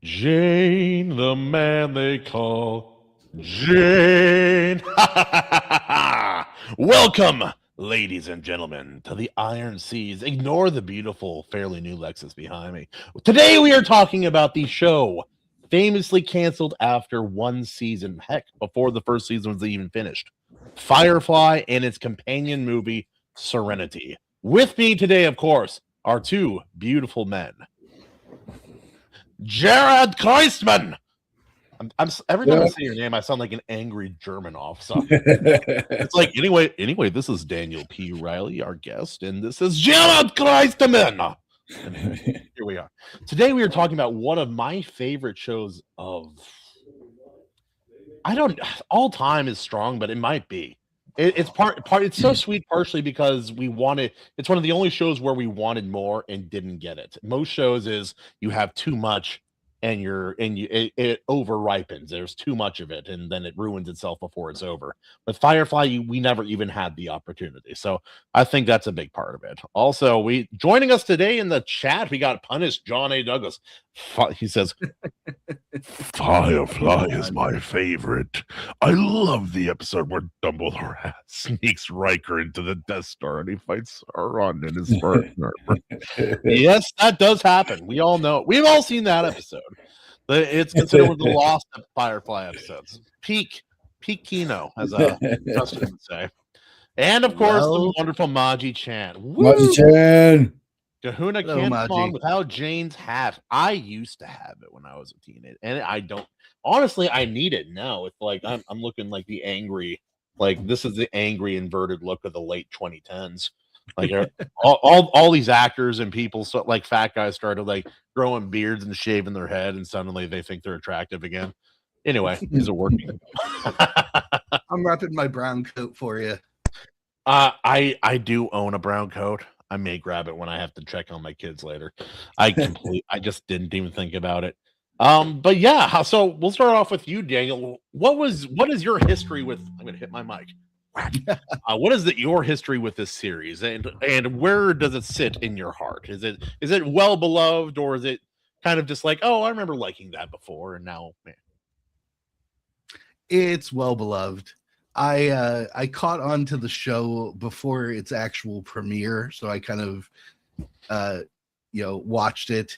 Jane, the man they call Jane. Welcome, ladies and gentlemen, to the Iron Seas. Ignore the beautiful, fairly new Lexus behind me. Today we are talking about the show famously canceled after one season. Heck, before the first season was even finished. Firefly and its companion movie, Serenity. With me today, of course, are two beautiful men. Jared Kreisman. I'm every time I say your name, I sound like an angry German officer. It's like anyway. This is Daniel P. Riley, our guest, and this is Jared Kreisman. And here we are. Today we are talking about one of my favorite shows of. All time is strong, but it might be. It's part. It's so sweet, partially because we wanted. It's one of the only shows where we wanted more and didn't get it. Most shows is you have too much, and it over ripens. There's too much of it, and then it ruins itself before it's over. With Firefly, we never even had the opportunity. So I think that's a big part of it. Also, we joining us today in the chat, we got Punished John A. Douglas. He says, Firefly is my favorite. I love the episode where Dumbledore sneaks Riker into the Death Star and he fights Sauron in his first armor. Yes, that does happen. We all know. We've all seen that episode. It's considered one of the lost Firefly episodes. Peak Kino, as a customer would say. And of course, the wonderful Maji Chan. Maji Chan. Kahuna can't come on without Jane's hat. I used to have it when I was a teenager, and I don't. Honestly, I need it now. It's like I'm looking like the angry, like this is the angry inverted look of the late 2010s. Like all these actors and people, so like fat guys started like growing beards and shaving their head, and suddenly they think they're attractive again. Anyway, these are working. I'm wrapping my brown coat for you. I do own a brown coat. I may grab it when I have to check on my kids later. I just didn't even think about it. But yeah, so we'll start off with you, Daniel. What is your history with? I'm gonna hit my mic. What is your history with this series, and where does it sit in your heart? Is it well beloved, or is it kind of just like, oh, I remember liking that before, and now, man? It's well beloved. I caught on to the show before its actual premiere, so I kind of watched it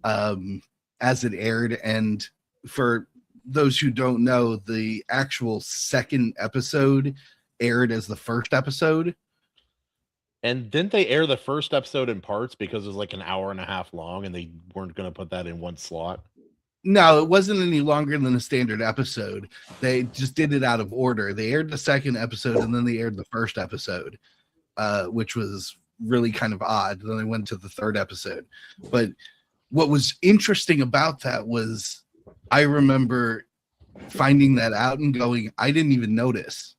as it aired. And for those who don't know, the actual second episode aired as the first episode. And didn't they air the first episode in parts because it was like an hour and a half long and they weren't going to put that in one slot? No, it wasn't any longer than a standard episode. They just did it out of order. They aired the second episode and then they aired the first episode, which was really kind of odd. Then they went to the third episode. But what was interesting about that was I remember finding that out and going, I didn't even notice.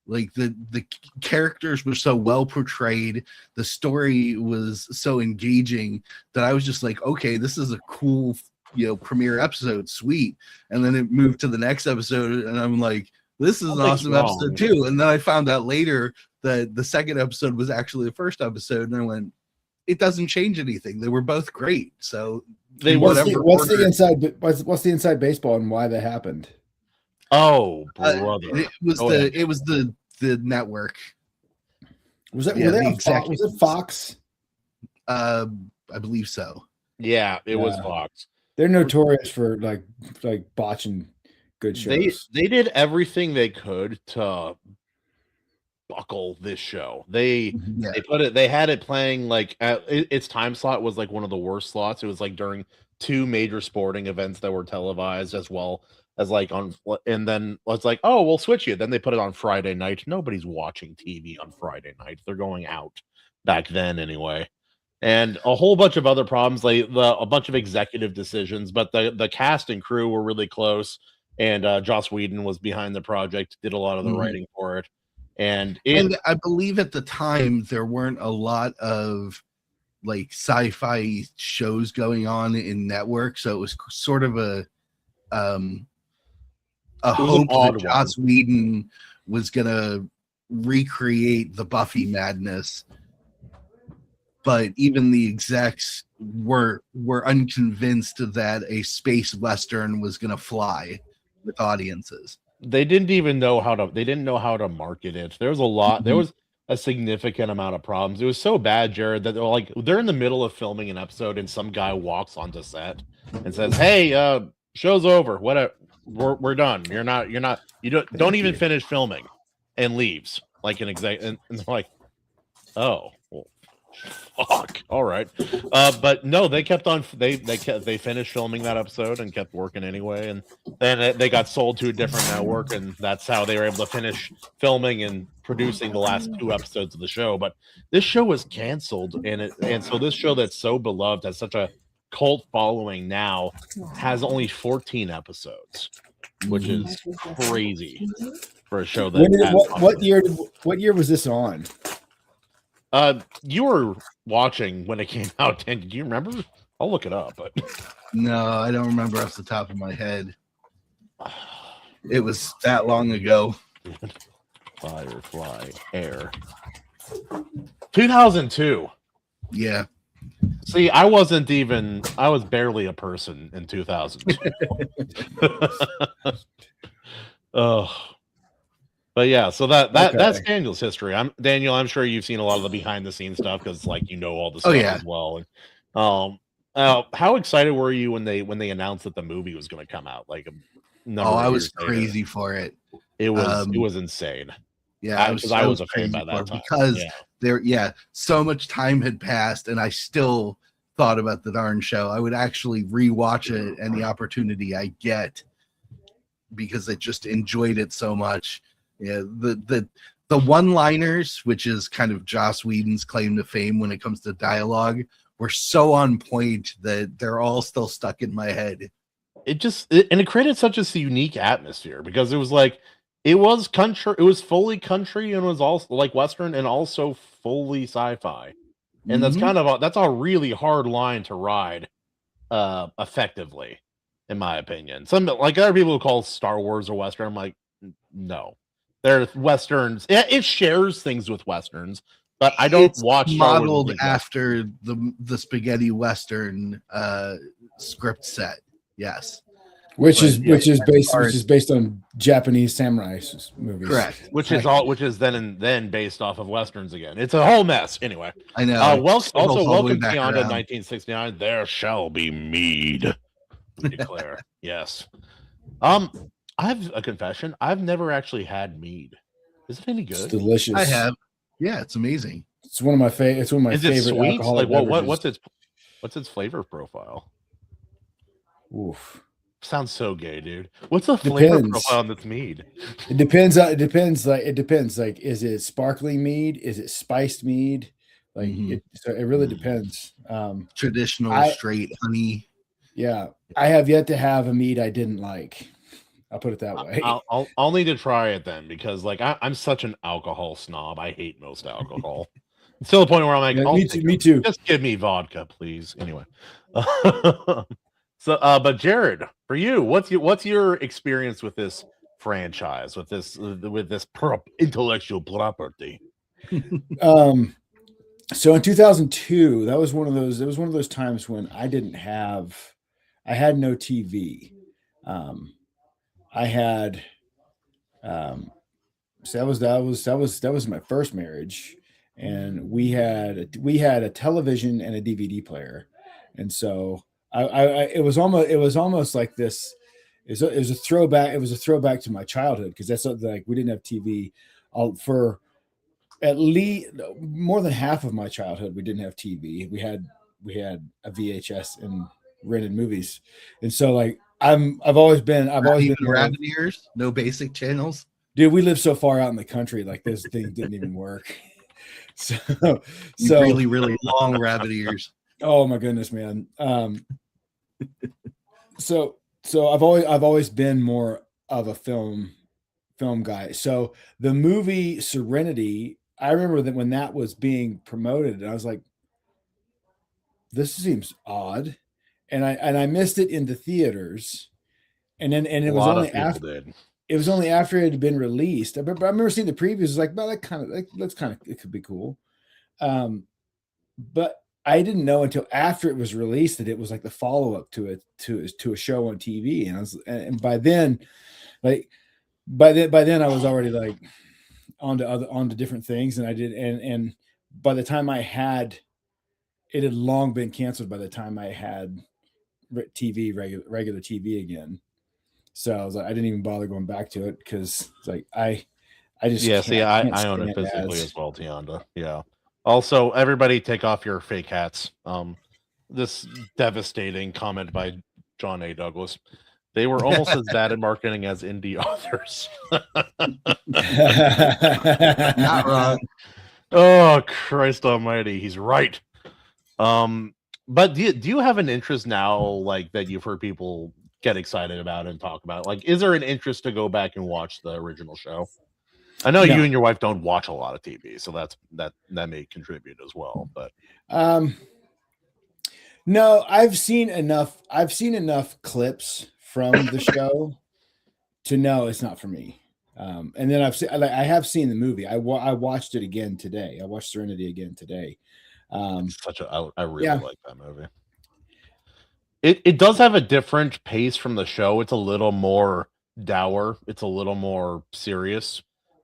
Like the characters were so well portrayed, the story was so engaging that I was just like, okay, this is a cool premiere episode, sweet. And then it moved to the next episode and I'm like, this is an awesome episode too. And then I found out later that the second episode was actually the first episode, and I went, it doesn't change anything. They were both great. So what's the inside baseball and why that happened? Oh, brother. It was the network. Was it Fox? I believe so. Yeah, it was Fox. They're notorious for like botching good shows. They did everything they could to buckle this show. They had it playing like its time slot was like one of the worst slots. It was like during two major sporting events that were televised, as well as like and then it's like, oh, we'll switch you. Then they put it on Friday night. Nobody's watching TV on Friday night. They're going out back then anyway. And a whole bunch of other problems, like a bunch of executive decisions, but the cast and crew were really close. And Joss Whedon was behind the project, did a lot of the writing for it. And I believe at the time there weren't a lot of like sci-fi shows going on in network, so it was sort of a hope that Joss Whedon was gonna recreate the Buffy madness. but even the execs were unconvinced that a space western was going to fly with audiences. They didn't know how to market it. There was a lot. There was a significant amount of problems. It was so bad, Jared, that they're in the middle of filming an episode and some guy walks onto set and says, "Hey, show's over. Whatever. We're done. You don't even finish filming," and leaves like an exec. And they're like, "Oh, well, fuck. All right." But no, they kept on. They finished filming that episode and kept working anyway. And then they got sold to a different network, and that's how they were able to finish filming and producing the last 2 episodes of the show. But this show was canceled, and so this show that's so beloved, has such a cult following now, has only 14 episodes, which is crazy for a show that. What year was this on? You were watching when it came out, and do you remember? I'll look it up, but no, I don't remember off the top of my head. It was that long ago. Firefly Air 2002. Yeah. See, I was barely a person in 2002. Oh. But yeah, so that's Daniel's history. Daniel, I'm sure you've seen a lot of the behind the scenes stuff because all the stuff as well. And how excited were you when they announced that the movie was going to come out? I was crazy for it. It was insane. Yeah, I was a fan by that time because so much time had passed, and I still thought about the darn show. I would actually rewatch it any opportunity I get because I just enjoyed it so much. Yeah, the one-liners, which is kind of Joss Whedon's claim to fame when it comes to dialogue, were so on point that they're all still stuck in my head. It created such a unique atmosphere because it was it was country, it was fully country, and it was also like Western and also fully sci-fi. And that's a really hard line to ride effectively, in my opinion. There are people who call Star Wars a Western. I'm like, no. They're Westerns. It shares things with Westerns, but I don't watch modeled after the spaghetti Western script set. Yes. Which is based on Japanese samurai movies. Correct. Which is then based off of Westerns again. It's a whole mess. Anyway. I know. Welcome beyond 1969. There shall be mead. We declare. Yes. I have a confession. I've never actually had mead. Is it any good? It's delicious. I have. Yeah, it's amazing. It's one of my favorite. It's one of my favorite. Is it sweet? Alcoholic what's its flavor profile? Oof. Sounds so gay, dude. What's the flavor profile on this mead? It depends. It depends. Like, is it sparkling mead? Is it spiced mead? Like, so it really depends. Traditional straight honey. Yeah, I have yet to have a mead I didn't like. I'll put it that way. I'll need to try it then because I'm such an alcohol snob. I hate most alcohol. It's to the point where I'm like, me too. Just give me vodka, please. Anyway. So, but Jared, for you, what's your experience with this franchise, with this intellectual property? So in 2002, that was one of those. It was one of those times when I had no TV. I had, so that was my first marriage, and we had a television and a DVD player, and so it was almost like this. It was a throwback. It was a throwback to my childhood because that's like we didn't have TV for at least more than half of my childhood. We didn't have TV. We had a VHS and rented movies, and so like. I've always been rabbit ears, no basic channels. Dude, we live so far out in the country, like this thing didn't even work. So really, really long rabbit ears. Oh my goodness, man. So I've always been more of a film guy. So the movie Serenity, I remember that when that was being promoted, and I was like, this seems odd. And I missed it in the theaters, and it was only after it had been released. I remember seeing the previews. It was like, well, it could be cool. but I didn't know until after it was released that it was like the follow up to a show on TV, and by then, like by then I was already like onto different things, and I did, and by the time it had long been canceled by the time I had regular TV again. So I was like, I didn't even bother going back to it because it's like I just Yeah, can't. see, I can't I own it stand physically ads. as well, Tianda. Yeah. Also, everybody take off your fake hats. This devastating comment by John A. Douglas. They were almost as bad at marketing as indie authors. Not wrong. Oh, Christ almighty, he's right. But do you have an interest now, like, that you've heard people get excited about and talk about? Like, is there an interest to go back and watch the original show? I know you No. and your wife don't watch a lot of TV, so that may contribute as well. But No, I've seen enough. I've seen enough clips from the show to know it's not for me. And then I have seen the movie. I watched it again today. I watched Serenity again today. it's I really Yeah. like that movie. It does have a different pace from the show. It's a little more dour. It's a little more serious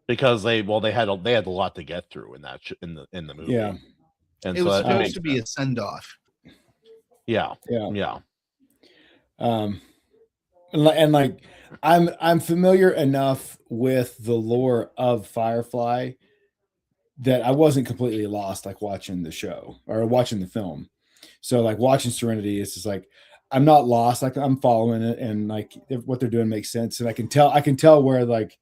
because they had a lot to get through in that in the movie. Yeah. And It so was that supposed makes to be a sense. send off. Yeah. Yeah. Yeah. And like I'm familiar enough with the lore of Firefly that I wasn't completely lost like watching the show or watching the film. So like watching Serenity is just like I'm not lost, like I'm following it, and like what they're doing makes sense, and I can tell where like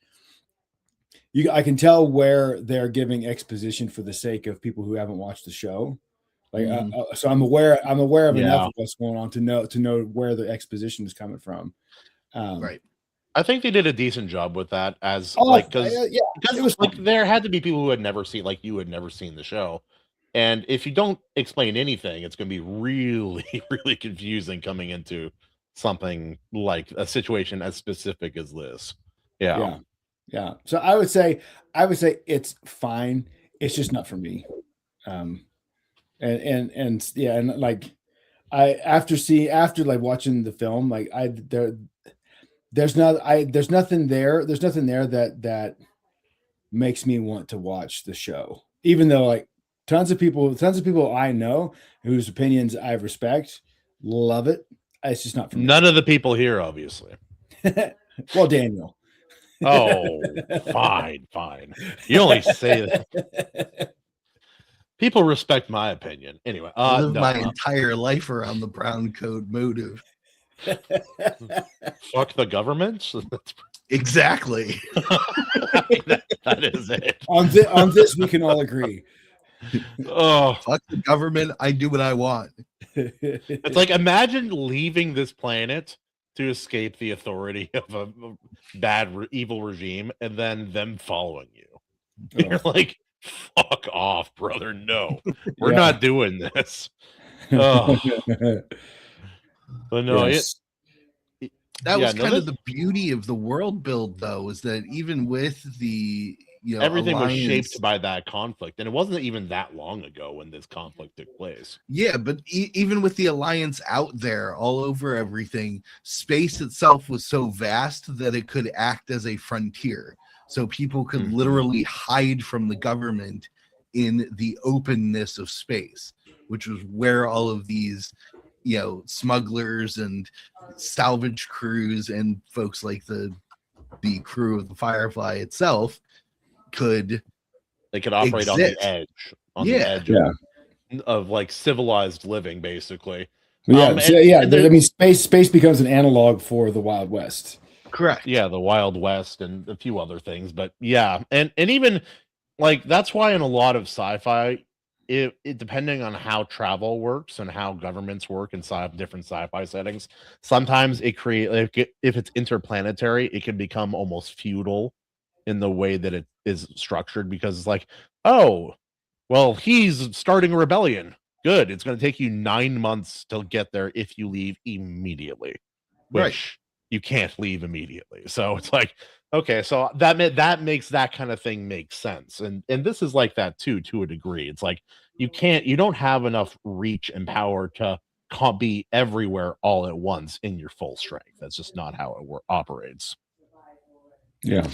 I can tell where they're giving exposition for the sake of people who haven't watched the show. Like so I'm aware of enough of what's going on to know where the exposition is coming from. Right. I think they did a decent job with that because it was like there had to be people who had never seen, like you had never seen the show. And if you don't explain anything, it's going to be really, really confusing coming into something like a situation as specific as this. Yeah. So I would say it's fine. It's just not for me. And like after like watching the film, like there's nothing there that makes me want to watch the show, even though like tons of people I know whose opinions I respect love it. It's just not for me. None of the people here, obviously. Well, Daniel. Oh, fine. You only say that. People respect my opinion. Anyway, I live my entire life around the brown code motive. Fuck the government. Exactly. I mean, that is it. On this, we can all agree. Oh, fuck the government. I do what I want. It's like, imagine leaving this planet to escape the authority of a bad, evil regime, and then them following you. Oh. You're like, fuck off, brother. No, we're not doing this. Oh. But no, yes. That was kind of the beauty of the world build, though, is that even with the everything was shaped by that conflict, and it wasn't even that long ago when this conflict took place. Yeah, but even with the alliance out there all over everything, space itself was so vast that it could act as a frontier, so people could literally hide from the government in the openness of space, which was where all of these smugglers and salvage crews and folks like the crew of the Firefly itself could operate exist. on the edge of like civilized living, basically. I mean, space becomes an analog for the Wild West. Correct. Yeah, the Wild West and a few other things, but yeah, and even like that's why in a lot of sci-fi, it depending on how travel works and how governments work in different sci-fi settings, sometimes if it's interplanetary, it can become almost feudal in the way that it is structured, because it's like, oh, well, he's starting a rebellion. Good. It's going to take you 9 months to get there if you leave immediately, which you can't leave immediately. So it's like, okay, so that makes that kind of thing make sense. And this is like that too, to a degree. It's like you don't have enough reach and power to be everywhere all at once in your full strength. That's just not how it operates. Yeah.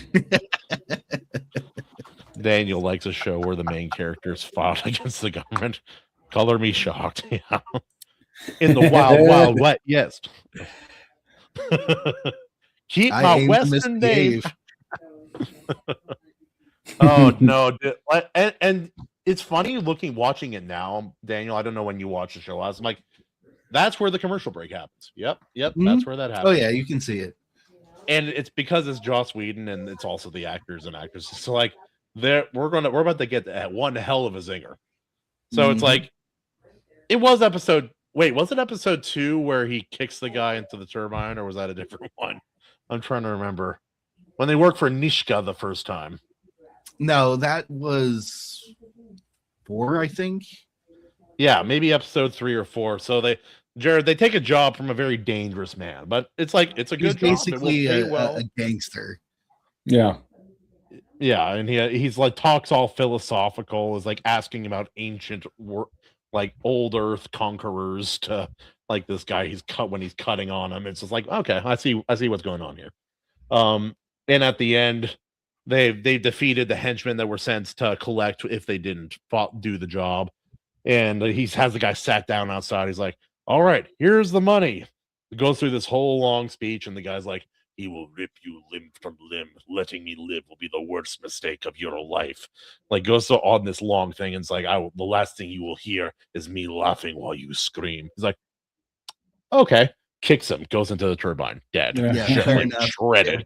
Daniel likes a show where the main characters fought against the government. Color me shocked. Yeah. In the wild wet, yes. Keep my Western days. Oh no! And it's funny watching it now, Daniel. I don't know when you watch the show. I was like, that's where the commercial break happens. Yep, Mm-hmm. That's where that happens. Oh yeah, you can see it. And it's because it's Joss Whedon, and it's also the actors and actresses. So like, we're about to get one hell of a zinger. So it's like, it was episode. Wait, was it episode 2 where he kicks the guy into the turbine, or was that a different one? I'm trying to remember. When they worked for Nishka the first time. No, that was 4, I think. Yeah, maybe episode 3 or 4. So they take a job from a very dangerous man, but it's like, it's a good job. Basically a gangster. Yeah. Yeah, and he's like talks all philosophical, is like asking about ancient like old Earth conquerors to like this guy he's cutting on him. It's just like, okay, I see what's going on here. And at the end, they defeated the henchmen that were sent to collect if they didn't do the job. And he has the guy sat down outside. He's like, all right, here's the money. He goes through this whole long speech, and the guy's like, he will rip you limb from limb. Letting me live will be the worst mistake of your life. Like, goes on this long thing, and it's like, the last thing you will hear is me laughing while you scream. He's like, okay. Kicks him, goes into the turbine, dead. Shredded.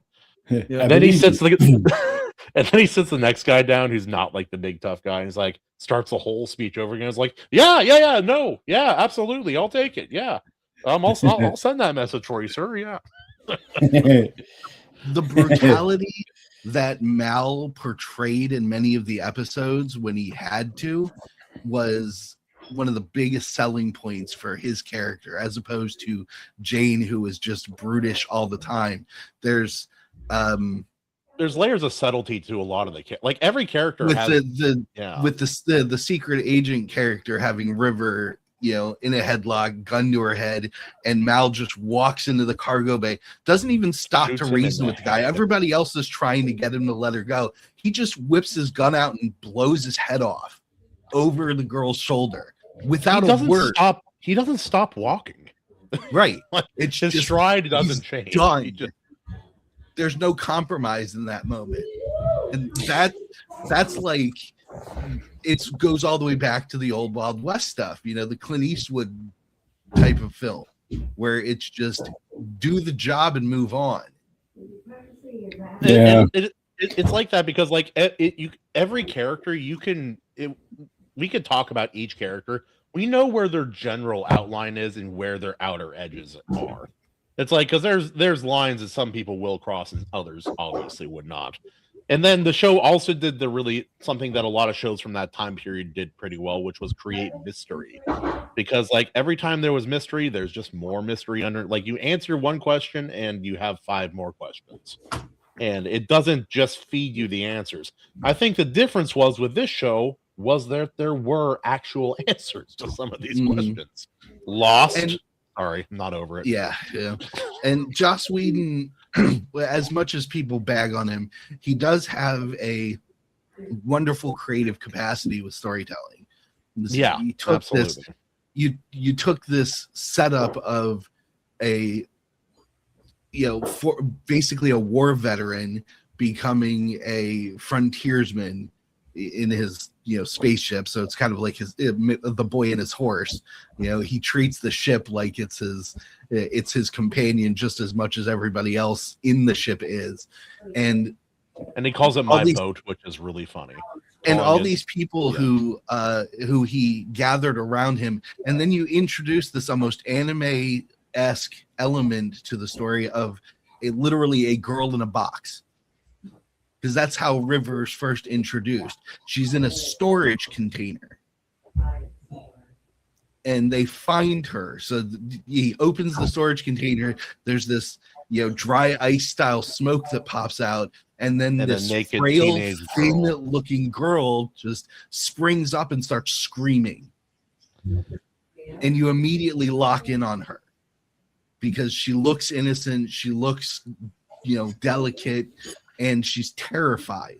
Yeah. And then he sits and then he sits the next guy down who's not like the big tough guy, and he's like, starts the whole speech over again. It's like, no, absolutely, I'll take it. Yeah. I'll send that message for you, sir. Yeah. The brutality that Mal portrayed in many of the episodes when he had to was one of the biggest selling points for his character, as opposed to Jane, who was just brutish all the time. There's layers of subtlety to a lot of like every character with has the secret agent character having River, in a headlock, gun to her head, and Mal just walks into the cargo bay, doesn't even stop to reason with the guy. Everybody else is trying to get him to let her go. He just whips his gun out and blows his head off over the girl's shoulder without a word. He doesn't stop walking. Right. It's his stride doesn't change. Done. There's no compromise in that moment. And that's like, it goes all the way back to the old Wild West stuff, the Clint Eastwood type of film, where it's just do the job and move on. Yeah. It's like that because like every character we could talk about each character. We know where their general outline is and where their outer edges are. It's like, because there's lines that some people will cross and others obviously would not. And then the show also did something that a lot of shows from that time period did pretty well, which was create mystery. Because like every time there was mystery, there's just more mystery under. Like, you answer one question and you have 5 more questions, and it doesn't just feed you the answers. I think the difference was with this show was that there were actual answers to some of these questions. Lost. Sorry, I'm not over it. Yeah. And Joss Whedon, as much as people bag on him, he does have a wonderful creative capacity with storytelling. Yeah, you took absolutely. You took this setup of a for basically a war veteran becoming a frontiersman in his spaceship. So it's kind of like the boy and his horse. He treats the ship like it's his companion just as much as everybody else in the ship is, and he calls it my boat, which is really funny. And all these people who he gathered around him, and then you introduce this almost anime-esque element to the story of literally a girl in a box. Because that's how River's first introduced. She's in a storage container. And they find her. So he opens the storage container. There's this dry ice style smoke that pops out, and then this naked frail, teenage thin girl. looking girl just springs up and starts screaming. And you immediately lock in on her because she looks innocent, she looks, delicate, and she's terrified.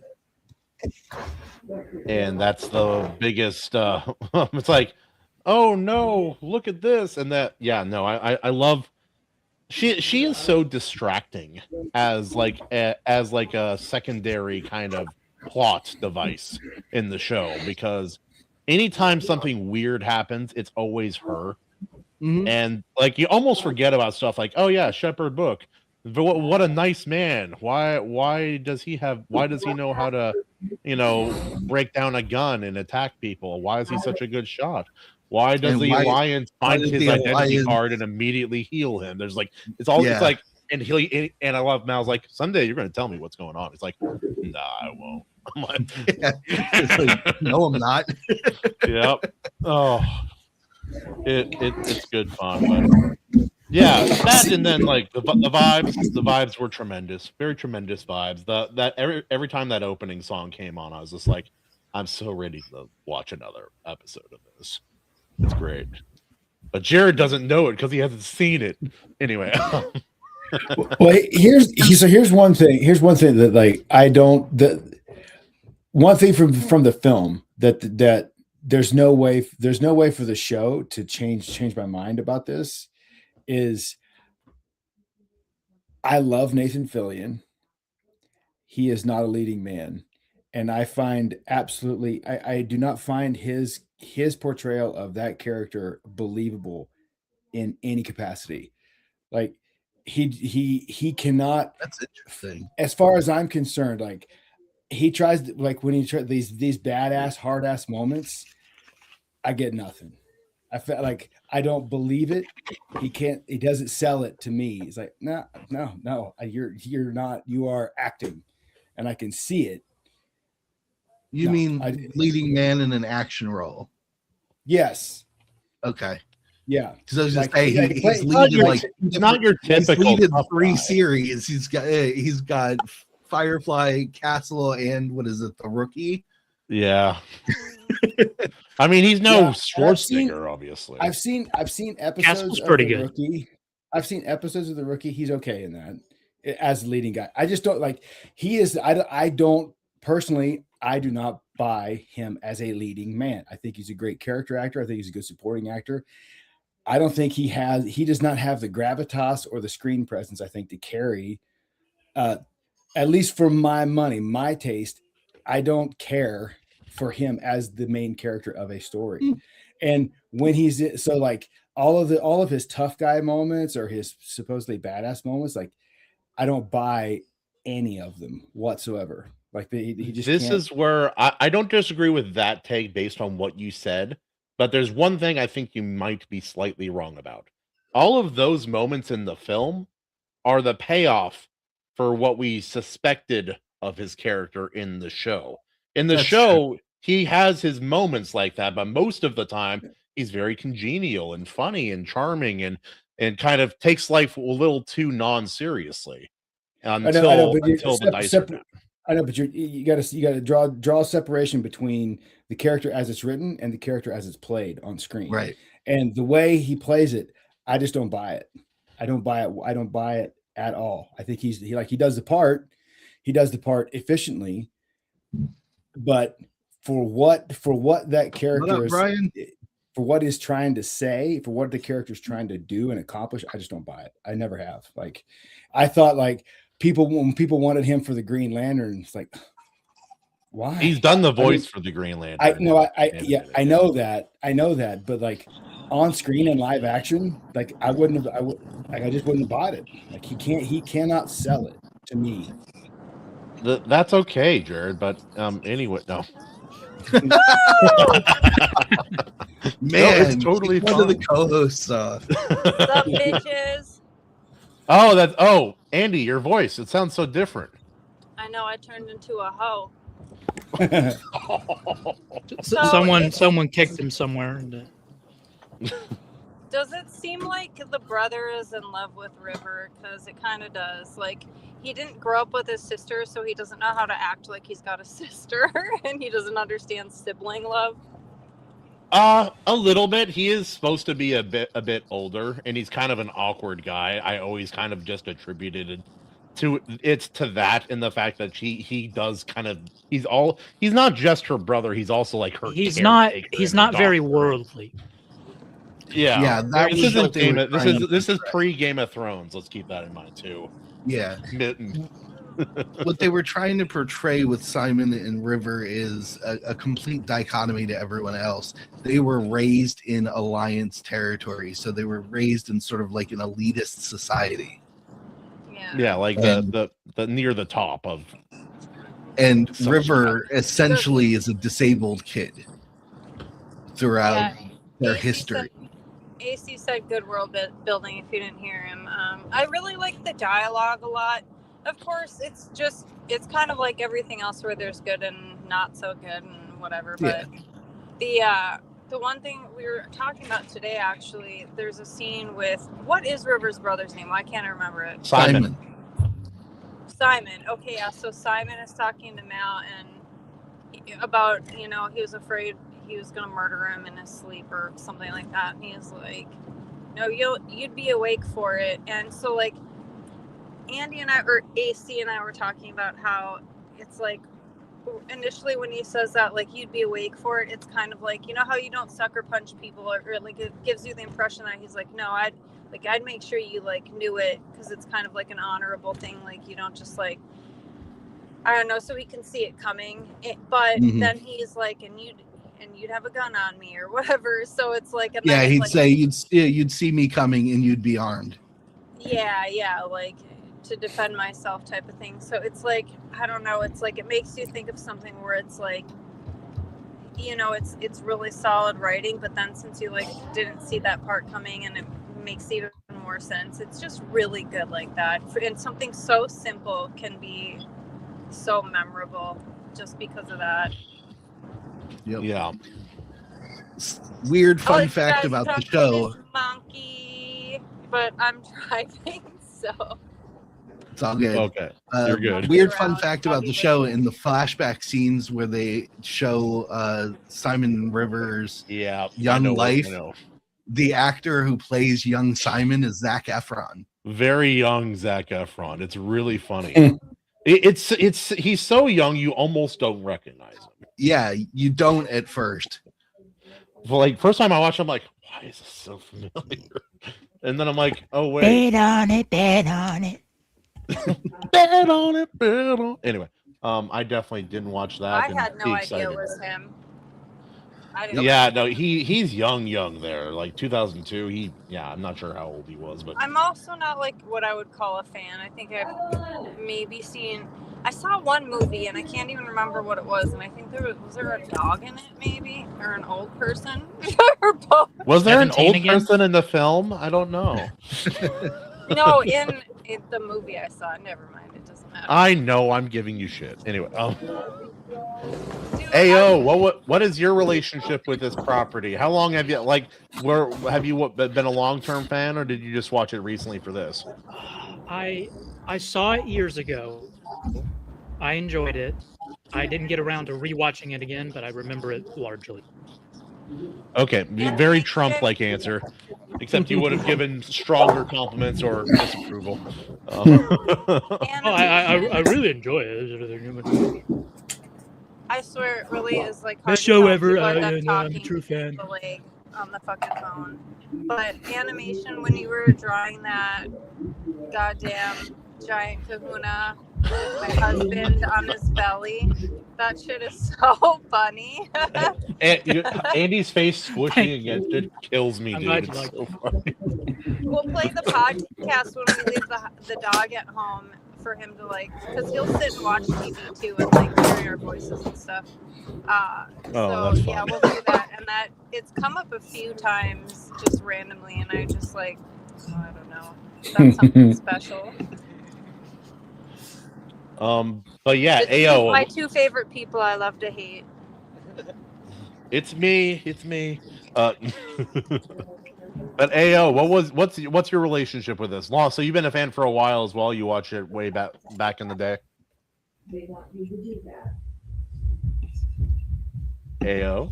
And that's the biggest it's like, oh no, look at this. And that, I love she is so distracting as like a secondary kind of plot device in the show, because anytime something weird happens, it's always her. Mm-hmm. And like you almost forget about stuff like, oh yeah, Shepherd Book, what a nice man. Why does he know how to break down a gun and attack people? Why is he such a good shot? Why does the Alliance find his identity card and immediately heal him? There's like, it's like, and I love Mal's like, someday you're going to tell me what's going on. It's like, nah, I won't. I'm like, it's like, no, I'm not. Yep. Oh, it's good fun, but yeah, that, and then like the vibes were tremendous, very tremendous vibes. That every time that opening song came on, I was just like, I'm so ready to watch another episode of this. It's great, but Jared doesn't know it because he hasn't seen it. Anyway, well, here's one thing. Here's one thing that like one thing from the film that there's no way for the show to change my mind about this is I love Nathan Fillion. He is not a leading man. And I find I do not find his portrayal of that character believable in any capacity. Like he cannot. That's interesting. As far as I'm concerned, like he tries to, like when he tries these badass hard ass moments, I get nothing. I felt like I don't believe it. He doesn't sell it to me. He's like, no, you're not, you are acting, and I can see it. You mean leading man in an action role? Yes. Okay. Yeah. Because I was just saying he's leading it's not your typical. He's leaded 3 series. He's got Firefly, Castle, and what is it, The Rookie? Yeah. I mean, he's no Schwarzenegger, obviously. I've seen episodes Castle's of pretty The good. Rookie. I've seen episodes of The Rookie. He's okay in that as the leading guy. I just don't like he is. I don't personally. I do not buy him as a leading man. I think he's a great character actor. I think he's a good supporting actor. I don't think he does not have the gravitas or the screen presence, I think, to carry, at least for my money, my taste. I don't care for him as the main character of a story. And when he's so like all of his tough guy moments or his supposedly badass moments, like I don't buy any of them whatsoever. Like he just this is where I don't disagree with that take based on what you said, but there's one thing I think you might be slightly wrong about. All of those moments in the film are the payoff for what we suspected of his character in the show. In the show, he has his moments like that, but most of the time he's very congenial and funny and charming and kind of takes life a little too non-seriously until the dice are down. I know, but you got to draw a separation between the character as it's written and the character as it's played on screen. Right. And the way he plays it, I just don't buy it. I don't buy it at all. I think he does the part. He does the part efficiently, but for what that character is, for what he's trying to say, for what the character's trying to do and accomplish, I just don't buy it. I never have. Like, I thought like when people wanted him for the Green Lantern, it's like, why? He's done the voice for the Green Lantern. I know that, but like on screen and live action, like I just wouldn't have bought it. Like he cannot sell it to me. That's okay, Jared. But anyway, no. Man, it's totally fine. One of the co-hosts. What's up, bitches? Oh, Andy, your voice. It sounds so different. I know I turned into a hoe. Someone kicked him somewhere. Does it seem like the brother is in love with River? Because it kind of does. Like, he didn't grow up with his sister, so he doesn't know how to act like he's got a sister, and he doesn't understand sibling love. A little bit. He is supposed to be a bit older, and he's kind of an awkward guy. I always kind of just attributed it to that, and the fact that he does kind of he's not just her brother. He's also like her. He's not very doctor. worldly. Yeah, that this was what isn't they were this is pre Game of Thrones. Let's keep that in mind too. Yeah. Mitten. What they were trying to portray with Simon and River is a complete dichotomy to everyone else. They were raised in Alliance territory, so they were raised in sort of like an elitist society. Yeah, like the near the top of. And River essentially is a disabled kid throughout their history. AC said good world building if you didn't hear him. I really like the dialogue a lot. Of course, it's kind of like everything else where there's good and not so good and whatever. But the one thing we were talking about today, actually, there's a scene with, what is River's brother's name? Why can't I remember it? Simon. Okay, yeah. So Simon is talking to Mal and about, he was afraid he was gonna murder him in his sleep or something like that. And he's like, no, you'd be awake for it. And so like Andy and I, or AC and I, were talking about how it's like initially when he says that, like, you'd be awake for it, it's kind of like, how you don't sucker punch people, or like it gives you the impression that he's like, no, I'd make sure you like knew it, because it's kind of like an honorable thing, like you don't just like, I don't know, so he can see it coming. But then he's like, and you'd have a gun on me or whatever. So it's like, he'd like, say you'd see me coming and you'd be armed. Yeah, like to defend myself type of thing. So it's like, I don't know, it's like it makes you think of something where it's like, it's really solid writing, but then since you like didn't see that part coming, and it makes even more sense, it's just really good like that. And something so simple can be so memorable just because of that. Yep. Yeah. Weird fun fact about the show. Monkey, but I'm driving, so it's all good. Okay, you're good. Weird fun fact about the show: in the flashback scenes where they show Simon Rivers' young life, the actor who plays young Simon is Zac Efron. Very young Zac Efron. It's really funny. He's so young you almost don't recognize him. Yeah, you don't at first. Well, like first time I watched, I'm like, why is this so familiar? And then I'm like, oh wait, bet on it. bet on it. Anyway, I definitely didn't watch that. I had no idea it was him. He's young there, like 2002. I'm not sure how old he was, but I'm also not like what I would call a fan. I think I've maybe I saw one movie and I can't even remember what it was, and I think was there a dog in it, maybe, or an old person, or both. Was there an old person in the film? I don't know. No, in the movie I saw. Never mind, it doesn't matter. I know, I'm giving you shit. Anyway, Ayo, what is your relationship with this property? How long have you been a long-term fan, or did you just watch it recently for this? I saw it years ago. I enjoyed it. I didn't get around to rewatching it again, but I remember it largely. Okay, very Trump-like answer, except you would have given stronger compliments or disapproval. I really enjoy it. I swear, it really is like best show ever. I'm a true fan. On the fucking phone, but animation, when you were drawing that goddamn giant kahuna with my husband on his belly, that shit is so funny. Andy's face squishing against it kills me, dude. It's so funny. We'll play the podcast when we leave the dog at home for him to like, because he'll sit and watch TV too and like hear our voices and stuff. That's fun. We'll do that, and that it's come up a few times just randomly, and I just like, I don't know, that's something special. But yeah, Ayo. My two favorite people I love to hate. It's me. But AO, what's your relationship with this? Law, so you've been a fan for a while as well. You watch it way back in the day. AO.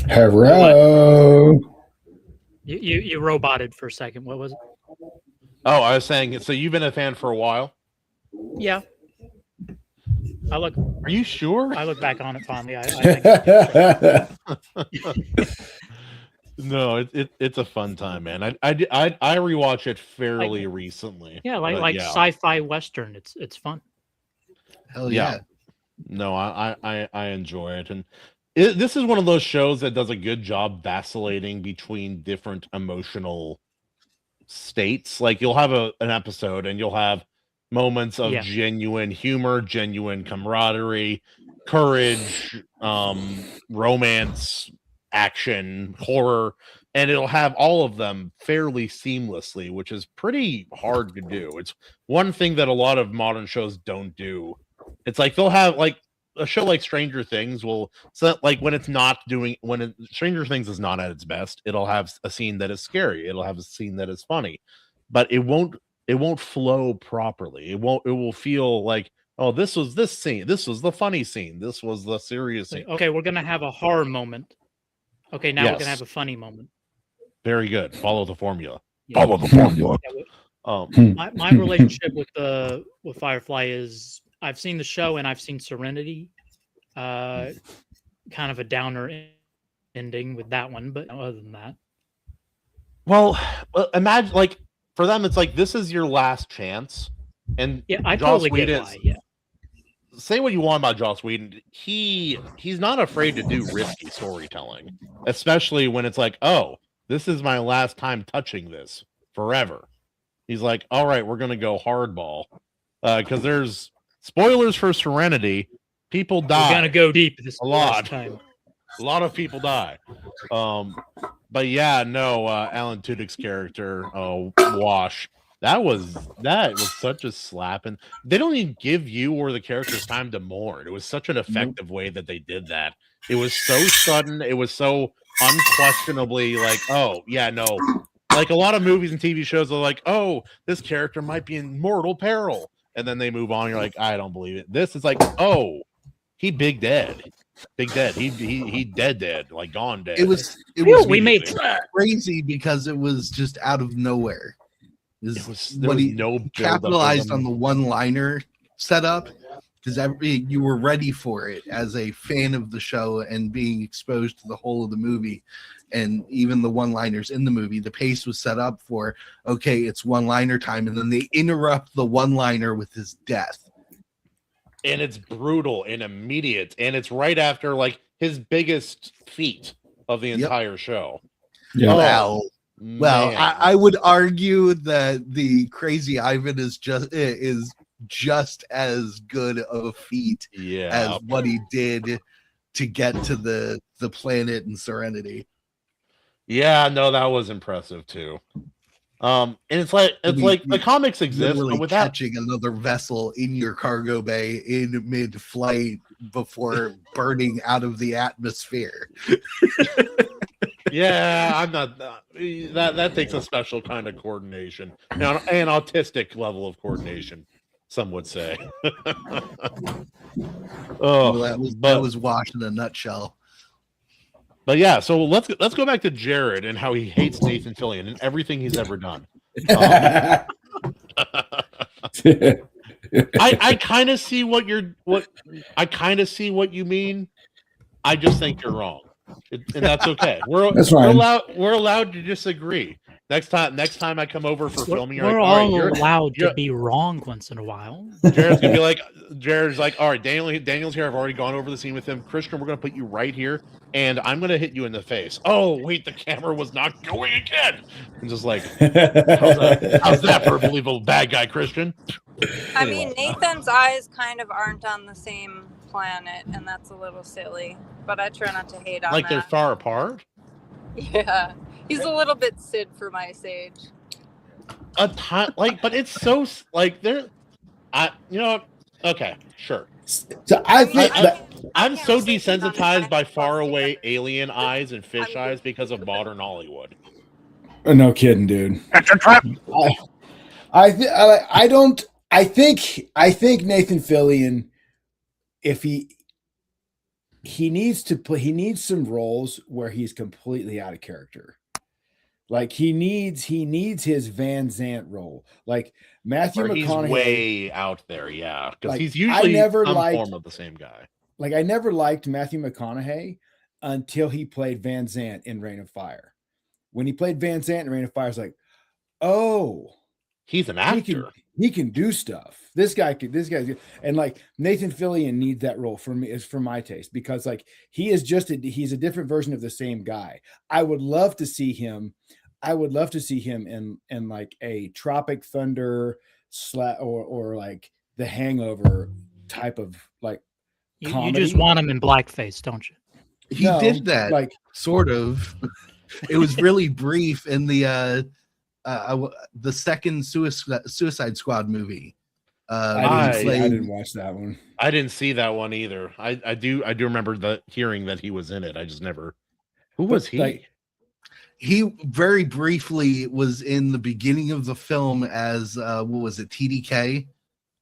Hello. You roboted for a second. What was it? Oh, I was saying. So you've been a fan for a while. Yeah. Are you sure? I look back on it fondly. I think No, it's a fun time, man. I rewatch it fairly recently. Yeah, like sci-fi western. It's fun. Hell yeah. No, I enjoy it, and this is one of those shows that does a good job vacillating between different emotional states. Like you'll have an episode, and you'll have moments of genuine humor, genuine camaraderie, courage, romance, action, horror, and it'll have all of them fairly seamlessly, which is pretty hard to do. It's one thing that a lot of modern shows don't do. It's like they'll have like a show like Stranger Things like when Stranger Things is not at its best, it'll have a scene that is scary, it'll have a scene that is funny, but it won't flow properly. It will feel like, oh, this was this scene, this was the funny scene, this was the serious scene. Okay, we're gonna have a horror moment. Okay, now we're gonna have a funny moment. Very good. Follow the formula. Follow the formula. My relationship with Firefly is I've seen the show and I've seen Serenity. Kind of a downer ending with that one, but other than that. Well, imagine like for them, it's like this is your last chance. And yeah, I totally get why. Yeah. Say what you want about Joss Whedon. He's not afraid to do risky storytelling, especially when it's like, oh, this is my last time touching this forever. He's like, all right, we're gonna go hardball because there's spoilers for Serenity. People die. We're gonna go deep this time. A lot of people die. But yeah, no, Alan Tudyk's character, Wash. That was such a slap, and they don't even give you or the characters time to mourn. It was such an effective way that they did that. It was so sudden. It was so unquestionably like, oh yeah, no. Like a lot of movies and TV shows are like, oh, this character might be in mortal peril, and then they move on. You're like, I don't believe it. This is like, oh, he big dead. He dead, like gone dead. It was we made crazy because it was just out of nowhere. He capitalized on the one-liner setup because you were ready for it as a fan of the show and being exposed to the whole of the movie, and even the one-liners in the movie. The pace was set up for, okay, it's one-liner time, and then they interrupt the one-liner with his death. And it's brutal and immediate, and it's right after like his biggest feat of the entire show. Yeah. Well, I would argue that the Crazy Ivan is just as good of a feat as what he did to get to the planet and Serenity. Yeah, no, that was impressive too. And it's like the comics exist, but without catching another vessel in your cargo bay in mid-flight before burning out of the atmosphere. Yeah, I'm not that takes a special kind of coordination, an autistic level of coordination, some would say. That was Wash in a nutshell. But yeah, so let's go back to Jared and how he hates Nathan Fillion and everything he's ever done. I kind of see what you mean. I just think you're wrong. And that's okay. We're allowed to disagree. Next time I come over for filming, we're all allowed to be wrong once in a while. Jared's like, all right, Daniel's here. I've already gone over the scene with him. Christian, we're gonna put you right here, and I'm gonna hit you in the face. Oh wait, the camera was not going again. And just like, how's that for a believable bad guy, Christian? I mean, Nathan's eyes kind of aren't on the same planet, and that's a little silly. But I try not to hate on that. Like they're far apart? Yeah. He's a little bit Sid for my age. But it's so like they're okay, sure. So I think I'm so desensitized by far away alien eyes and fish eyes because of modern Hollywood. No kidding, dude. That's a trap. I don't. I think Nathan Fillion, if he needs to play, he needs some roles where he's completely out of character. Like he needs his Van Zant role. Like Matthew Where he's McConaughey. way out there, yeah, because Like, he's usually some form of the same guy. Like I never liked Matthew McConaughey until he played Van Zant in Reign of Fire. When he played Van Zant in Reign of Fire, it's like, oh, He's an actor. He can do stuff. This guy's good. And like Nathan Fillion needs that role for me, is for my taste, because like he's a different version of the same guy. I would love to see him in like a Tropic Thunder or like The Hangover type of like you just want him in blackface, don't you? He did that, like sort of. It was really brief in the second Suicide Squad movie. I didn't watch that one. I didn't see that one either. I do remember hearing that he was in it. I just never. Who was he? Like, he very briefly was in the beginning of the film as what was it, TDK,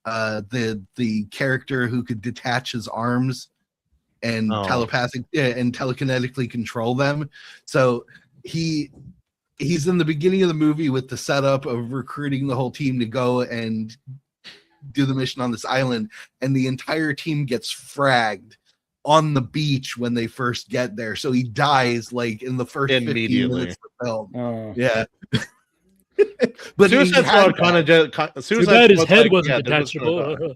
the character who could detach his arms and telekinetically control them. So he's in the beginning of the movie with the setup of recruiting the whole team to go and do the mission on this island, and the entire team gets fragged on the beach when they first get there. So he dies like in the first 15 minutes of the film. Oh. Yeah. But Suicide Squad kind of just too bad his head wasn't detachable.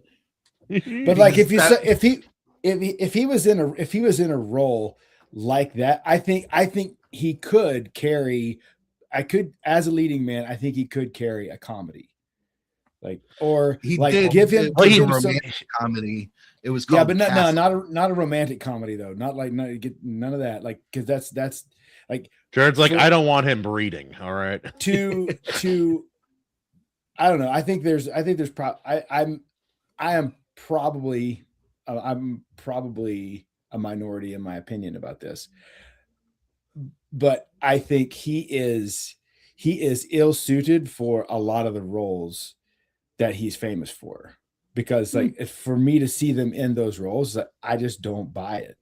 But like if he was in a role like that, I think he could carry. As a leading man, I think he could carry a comedy, like, or he like did give him a romantic comedy. It was called, but not a romantic comedy though. Not none of that. Like, because that's like Jared's like, I don't want him breeding. All right. To I don't know. I am probably a minority in my opinion about this, but I think he is ill-suited for a lot of the roles that he's famous for, because like for me to see them in those roles, I just don't buy it.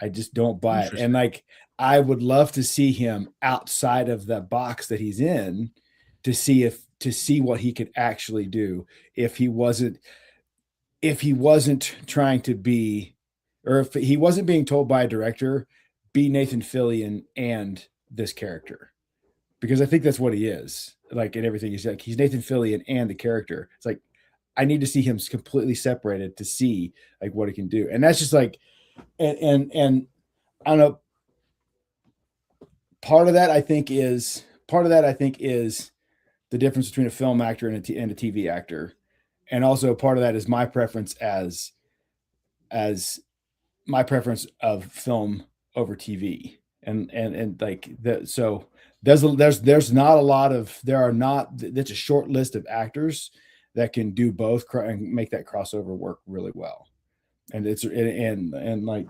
And like I would love to see him outside of the box that he's in to see what he could actually do if he wasn't trying to be, or if he wasn't being told by a director, be Nathan Fillion and this character, because I think that's what he is. Like in everything, he's Nathan Fillion and the character. It's like I need to see him completely separated to see like what he can do, and that's just like, and I don't know. Part of that I think is the difference between a film actor and a TV actor, and also part of that is my preference as my preference of film over TV, and like that. So there's not a lot of, that's a short list of actors that can do both and make that crossover work really well. And and like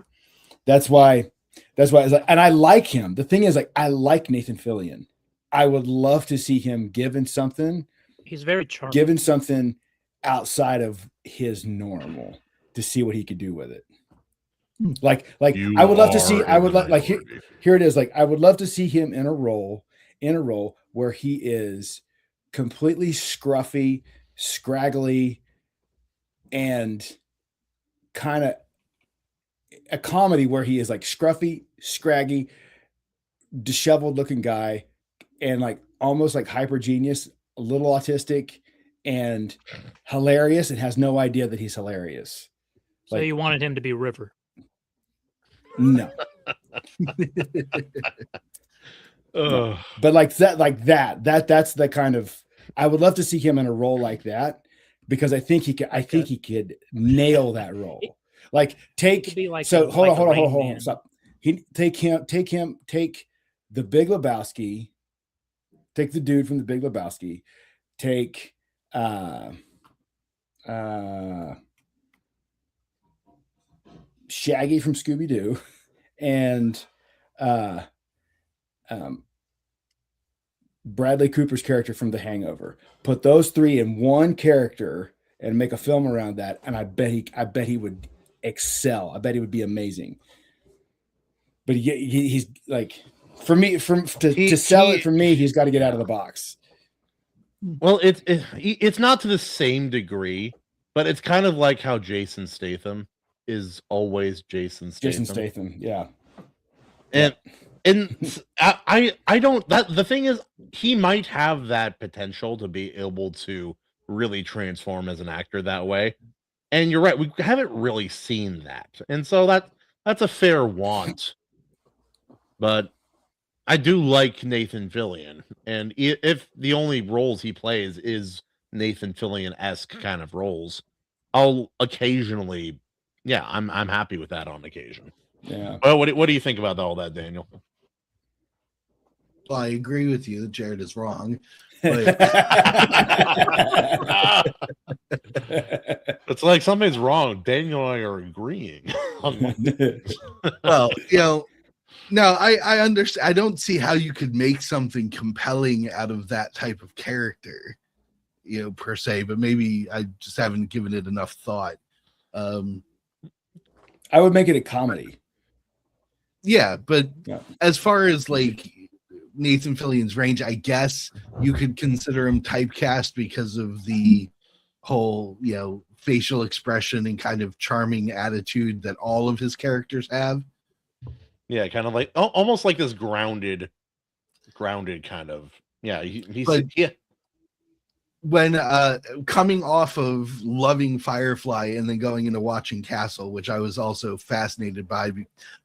that's why it's like, and I like him. The thing is, like, I like Nathan Fillion. I would love to see him given something. He's very charming. Given something outside of his normal to see what he could do with it. Like I would love to see. I would like here it is. Like I would love to see him in a role where he is completely scruffy, scraggly, and kind of a comedy where he is like scruffy, scraggy, disheveled looking guy, and like almost like hyper genius, a little autistic, and hilarious, and has no idea that he's hilarious. So you wanted him to be River? No. No. But like that's the kind of, I would love to see him in a role like that, because I think he could nail that role. Like take hold on. Stop. Take the Big Lebowski, take the dude from the Big Lebowski, take Shaggy from Scooby-Doo, and Bradley Cooper's character from The Hangover. Put those three in one character and make a film around that, and I bet he would excel. I bet he would be amazing. But he's like, for me, to sell it for me, he's got to get out of the box. Well, it's not to the same degree, but it's kind of like how Jason Statham is always Jason Statham. Yeah. And I don't, that the thing is, he might have that potential to be able to really transform as an actor that way. And you're right, we haven't really seen that. And so that's a fair want. But I do like Nathan Fillion, and if the only roles he plays is Nathan Fillion-esque kind of roles, I'll occasionally, I'm happy with that on occasion. Yeah. Well, what do you think about all that, Daniel? Well, I agree with you that Jared is wrong. But it's like something's wrong. Daniel and I are agreeing. Well, no, I understand. I don't see how you could make something compelling out of that type of character, per se, but maybe I just haven't given it enough thought. I would make it a comedy. Yeah, but as far as like Nathan Fillion's range, I guess you could consider him typecast because of the whole, facial expression and kind of charming attitude that all of his characters have. Yeah, kind of like almost like this grounded kind of. Yeah, he's when coming off of loving Firefly and then going into watching Castle, which I was also fascinated by.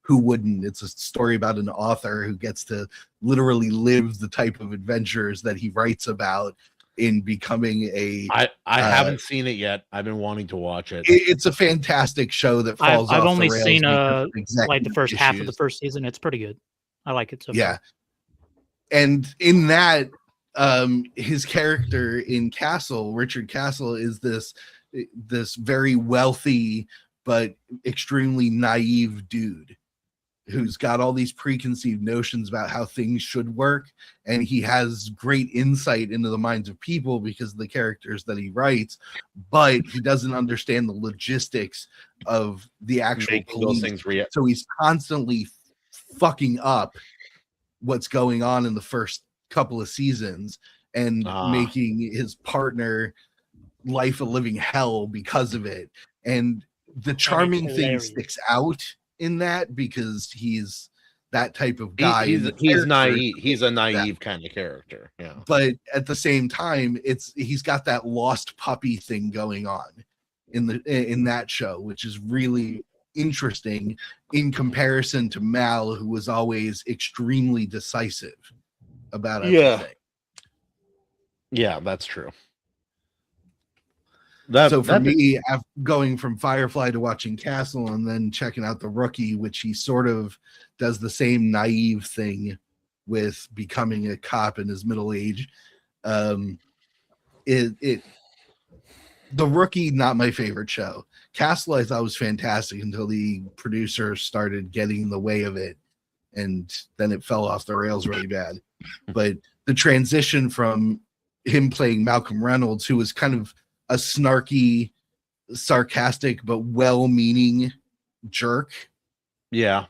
Who wouldn't? It's a story about an author who gets to literally live the type of adventures that he writes about in becoming a. I haven't seen it yet. I've been wanting to watch it. It's a fantastic show that falls off I've only the rails seen like the first half of the first season. It's pretty good. I like it so far. And in that, his character in Castle, Richard Castle, is this very wealthy but extremely naive dude who's got all these preconceived notions about how things should work, and he has great insight into the minds of people because of the characters that he writes, but he doesn't understand the logistics of the actual police. Those things so he's constantly fucking up what's going on in the first couple of seasons and making his partner life a living hell because of it. And the charming thing sticks out in that because he's that type of guy. He's naive. He's a naive kind of character. Yeah. But at the same time, he's got that lost puppy thing going on in that show, which is really interesting in comparison to Mal, who was always extremely decisive about everything. Yeah, that's true. So for me, going from Firefly to watching Castle and then checking out The Rookie, which he sort of does the same naive thing with becoming a cop in his middle age. The Rookie, not my favorite show. Castle, I thought was fantastic until the producer started getting in the way of it, and then it fell off the rails really bad. But the transition from him playing Malcolm Reynolds, who was kind of a snarky, sarcastic, but well-meaning jerk. Yeah,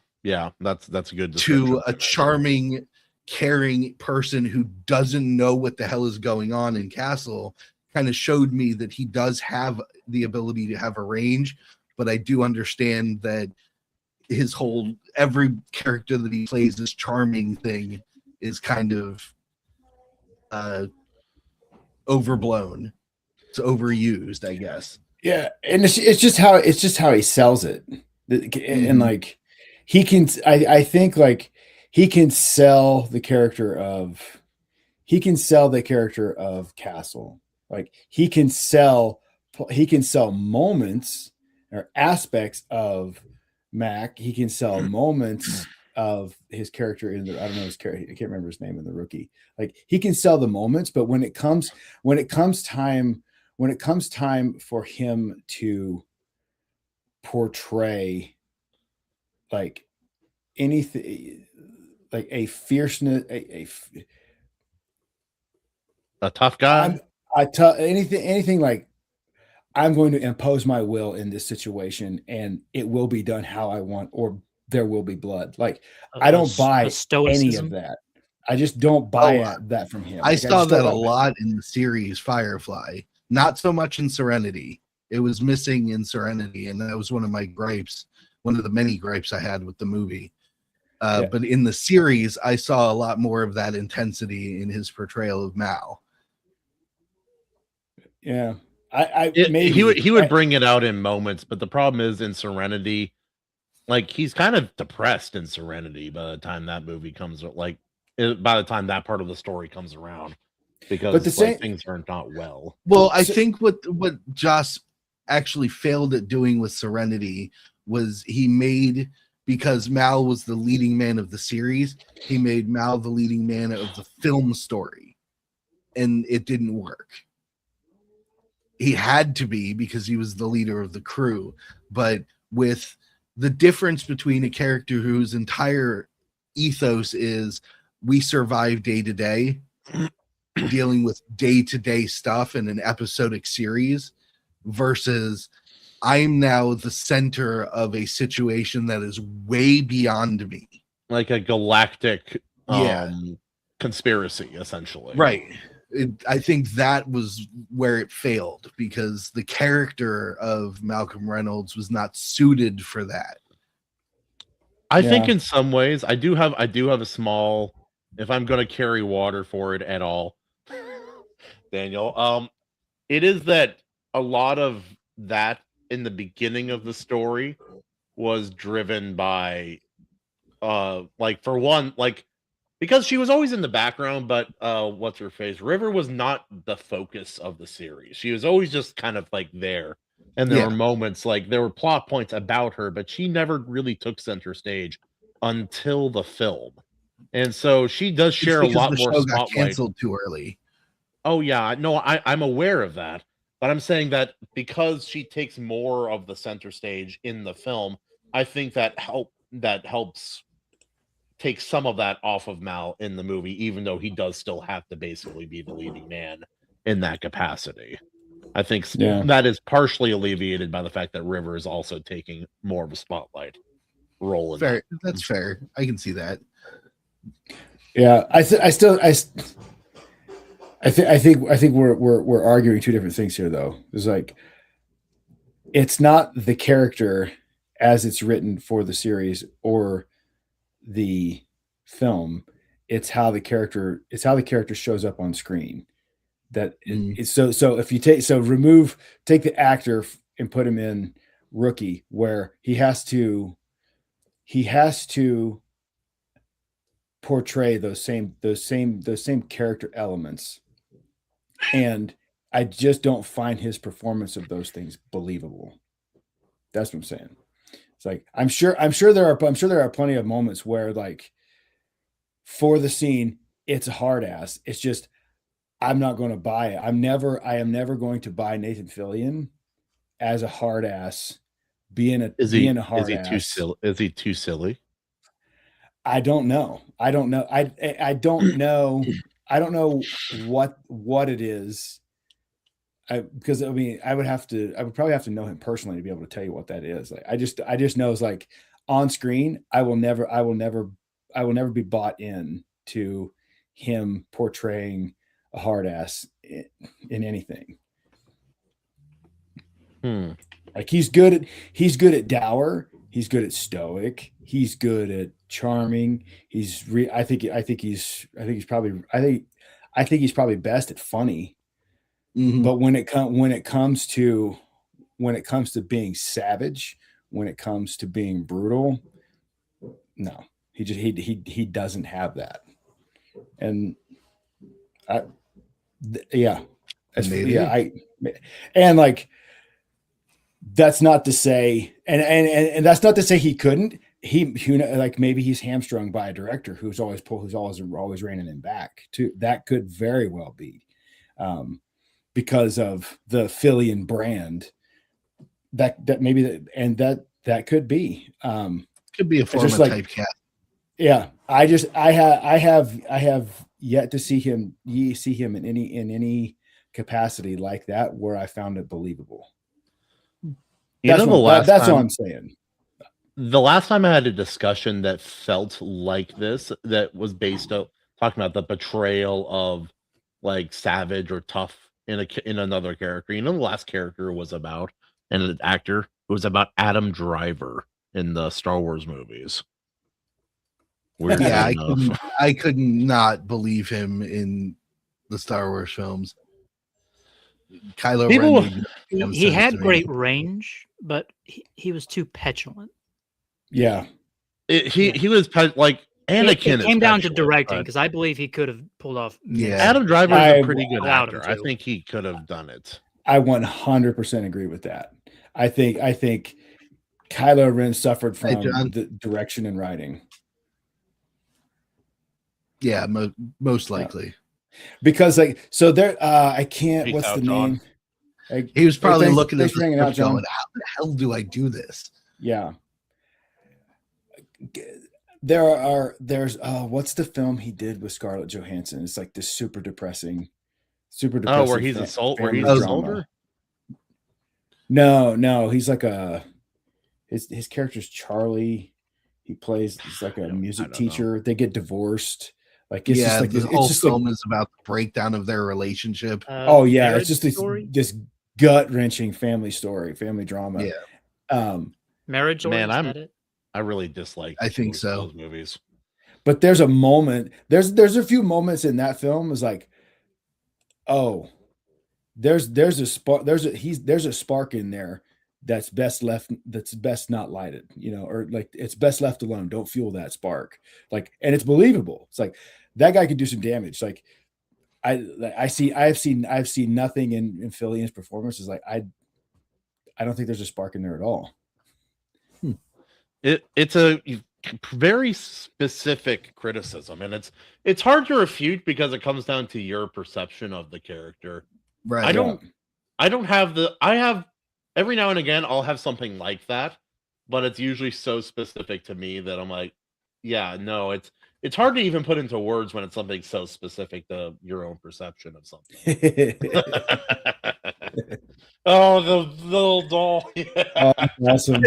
that's a good to a charming, caring person who doesn't know what the hell is going on in Castle, kind of showed me that he does have the ability to have a range, but I do understand that every character that he plays, this charming thing, is kind of overblown. It's overused, I guess. Yeah, and it's just how he sells it, and like he can. I think like he can sell the character of Castle. Like he can sell moments or aspects of Mac. He can sell moments of his character in the, I don't know his character, I can't remember his name in The Rookie. Like he can sell the moments, but when it comes time for him to portray like anything, like a fierceness, a tough guy. Anything like I'm going to impose my will in this situation, and it will be done how I want, or there will be blood. Like I don't buy any of that. I just don't buy that from him. I saw that a lot in the series Firefly. Not so much in Serenity. It was missing in Serenity, and that was one of my gripes. One of the many gripes I had with the movie. But in the series, I saw a lot more of that intensity in his portrayal of Mal. Yeah. He would bring it out in moments, but the problem is in Serenity, like he's kind of depressed in Serenity by the time that movie comes, by the time that part of the story comes around, because things are not well. Well, I think what Joss actually failed at doing with Serenity was he made, because Mal was the leading man of the series, he made Mal the leading man of the film story, and it didn't work. He had to be, because he was the leader of the crew, but with the difference between a character whose entire ethos is we survive day to day, dealing with day-to-day stuff in an episodic series, versus I'm now the center of a situation that is way beyond me. Like a galactic conspiracy, essentially. Right. I think that was where it failed, because the character of Malcolm Reynolds was not suited for that. I think in some ways I do have a small, if I'm going to carry water for it at all, Daniel, it is that a lot of that in the beginning of the story was driven by for one, because she was always in the background, but what's her face? River was not the focus of the series. She was always just kind of there. And there were moments, there were plot points about her, but she never really took center stage until the film. And so she does share a lot more spotlight. Got canceled too early. Oh yeah, no, I'm aware of that. But I'm saying that because she takes more of the center stage in the film, I think that helps take some of that off of Mal in the movie, even though he does still have to basically be the leading man in that capacity. I think that is partially alleviated by the fact that River is also taking more of a spotlight role. Fair. That's fair. I can see that. Yeah, I think we're arguing two different things here, though. It's it's not the character as it's written for the series or the film. It's how the character shows up on screen. That so if you take the actor and put him in Rookie, where he has to portray those same character elements, and I just don't find his performance of those things believable. That's what I'm saying. It's I'm sure there are plenty of moments where for the scene it's a hard ass. It's just I'm not going to buy it. I am never going to buy Nathan Fillion as a hard ass. Is he too silly? I don't know. I don't know. I don't know. I don't know what it is. Because I would probably have to know him personally to be able to tell you what that is. I just know it's on screen. I will never be bought in to him portraying a hard ass in anything. He's good at dour. He's good at stoic. He's good at charming. I think he's probably best at funny. Mm-hmm. But when it comes to being savage, when it comes to being brutal, no, he doesn't have that. And that's not to say, and that's not to say he couldn't. Maybe he's hamstrung by a director who's always reining him back too. That could very well be, because of the Fillion brand. That could be. Could be a form of typecast. Yeah, I have yet to see him in any capacity like that where I found it believable. That's all I'm saying. The last time I had a discussion that felt like this, that was based on talking about the betrayal of like Savage or Tough in another character. You know, the last character was about, and an actor, it was about Adam Driver in the Star Wars movies. Weirdly Yeah, enough. I could not believe him in the Star Wars films. Kylo Ren he had great range, but he was too petulant. Yeah. He was like Anakin. It came down to directing, because I believe he could have pulled off. Yeah, Adam Driver is a pretty good actor. I think he could have done it. I 100% agree with that. I think Kylo Ren suffered from the direction and writing. Yeah, most likely. Because like, so there, I can't. What's the name? He was probably looking at hanging out, going, "How the hell do I do this?" Yeah. There's what's the film he did with Scarlett Johansson? It's like this super depressing. Oh, where he's a soldier? No, he's like his character's Charlie. He's like a music teacher. They get divorced. Like it's just like the whole film is about the breakdown of their relationship. It's just this gut-wrenching family story, family drama. Yeah. Marriage Story. Man, I really dislike. I think so. Those movies. But there's a moment. There's a few moments in that film is like, oh, there's a spark. There's a spark in there that's best not lighted, or like it's best left alone. Don't fuel that spark. Like, and it's believable. It's like that guy could do some damage. Like I've seen nothing in Fillian's performance is like I don't think there's a spark in there at all. It's a very specific criticism, and it's hard to refute because it comes down to your perception of the character. Right. I have every now and again I'll have something like that, but it's usually so specific to me that I'm like, yeah, no, it's hard to even put into words when it's something so specific to your own perception of something. Oh, the little doll. Yeah. Oh, awesome.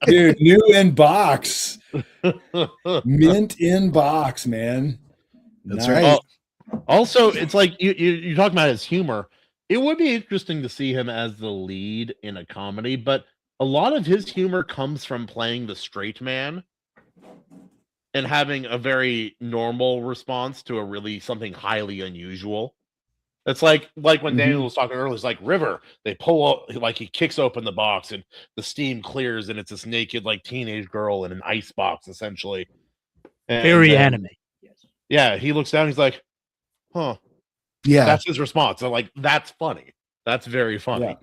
Dude, new in box. Mint in box, man. That's right. Also, it's like you talk about his humor. It would be interesting to see him as the lead in a comedy, but a lot of his humor comes from playing the straight man and having a very normal response to a really something highly unusual. It's like when Daniel was talking earlier, it's like River. They pull up, like he kicks open the box and the steam clears, and it's this naked like teenage girl in an ice box, essentially. Very anime. Yes. Yeah, he looks down. He's like, "Huh." Yeah, that's his response. I'm like, "That's funny. That's very funny." Yeah.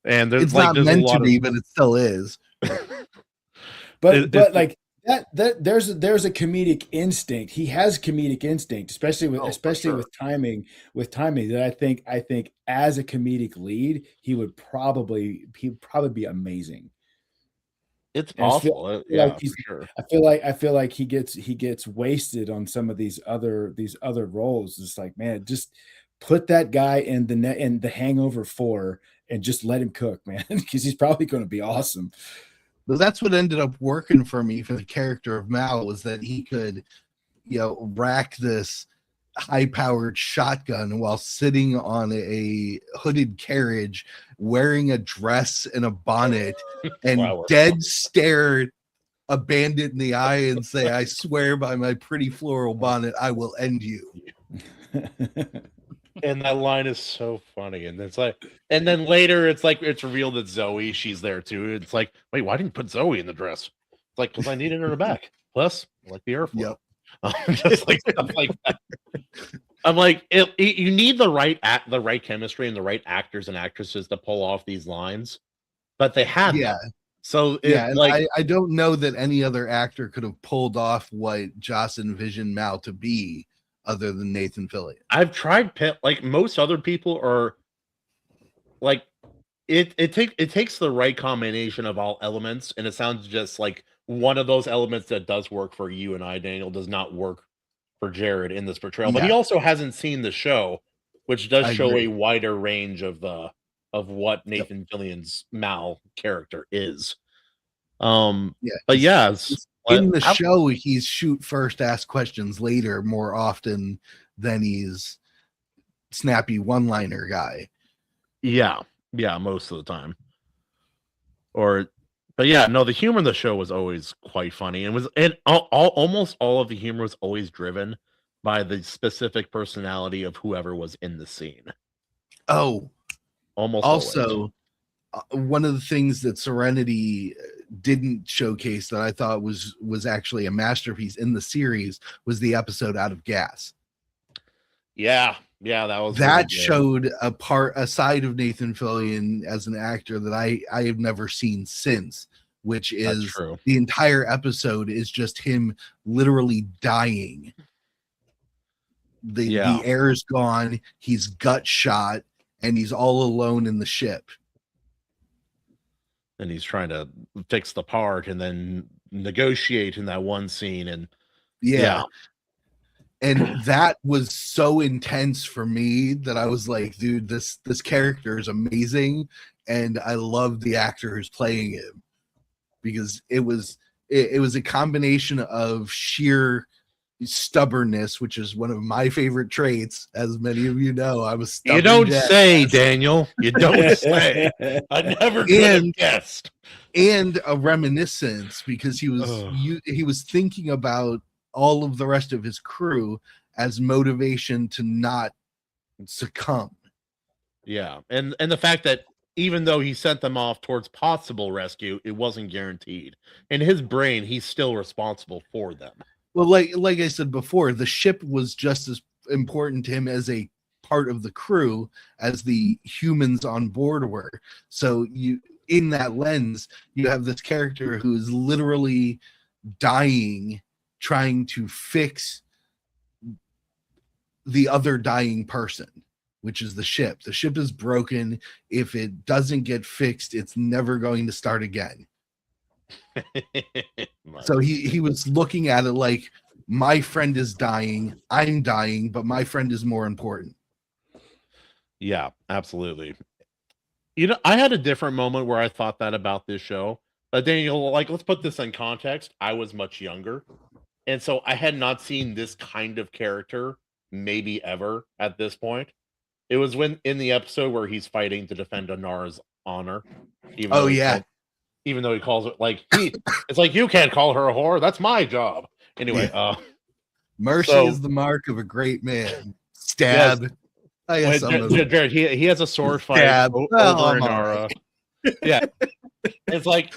And it's like, not meant to be, but it still is. but like. That there's a comedic instinct. He has comedic instinct, especially with timing. That I think as a comedic lead, he'd probably be amazing. It's possible, yeah, for sure. I feel like he gets wasted on some of these other roles. It's like, man, just put that guy in the Hangover 4 and just let him cook, man, because he's probably going to be awesome. But that's what ended up working for me for the character of Mal, was that he could, rack this high-powered shotgun while sitting on a hooded carriage, wearing a dress and a bonnet, and dead stare a bandit in the eye and say, "I swear by my pretty floral bonnet, I will end you." And that line is so funny. And it's like, and then later it's like it's revealed that Zoe, she's there too. It's like, wait, why didn't you put Zoe in the dress? It's like, because I needed her back. Plus, I like the airflow. Yep. Just like stuff like that. I'm like, you need the right chemistry and the right actors and actresses to pull off these lines, but they have. Yeah. So I don't know that any other actor could have pulled off what Joss envisioned Mal to be, other than Nathan Fillion. I've tried like most other people are like it takes the right combination of all elements, and it sounds just like one of those elements that does work for you and I, Daniel, does not work for Jared in this portrayal, but Yeah. he also hasn't seen the show, which does I show agree. a wider range of what Nathan Fillion's Mal character is. Yeah, but yeah, in the show, he's shoot first, ask questions later more often than he's snappy one-liner guy. Yeah, most of the time. But yeah, no, the humor in the show was always quite funny, and almost all of the humor was always driven by the specific personality of whoever was in the scene. Oh, almost also, one of the things that Serenity didn't showcase that I thought was actually a masterpiece in the series was the episode Out of Gas. Yeah, that was that really showed a side of Nathan Fillion as an actor that I have never seen since, which is the entire episode is just him literally dying. The air is gone, he's gut shot, and he's all alone in the ship. And he's trying to fix the part and then negotiate in that one scene. And yeah. And that was so intense for me that I was like, dude, this character is amazing. And I love the actor who's playing him, because it was a combination of sheer stubbornness, which is one of my favorite traits. As many of you know, I was stubborn. You don't say, Daniel. You don't say. I never could have guessed. And a reminiscence, because he was thinking about all of the rest of his crew as motivation to not succumb. Yeah, and the fact that even though he sent them off towards possible rescue, it wasn't guaranteed. In his brain, he's still responsible for them. Well, like I said before, the ship was just as important to him as a part of the crew as the humans on board were. So in that lens, you have this character who is literally dying, trying to fix the other dying person, which is the ship. The ship is broken. If it doesn't get fixed, it's never going to start again. So he was looking at it like, my friend is dying, I'm dying, but my friend is more important. Yeah, absolutely. I had a different moment where I thought that about this show. But Daniel, let's put this in context. I was much younger, and so I had not seen this kind of character maybe ever at this point. It was when in the episode where he's fighting to defend Anara's honor. Even though he calls it it's like, you can't call her a whore. That's my job. Anyway, mercy is the mark of a great man. Stab. Yes. I guess Jared, he has a sword fight over Anara. Yeah, it's like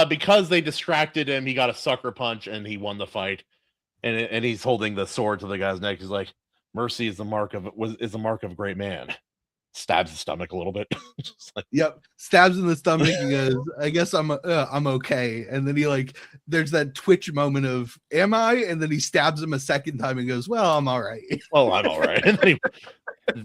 because they distracted him, he got a sucker punch and he won the fight. And he's holding the sword to the guy's neck. He's like, mercy is the mark of a great man. Stabs the stomach a little bit. Stabs in the stomach. He goes, I guess I'm okay. And then he there's that twitch moment of, am I? And then he stabs him a second time and goes, well, I'm all right. Well, I'm all right.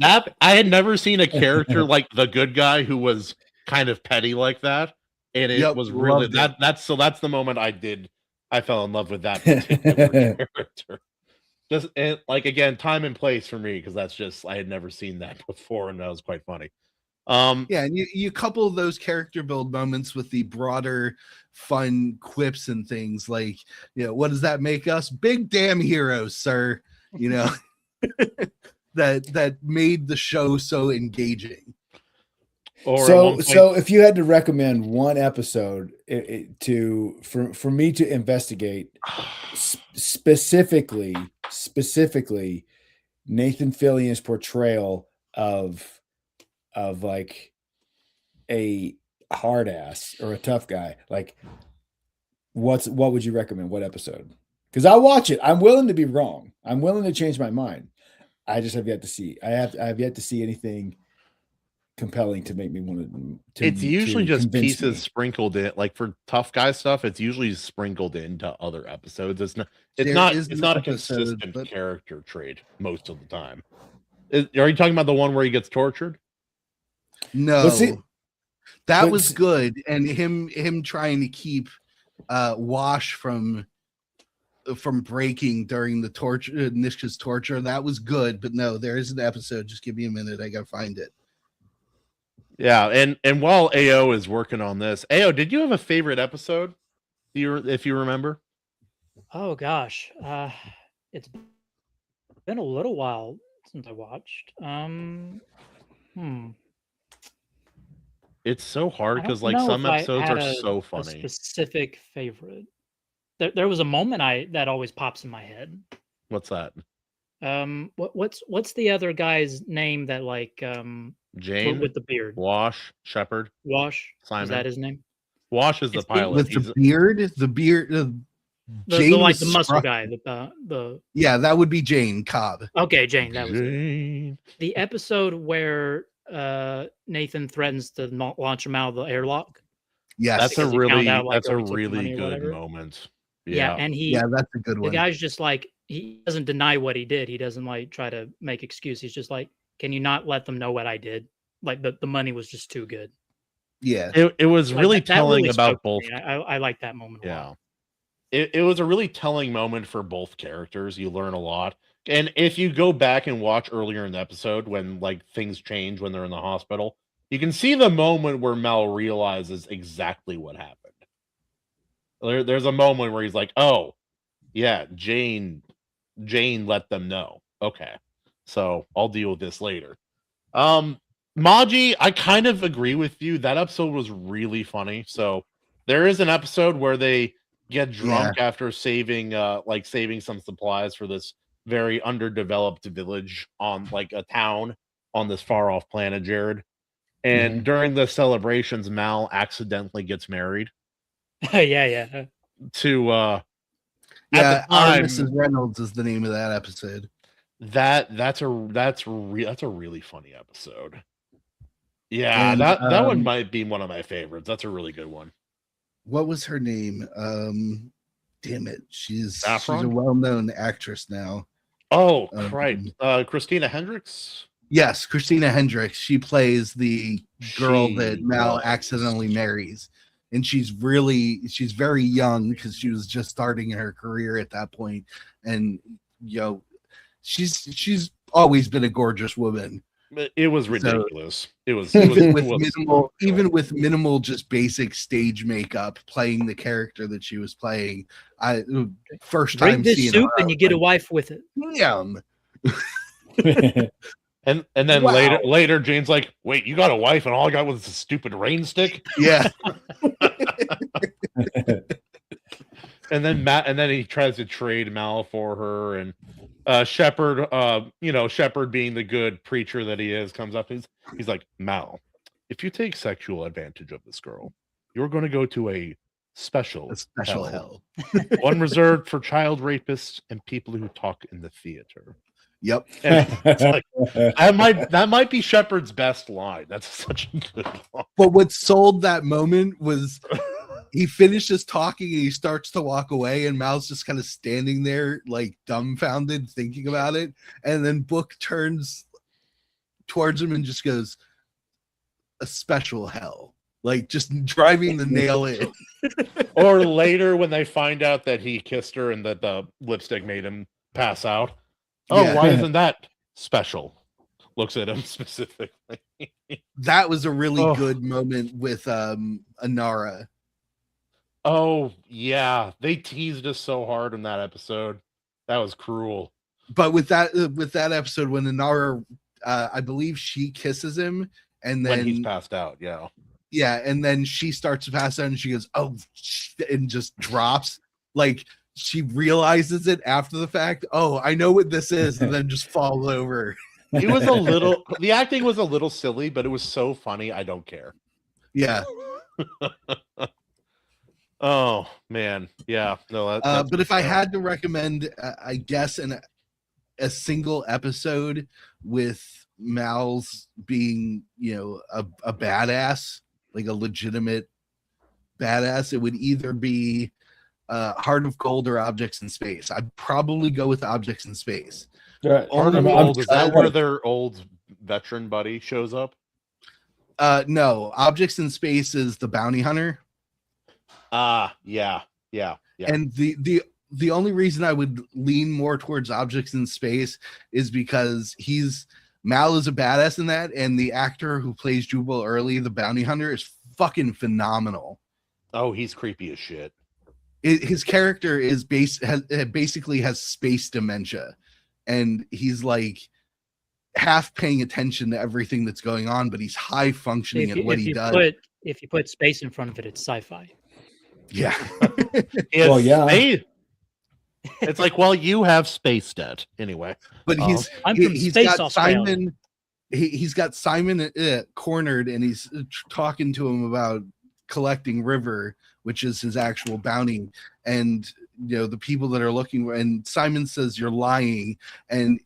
That I had never seen a character like the good guy who was kind of petty like that, and it was really that's the moment I fell in love with that particular character. Just again, time and place for me, because that's just, I had never seen that before, and that was quite funny. And you couple those character build moments with the broader fun quips and things like, what does that make us? Big damn heroes, sir. That made the show so engaging. So if you had to recommend one episode for me to investigate, specifically Nathan Fillion's portrayal of like a hard ass or a tough guy, what would you recommend? What episode? Because I'll watch it. I'm willing to be wrong. I'm willing to change my mind. I just have yet to see. I have yet to see anything compelling to make me want to. It's usually just pieces sprinkled in, for tough guy stuff. It's usually sprinkled into other episodes. It's not a consistent character trait most of the time. Are you talking about the one where he gets tortured? No, that was good, and him trying to keep Wash from from breaking during the torture, Nishka's torture. That was good, but no, there is an episode. Just give me a minute. I gotta find it. Yeah, and while AO is working on this, AO, did you have a favorite episode? If you remember? Oh gosh, it's been a little while since I watched. It's so hard I because don't like know some if I episodes had are so a funny. specific favorite. There was a moment that always pops in my head. What's that? What's the other guy's name that like Jane, with the beard? Wash, Shepard, Wash. Simon. Is that his name? Wash is the It's pilot. With the beard, Jane the was muscle guy. The yeah, that would be Jane Cobb. Okay, Jane. That was it. Jane. The episode where Nathan threatens to launch him out of the airlock. Yes, That's a because he found really out, like, that's a where he took the really money or good whatever. moment. Yeah, Yeah. and yeah, that's a good the one. guy's just like, he doesn't deny what he did. He doesn't like try to make excuse. He's just like, can you not let them know what I did? Like the money was just too good. Yeah, It was Like, really that telling really about spoke to both. me. I like that moment a Yeah. lot. It was a really telling moment for both characters. You learn a lot. And if you go back and watch earlier in the episode when like things change when they're in the hospital, you can see the moment where Mel realizes exactly what happened. There's a moment where he's like, "Oh, yeah, Jane let them know. Okay. So, I'll deal with this later." Maji, I kind of agree with you. That episode was really funny. So, there is an episode where they get drunk after saving some supplies for this very underdeveloped village on like a town on this far off planet, Jared. And during the celebrations, Mal accidentally gets married Yeah. to yeah. at the Our time, Mrs. Reynolds is the name of that episode. that's a really funny episode. Yeah, And, that one might be one of my favorites. That's a really good one. What was her name? Damn it, she's a Saffron? well-known actress now. Oh, right. Christina Hendricks. Yes, Christina Hendricks. She plays the girl that Mal was. accidentally marries, and she's very young because she was just starting in her career at that point. And she's always been a gorgeous woman. It was ridiculous. Even with minimal, just basic stage makeup, playing the character that she was playing. First Bring time this seeing soup her, and you get a wife with it. Yum. And then later Jane's like, "Wait, you got a wife and all I got was a stupid rain stick?" Yeah. And then he tries to trade Mal for her, and Shepard, Shepard being the good preacher that he is, comes up and he's like, "Mal, if you take sexual advantage of this girl, you're going to go to a special hell. One reserved for child rapists and people who talk in the theater." Yep. Like, that might be Shepard's best line. That's such a good line. But what sold that moment was he finishes talking and he starts to walk away, and Mal's just kind of standing there like dumbfounded, thinking about it. And then Book turns towards him and just goes, "A special hell." Like just driving the nail in. Or later when they find out that he kissed her and that the lipstick made him pass out. "Oh, Yeah. why isn't that special?" Looks at him specifically. That was a really good moment with Anara. Oh, yeah. They teased us so hard in that episode. That was cruel. But with that episode, when Anara, I believe she kisses him, and then when he's passed out, yeah. Yeah, and then she starts to pass out and she goes, "Oh," and just drops. Like she realizes it after the fact. "Oh, I know what this is," and then just falls over. It was the acting was a little silly, but it was so funny. I don't care. Yeah. Oh man. Yeah. No. But if I had to recommend, I guess a single episode with Mal's being, a badass, like a legitimate badass, it would either be Heart of Gold or Objects in Space. I'd probably go with Objects in Space. Heart of Gold, is that where their old veteran buddy shows up? No, Objects in Space is the bounty hunter. Yeah. And the the only reason I would lean more towards Objects in Space is because Mal is a badass in that, and the actor who plays Jubal Early, the bounty hunter, is fucking phenomenal. Oh, he's creepy as shit. His character is basically has space dementia, and he's like half paying attention to everything that's going on, but he's high functioning at what he does. If you put space in front of it, it's sci-fi. Yeah. Well, yeah. It's like, well, you have space debt anyway. But he's Space got Simon. He's got Simon cornered, and he's talking to him about collecting River, which is his actual bounty, and the people that are looking. And Simon says, "You're lying," and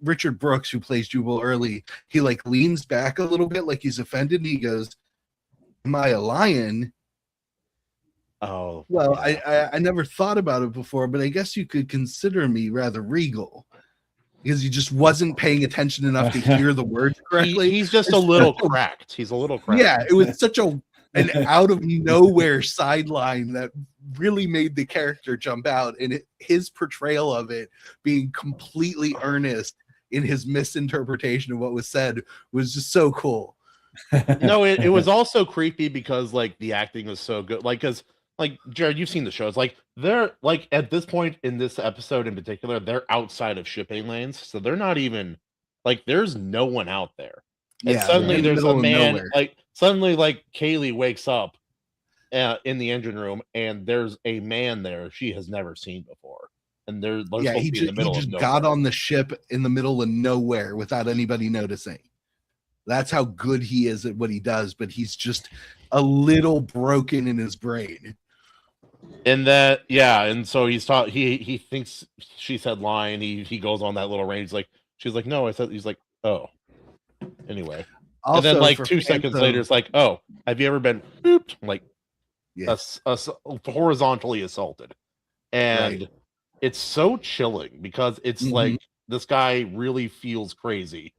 Richard Brooks, who plays Jubal Early, he like leans back a little bit, like he's offended, and he goes, "Am I a lion?" Oh, well, I never thought about it before, but I guess you could consider me rather regal, because he just wasn't paying attention enough to hear the words correctly. He's just a little cracked. He's a little cracked. Yeah, it was such an out of nowhere sideline that really made the character jump out, and his portrayal of it being completely earnest in his misinterpretation of what was said was just so cool. No, it was also creepy because like the acting was so good. Like, because like Jared, you've seen the shows. Like they're like at this point in this episode in particular, they're outside of shipping lanes, so they're not even like there's no one out there. And suddenly there's a man like suddenly like Kaylee wakes up in the engine room and there's a man there she has never seen before. And they're he just got on the ship in the middle of nowhere without anybody noticing. That's how good he is at what he does, but he's just a little broken in his brain. And that, yeah, and so he's taught. He thinks she said lying. He goes on that little range. She's like, no, I said. He's like, oh. Anyway, also, and then like 2 seconds later, it's like, oh, have you ever been booped? Like, yes, horizontally assaulted, and it's so chilling because it's like this guy really feels crazy,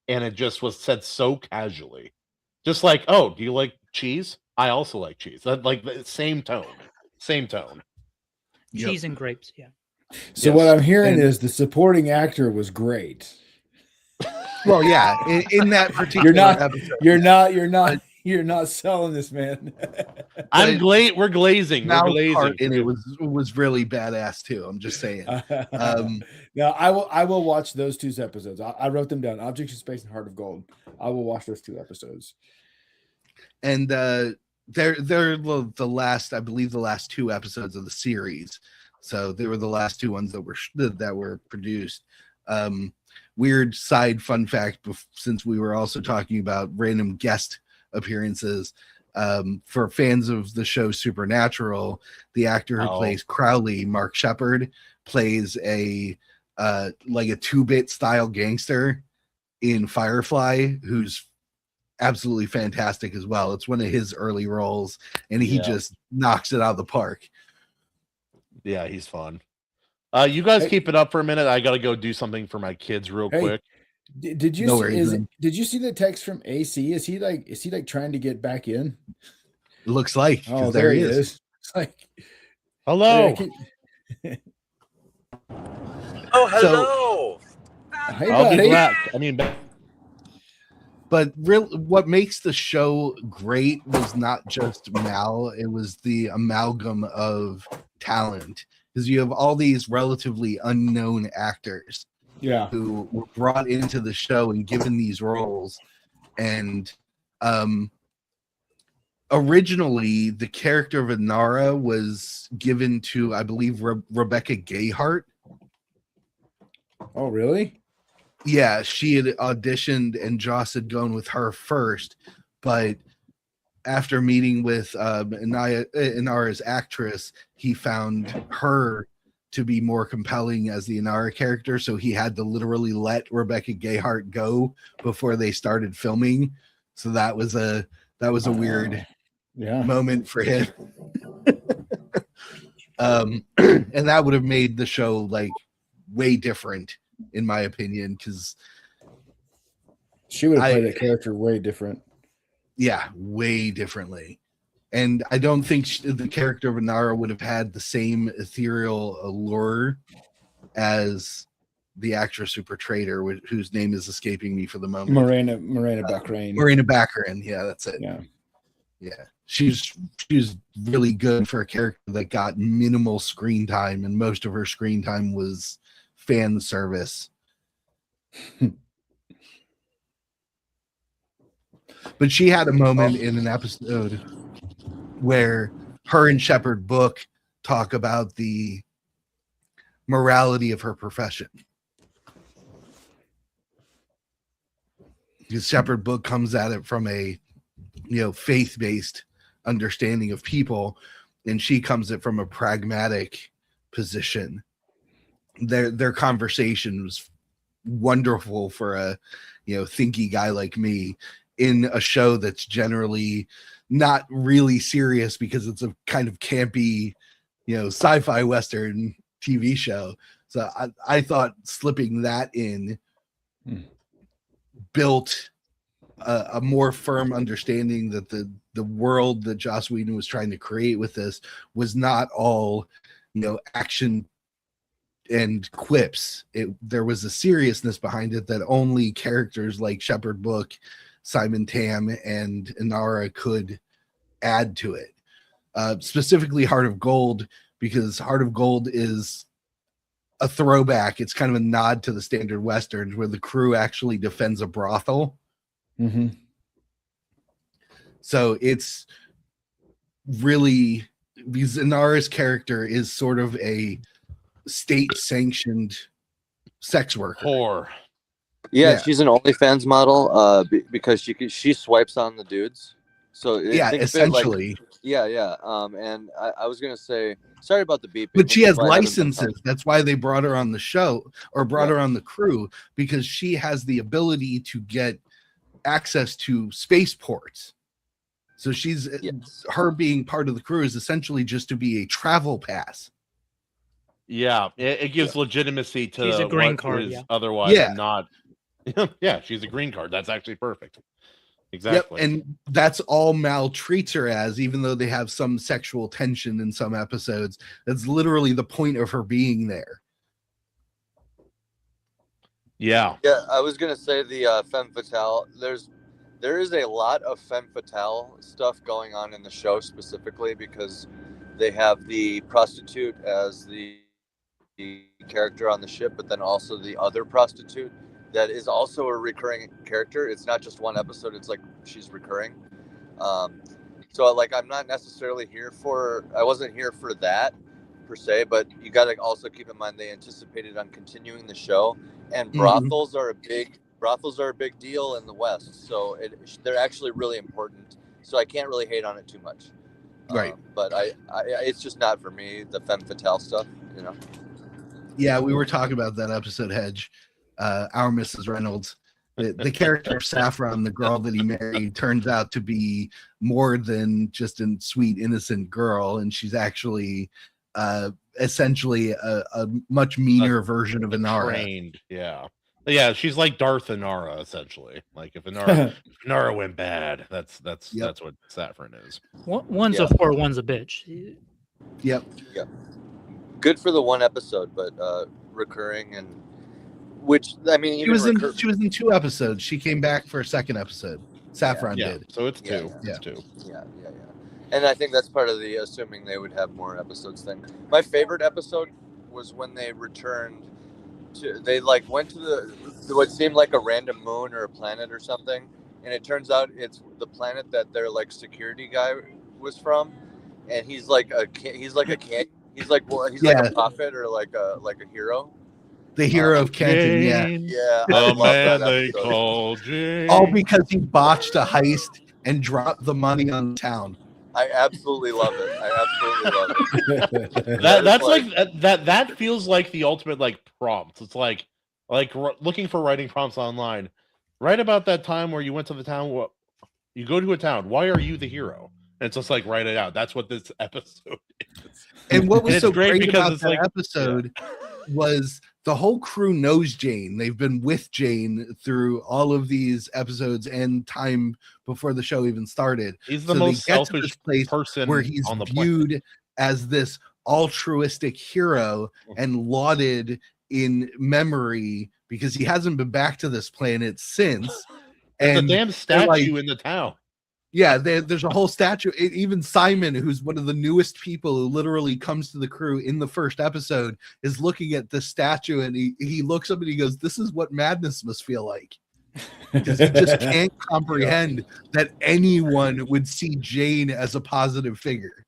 and it just was said so casually, just like, oh, do you like cheese? I also like cheese. That like the same tone. Cheese and grapes, yeah. So what I'm hearing is the supporting actor was great. Well, yeah, in that particular episode. You're not selling this, man. We're glazing. We're glazing. And it was really badass too. I'm just saying. Now I will watch those 2 episodes. I wrote them down. Objects in Space and Heart of Gold. I will watch those 2 episodes. And they're the last, I believe, the last 2 episodes of the series. So they were the last 2 ones that were produced. Weird side fun fact, since we were also talking about random guest appearances, for fans of the show Supernatural, the actor who plays Crowley, Mark Shepard, plays a 2-bit style gangster in Firefly, who's absolutely fantastic as well. It's one of his early roles, and he just knocks it out of the park. Yeah, he's fun. You guys keep it up for a minute. I gotta go do something for my kids real quick. Did you see the text from AC? Is he like trying to get back in? It looks like. Oh, there he is. It's like, hello. Oh, hello. Hey, I'll be glad. I mean, but what makes the show great was not just Mal, it was the amalgam of talent, because you have all these relatively unknown actors who were brought into the show and given these roles. And originally the character of Inara was given to, I believe, Rebecca Gayheart. Oh, really? Yeah, she had auditioned and Joss had gone with her first, but after meeting with Inara's actress, he found her to be more compelling as the Inara character, so he had to literally let Rebecca Gayheart go before they started filming. So that was a weird moment for him. And that would have made the show like way different, in my opinion, because she would have played that character way different. Yeah, way differently. And I don't think the character of Inara would have had the same ethereal allure as the actress who portrayed her, whose name is escaping me for the moment. Morena Baccarin. Morena Baccarin. Yeah, that's it. Yeah. She's really good for a character that got minimal screen time, and most of her screen time was fan service. But she had a moment in an episode where her and Shepherd Book talk about the morality of her profession. Because Shepherd Book comes at it from a faith-based understanding of people, and she comes at it from a pragmatic position. Their conversation was wonderful for a thinky guy like me in a show that's generally not really serious because it's a kind of campy sci-fi western TV show. So I thought slipping that in built a more firm understanding that the world that Joss Whedon was trying to create with this was not all action and quips. There was a seriousness behind it that only characters like Shepherd Book, Simon Tam, and Inara could add to it. Specifically Heart of Gold, because Heart of Gold is a throwback. It's kind of a nod to the standard westerns where the crew actually defends a brothel. Mm-hmm. So it's really, because Inara's character is sort of a state-sanctioned sex worker. Whore. Yeah, she's an OnlyFans model because she swipes on the dudes. So essentially. And I was gonna say, sorry about the beeping, but she has licenses. That's why they brought her on the show, or brought her on the crew, because she has the ability to get access to spaceports. So her being part of the crew is essentially just to be a travel pass. Yeah, it gives legitimacy to she's a green card, otherwise not. Yeah, she's a green card. That's actually perfect. Exactly. Yep, and that's all Mal treats her as, even though they have some sexual tension in some episodes. That's literally the point of her being there. Yeah. Yeah, I was gonna say the femme fatale. There is a lot of femme fatale stuff going on in the show, specifically because they have the prostitute as the character on the ship, but then also the other prostitute that is also a recurring character. It's not just one episode, it's like she's recurring. So like I'm not necessarily I wasn't here for that per se, but you got to also keep in mind they anticipated on continuing the show, and brothels are a big deal in the West, so they're actually really important. So I can't really hate on it too much, right? But I it's just not for me, the femme fatale stuff, Yeah, we were talking about that episode, Hedge. Our Mrs. Reynolds, the character of Saffron, the girl that he married, turns out to be more than just a sweet, innocent girl, and she's actually essentially a much meaner version of Inara. Trained, yeah, she's like Darth Inara, essentially. Like if Inara went bad, that's what Saffron is. One's a whore, one's a bitch. Yep. Good for the one episode, but recurring, and which I mean, she was in 2 episodes. She came back for a second episode. Saffron did. So it's 2. Yeah. It's 2. Yeah. And I think that's part of the assuming they would have more episodes thing. My favorite episode was when they returned to. They went to what seemed like a random moon or a planet or something, and it turns out it's the planet that their security guy was from, and he's like a prophet or like a hero. The hero of Kenton, The man they call Jane. All because he botched a heist and dropped the money on the town. I absolutely love it. That feels like the ultimate prompt. It's like looking for writing prompts online. Write about that time where you went to the town. You go to a town. Why are you the hero? And it's just write it out. That's what this episode is. And what was so great about that episode was the whole crew knows Jane. They've been with Jane through all of these episodes and time before the show even started. He's the So most they get to selfish this place person where he's on the planet. viewed as this altruistic hero and lauded in memory because he hasn't been back to this planet since. There's And a damn they're statue like, in the town. yeah, there's a whole statue. Even Simon, who's one of the newest people who literally comes to the crew in the first episode, is looking at the statue and he looks up and he goes, "This is what madness must feel like." Because he just can't comprehend that anyone would see Jane as a positive figure.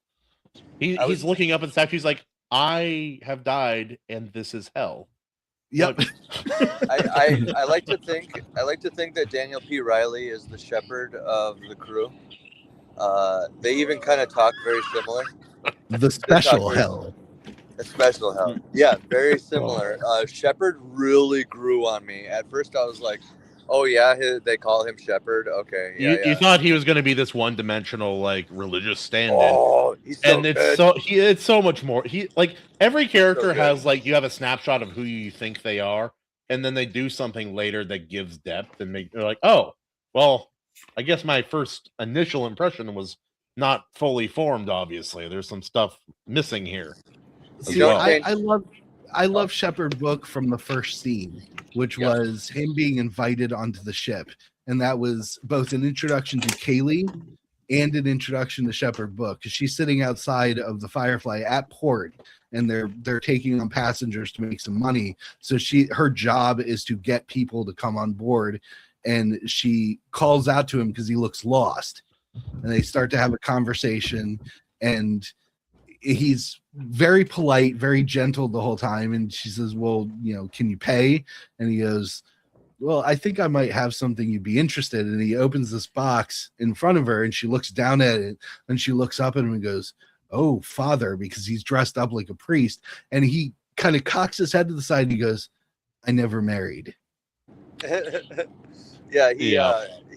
He's looking up at the statue. He's like, I have died, and this is hell. Yep. I like to think that Daniel P. Riley is the shepherd of the crew. They even kind of talk very similar. The special hell. A special hell. Yeah, very similar. Shepherd really grew on me. At first, I was like, "Oh yeah, they call him Shepherd." Okay, yeah. You thought he was going to be this one-dimensional, like, religious stand-in. Oh, he's so and good. It's so much more. He, like, every character good. has, like, you have a snapshot of who you think they are, and then they do something later that gives depth, and they're like, oh, well, I guess my first initial impression was not fully formed. Obviously, there's some stuff missing here. See, I love Shepherd Book from the first scene, which was him being invited onto the ship, and that was both an introduction to Kaylee and an introduction to Shepherd Book, because she's sitting outside of the Firefly at port, and they're taking on passengers to make some money. So her job is to get people to come on board, and she calls out to him because he looks lost, and they start to have a conversation, and he's very polite, very gentle the whole time. And she says, well, can you pay? And he goes, well, I think I might have something you'd be interested in. And he opens this box in front of her, and she looks down at it, and she looks up at him and goes, oh, Father, because he's dressed up like a priest. And he kind of cocks his head to the side and he goes, I never married.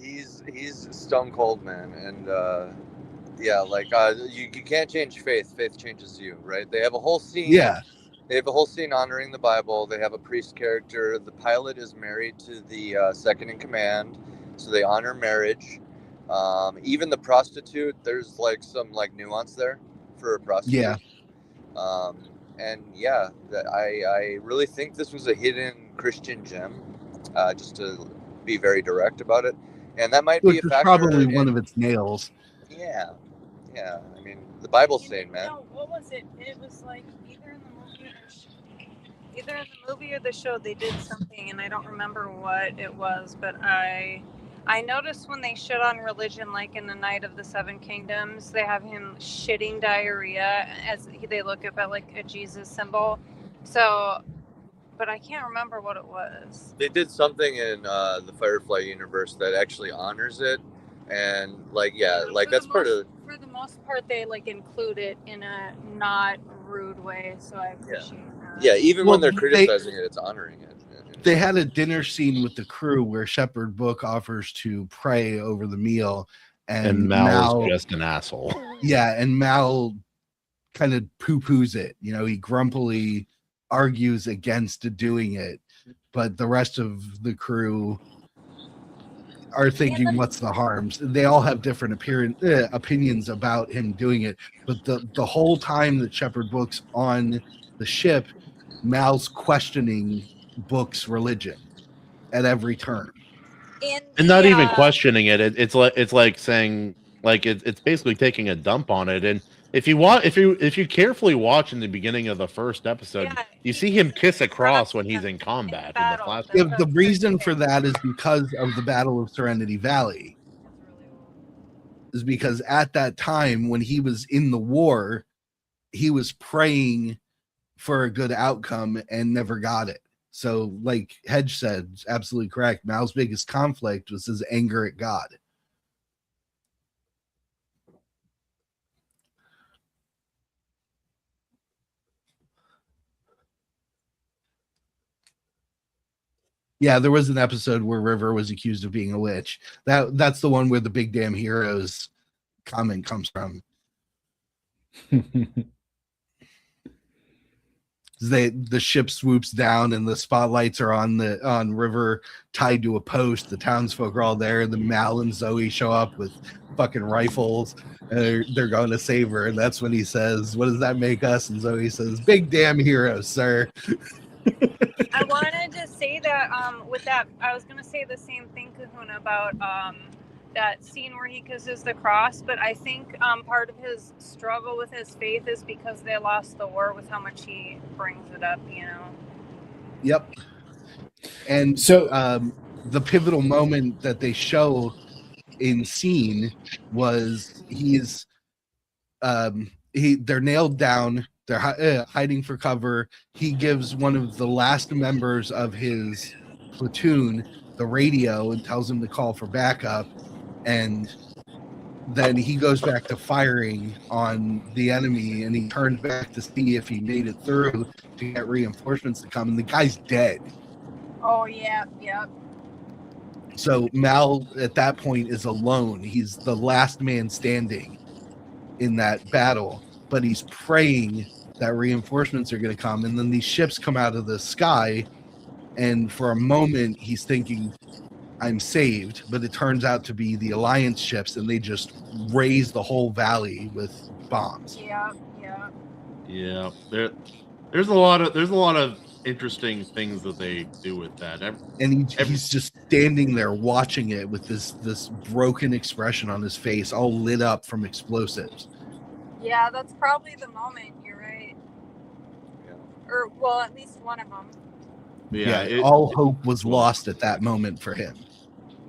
He's stone cold, man. And you can't change faith changes you, right? They have a whole scene honoring the Bible. They have a priest character. The pilot is married to the second in command, so they honor marriage. Even the prostitute, there's like some like nuance there for a prostitute. I really think this was a hidden Christian gem, just to be very direct about it. And that might be a factor. Probably one of its nails. Yeah. I mean, the Bible's saying, man. No, what was it? It was like either in the movie or the show, they did something, and I don't remember what it was, but I noticed when they shit on religion, like in the Night of the Seven Kingdoms, they have him shitting diarrhea as they look up at like a Jesus symbol. So, but I can't remember what it was. They did something in the Firefly universe that actually honors it. And that's part of. For the most part, they like include it in a not rude way, so I appreciate that. Yeah, even when they're criticizing it, it's honoring it. They had a dinner scene with the crew where Shepherd Book offers to pray over the meal, and Mal is just an asshole. Yeah, and Mal kind of poo-poos it. He grumpily argues against doing it, but the rest of the crew are thinking, what's the harms? They all have different opinions about him doing it, but the whole time that Shepherd Book's on the ship, Mal's questioning Book's religion at every turn, and not even questioning it. It's like saying, like, it's basically taking a dump on it. And if you carefully watch in the beginning of the first episode, you see him kiss a cross when he's in combat in the flashback. The reason for that is because of the Battle of Serenity Valley. Is because at that time when he was in the war, he was praying for a good outcome and never got it. So, like Hedge said, absolutely correct. Mal's biggest conflict was his anger at God. Yeah, there was an episode where River was accused of being a witch. That's the one where the Big Damn Heroes comment comes from. The ship swoops down and the spotlights are on River tied to a post. The townsfolk are all there, and then Mal and Zoe show up with fucking rifles, and they're going to save her. And that's when he says, "What does that make us?" And Zoe says, "Big damn heroes, sir." I wanted to say that with that, I was gonna say the same thing, Kahuna, about that scene where he kisses the cross, but I think part of his struggle with his faith is because they lost the war with how much he brings it up, you know. Yep. And So the pivotal moment that they show in scene was they're nailed down, they're hiding for cover. He gives one of the last members of his platoon the radio and tells him to call for backup, and then he goes back to firing on the enemy, and he turns back to see if he made it through to get reinforcements to come, and the guy's dead. Oh yeah. So Mal at that point is alone. He's the last man standing in that battle, but he's praying that reinforcements are going to come. And then these ships come out of the sky, and for a moment he's thinking, I'm saved, but it turns out to be the Alliance ships, and they just raise the whole valley with bombs. Yeah. There's a lot of interesting things that they do with that. And he's just standing there watching it with this broken expression on his face, all lit up from explosives. Yeah, that's probably the moment. You're right. Yeah. Or well, at least one of them. Yeah, all hope was lost at that moment for him.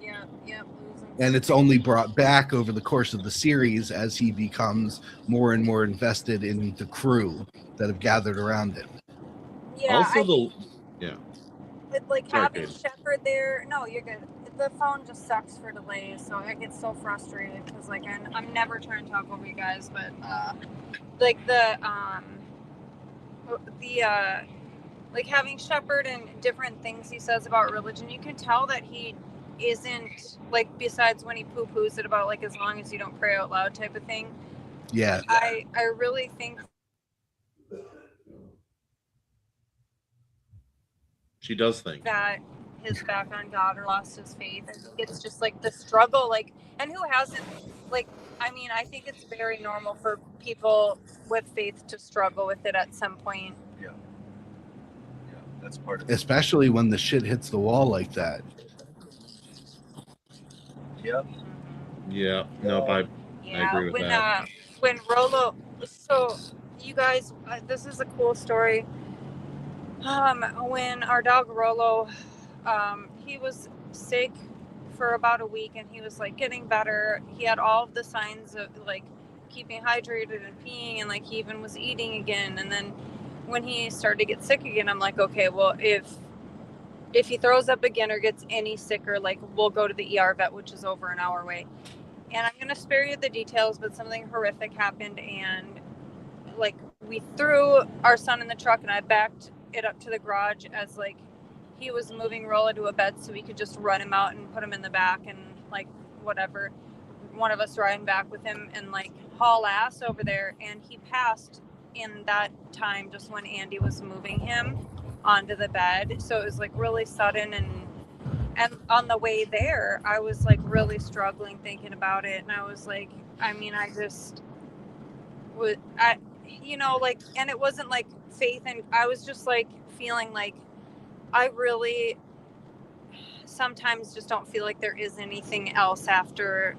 Yeah. And it's only brought back over the course of the series as he becomes more and more invested in the crew that have gathered around him. Yeah. Also, like Sorry, having Kate. Shepard there. No, you're good. The phone just sucks for delays, so I get so frustrated because like I'm never trying to talk over you guys, but like the like having Shepard and different things he says about religion, you can tell that he isn't like, besides when he poo-poos it about like as long as you don't pray out loud type of thing. Yeah. I really think she does think that his back on God or lost his faith. I think it's just like the struggle, like, and who hasn't, like, I mean, I think it's very normal for people with faith to struggle with it at some point. Yeah, that's part of it. Especially when the shit hits the wall like that. Yep. Yeah. Nope. I agree with that. When Rolo, so you guys, this is a cool story. When our dog Rolo, he was sick for about a week, and he was like getting better. He had all of the signs of like keeping hydrated and peeing, and like he even was eating again. And then when he started to get sick again, I'm like, okay, well, if he throws up again or gets any sicker, like we'll go to the ER vet, which is over an hour away. And I'm gonna spare you the details, but something horrific happened, and like we threw our son in the truck, and I backed it up to the garage as like he was moving Rolla to a bed so we could just run him out and put him in the back, and like whatever, one of us riding back with him and like haul ass over there. And he passed in that time just when Andy was moving him onto the bed, so it was like really sudden. And on the way there I was like really struggling thinking about it, and I was like, I mean, I just would, you know, like, and it wasn't like faith, and I was just like feeling like I really sometimes just don't feel like there is anything else after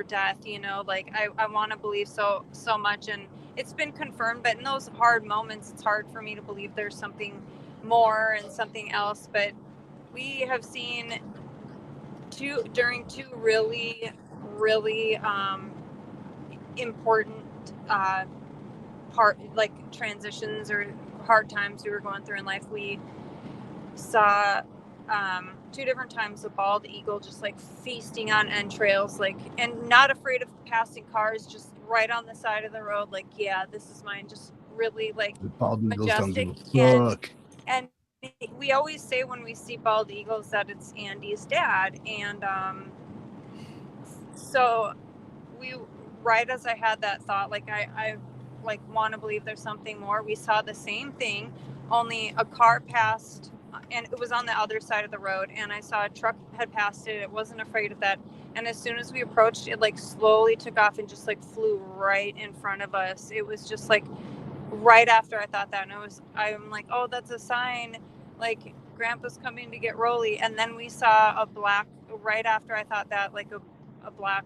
death, you know, like I want to believe so much, and it's been confirmed, but in those hard moments it's hard for me to believe there's something more and something else. But we have seen during two really important transitions or hard times we were going through in life. We saw two different times a bald eagle just like feasting on entrails, like, and not afraid of passing cars, just right on the side of the road, like, yeah, this is mine, just really like majestic. And we always say when we see bald eagles that it's Andy's dad. And so we, right as I had that thought, like I like want to believe there's something more. We saw the same thing, only a car passed, and it was on the other side of the road, and I saw a truck had passed it. It wasn't afraid of that, and as soon as we approached, it like slowly took off and just like flew right in front of us. It was just like right after I thought that, and I'm like, oh, that's a sign, like Grandpa's coming to get Rolly. And then we saw a black, right after I thought that, like a black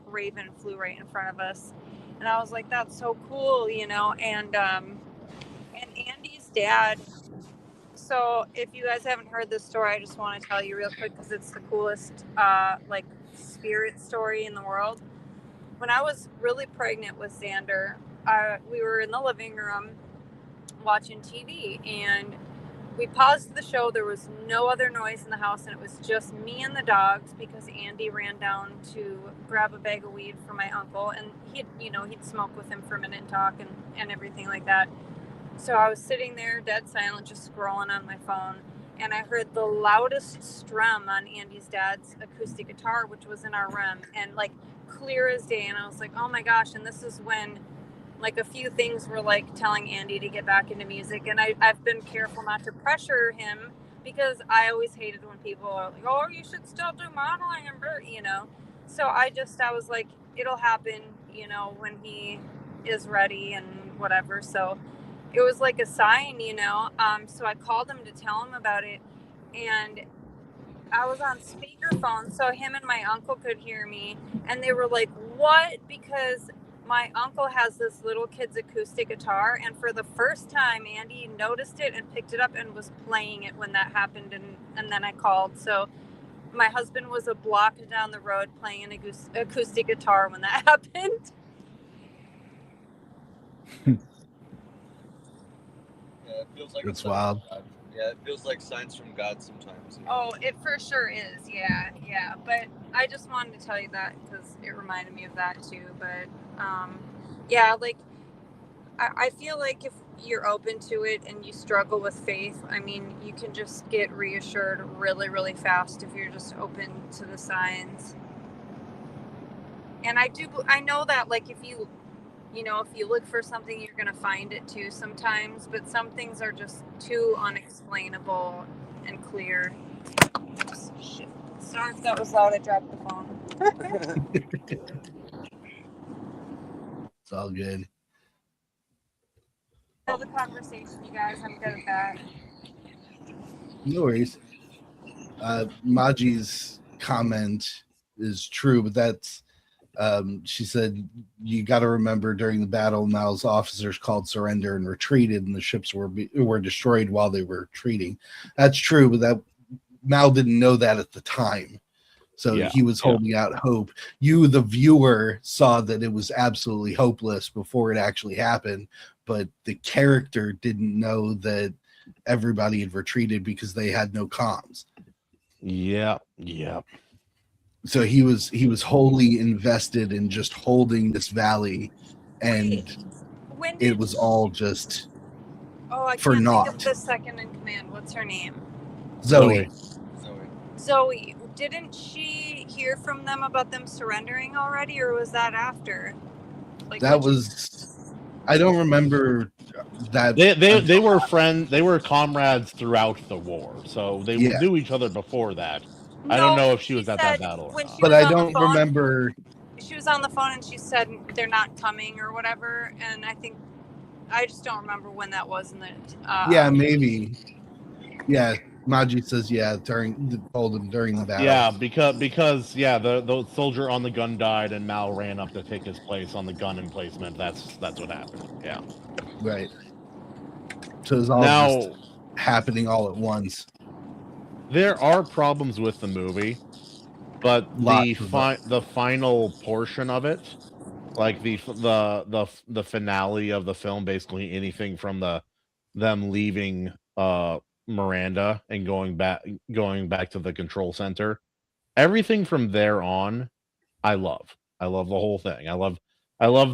raven flew right in front of us, and I was like, that's so cool, you know. And Andy's dad, so if you guys haven't heard this story, I just want to tell you real quick because it's the coolest like spirit story in the world. When I was really pregnant with Xander, we were in the living room watching TV, and we paused the show. There was no other noise in the house, and it was just me and the dogs because Andy ran down to grab a bag of weed for my uncle, and he'd smoke with him for a minute and talk and everything like that. So I was sitting there dead silent, just scrolling on my phone, and I heard the loudest strum on Andy's dad's acoustic guitar, which was in our room, and like clear as day. And I was like, oh my gosh. And this is when like a few things were like telling Andy to get back into music, and I've been careful not to pressure him because I always hated when people are like, oh, you should still do modeling, and you know. So I was like, it'll happen, you know, when he is ready and whatever. So it was like a sign, you know. So I called him to tell him about it, and I was on speakerphone, so him and my uncle could hear me, and they were like, what? Because my uncle has this little kid's acoustic guitar, and for the first time, Andy noticed it and picked it up and was playing it when that happened, and then I called. So my husband was a block down the road playing an acoustic guitar when that happened. Yeah, it feels like That's wild. Yeah, it feels like signs from God sometimes. Oh, it for sure is. Yeah. But I just wanted to tell you that because it reminded me of that too. But yeah, like I feel like if you're open to it and you struggle with faith, I mean, you can just get reassured really, really fast if you're just open to the signs. And I know that like if you look for something, you're going to find it too sometimes, but some things are just too unexplainable and clear. Shit. Sorry if that was loud. I dropped the phone. It's all good. The conversation, you guys. I'm good at that. No worries. Maji's comment is true, but that's she said you got to remember during the battle, Mal's officers called surrender and retreated, and the ships were destroyed while they were retreating. That's true, but that Mal didn't know that at the time, so he was holding out hope. You, the viewer, saw that it was absolutely hopeless before it actually happened, but the character didn't know that everybody had retreated because they had no comms. Yeah. So he was wholly invested in just holding this valley, and it was all just I for can't naught. think of the second in command. What's her name? Zoe. Didn't she hear from them about them surrendering already, or was that after? Like that was I don't remember that. They were friends. They were comrades throughout the war, so they knew each other before that. I don't know if she was at that battle or not. But I don't remember. She was on the phone and she said they're not coming or whatever, and I just don't remember when that was in the. Yeah, maybe. Yeah, Maji says told him during the battle. Yeah, because the soldier on the gun died and Mal ran up to take his place on the gun emplacement. That's what happened. Yeah. Right. So it's all just happening all at once. There are problems with the movie, but the final portion of it, like the finale of the film, basically anything from them leaving Miranda and going back to the control center, everything from there on, I love the whole thing. I love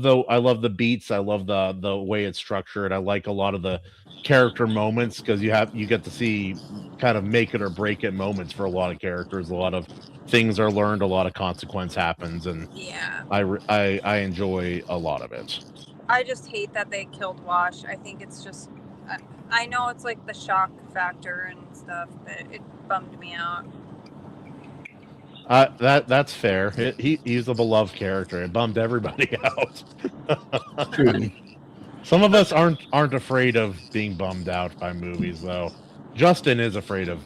the beats. I love the way it's structured. I like a lot of the character moments because you get to see kind of make it or break it moments for a lot of characters. A lot of things are learned. A lot of consequence happens, and I enjoy a lot of it. I just hate that they killed Wash. I think it's just, I know it's like the shock factor and stuff, but it bummed me out. That's fair. He's a beloved character. It bummed everybody out. True. Some of us aren't afraid of being bummed out by movies, though. Justin is afraid of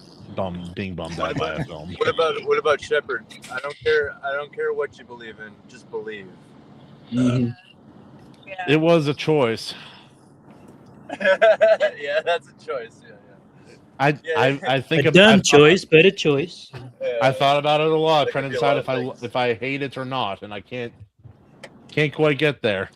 being bummed out by a film. What about Shepard? I don't care what you believe in. Just believe. Mhm. Yeah. It was a choice. Yeah, that's a choice. Yeah. I think A dumb choice, but a choice. I thought about it a lot, That trying to could be a decide lot of if I hate it or not, and I can't quite get there.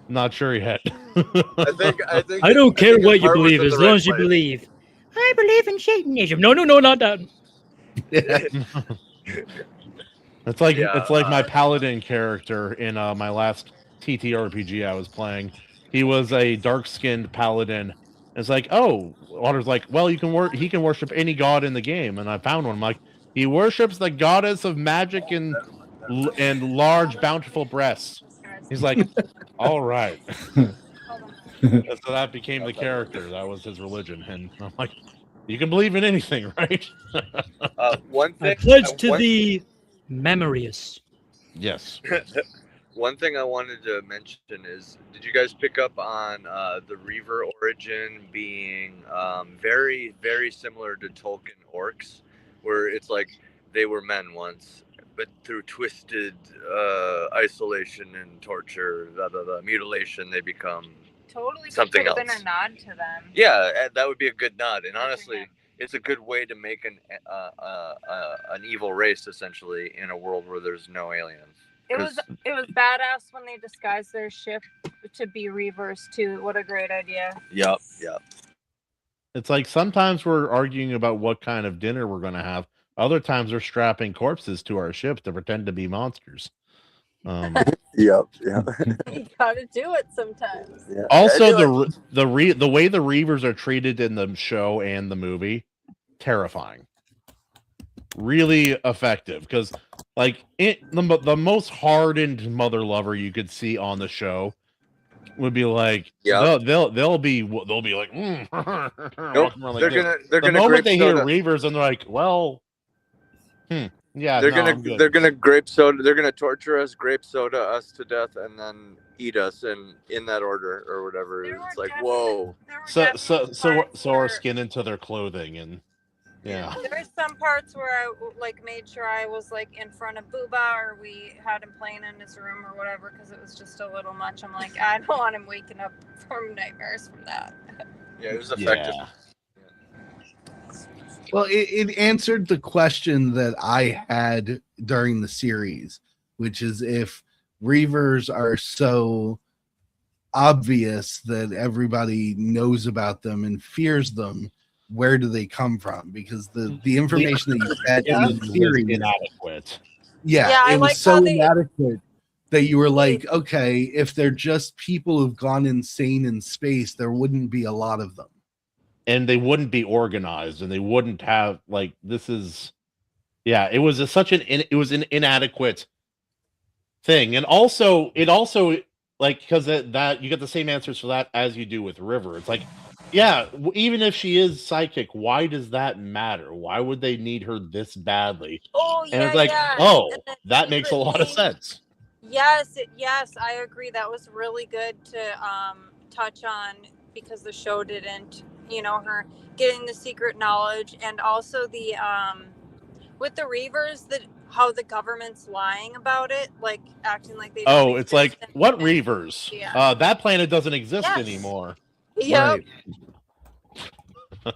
Not sure yet. I think. I don't care think what his you heart was believe, in as the long right as you place. believe. I believe in Satanism. No, not that. It's like Yeah, my paladin character in my last TTRPG I was playing. He was a dark-skinned paladin. It's like, oh, Otter's like, well, he can worship any god in the game, and I found one. I'm like, he worships the goddess of magic and large, bountiful breasts. He's like, all right. And so that became the character. That was his religion, and I'm like, you can believe in anything, right? One I thing. pledge to thee, Memorius. Yes. One thing I wanted to mention is, did you guys pick up on the Reaver origin being very, very similar to Tolkien orcs, where it's like they were men once, but through twisted isolation and torture, mutilation, they become Totally something could have been else. a nod to them. Yeah, that would be a good nod. And honestly, it's a good way to make an evil race essentially in a world where there's no aliens. It was badass when they disguised their ship to be Reavers too. What a great idea. Yep. It's like sometimes we're arguing about what kind of dinner we're going to have. Other times they're strapping corpses to our ships to pretend to be monsters. Yep. You gotta do it sometimes. Yeah. Also, the way the Reavers are treated in the show and the movie, terrifying. Really effective, because like the most hardened mother lover you could see on the show would be like, they'll be like, Nope. like they're gonna moment they hear soda. Reavers and they're like, well, yeah, they're gonna grape soda. They're gonna torture us, grape soda us to death, and then eat us in that order or whatever. It's like, whoa. So our skin into their clothing, and yeah. There's some parts where I like made sure I was like in front of Booba, or we had him playing in his room or whatever, because it was just a little much. I'm like, I don't want him waking up from nightmares from that. Yeah, it was effective. Yeah. Well, it answered the question that I had during the series, which is if Reavers are so obvious that everybody knows about them and fears them, where do they come from? Because the information that you had in the series inadequate. Yeah, I it was like so how they- inadequate that you were like, okay, if they're just people who've gone insane in space, there wouldn't be a lot of them. And they wouldn't be organized, and they wouldn't have like this is, yeah. It was an inadequate thing, and it also like because that you get the same answers for that as you do with River. It's like, yeah, even if she is psychic, why does that matter? Why would they need her this badly? Oh yeah, And it's like, oh, that makes a lot of sense. Yes, I agree. That was really good to touch on, because the show didn't. Her getting the secret knowledge, and also the with the Reavers, how the government's lying about it, like acting like they don't It's like, what Reavers? Yeah. That planet doesn't exist anymore. Yep. Right.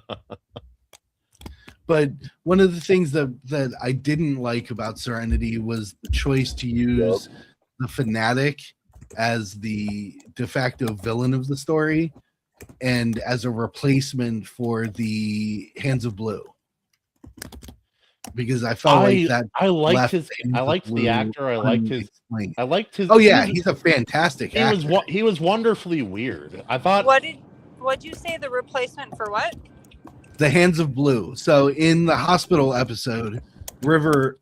But one of the things that I didn't like about Serenity was the choice to use the Fanatic as the de facto villain of the story and as a replacement for the Hands of Blue. Because I felt like that. I liked the actor. I liked his. Oh yeah, he's a fantastic actor. He was wonderfully weird. I thought. What'd you say? The replacement for what? The Hands of Blue. So in the hospital episode, River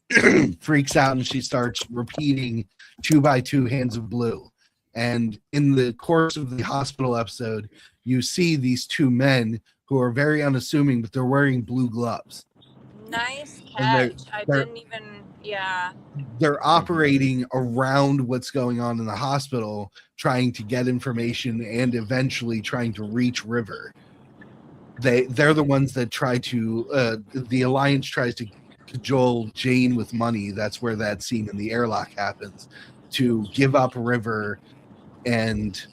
freaks out and she starts repeating 2 by 2 Hands of Blue. And in the course of the hospital episode, you see these two men who are very unassuming, but they're wearing blue gloves. Nice And catch. I didn't even. Yeah. They're operating around what's going on in the hospital, trying to get information and eventually trying to reach River. They're the ones that try to. The Alliance tries to cajole Jane with money. That's where that scene in the airlock happens, to give up River and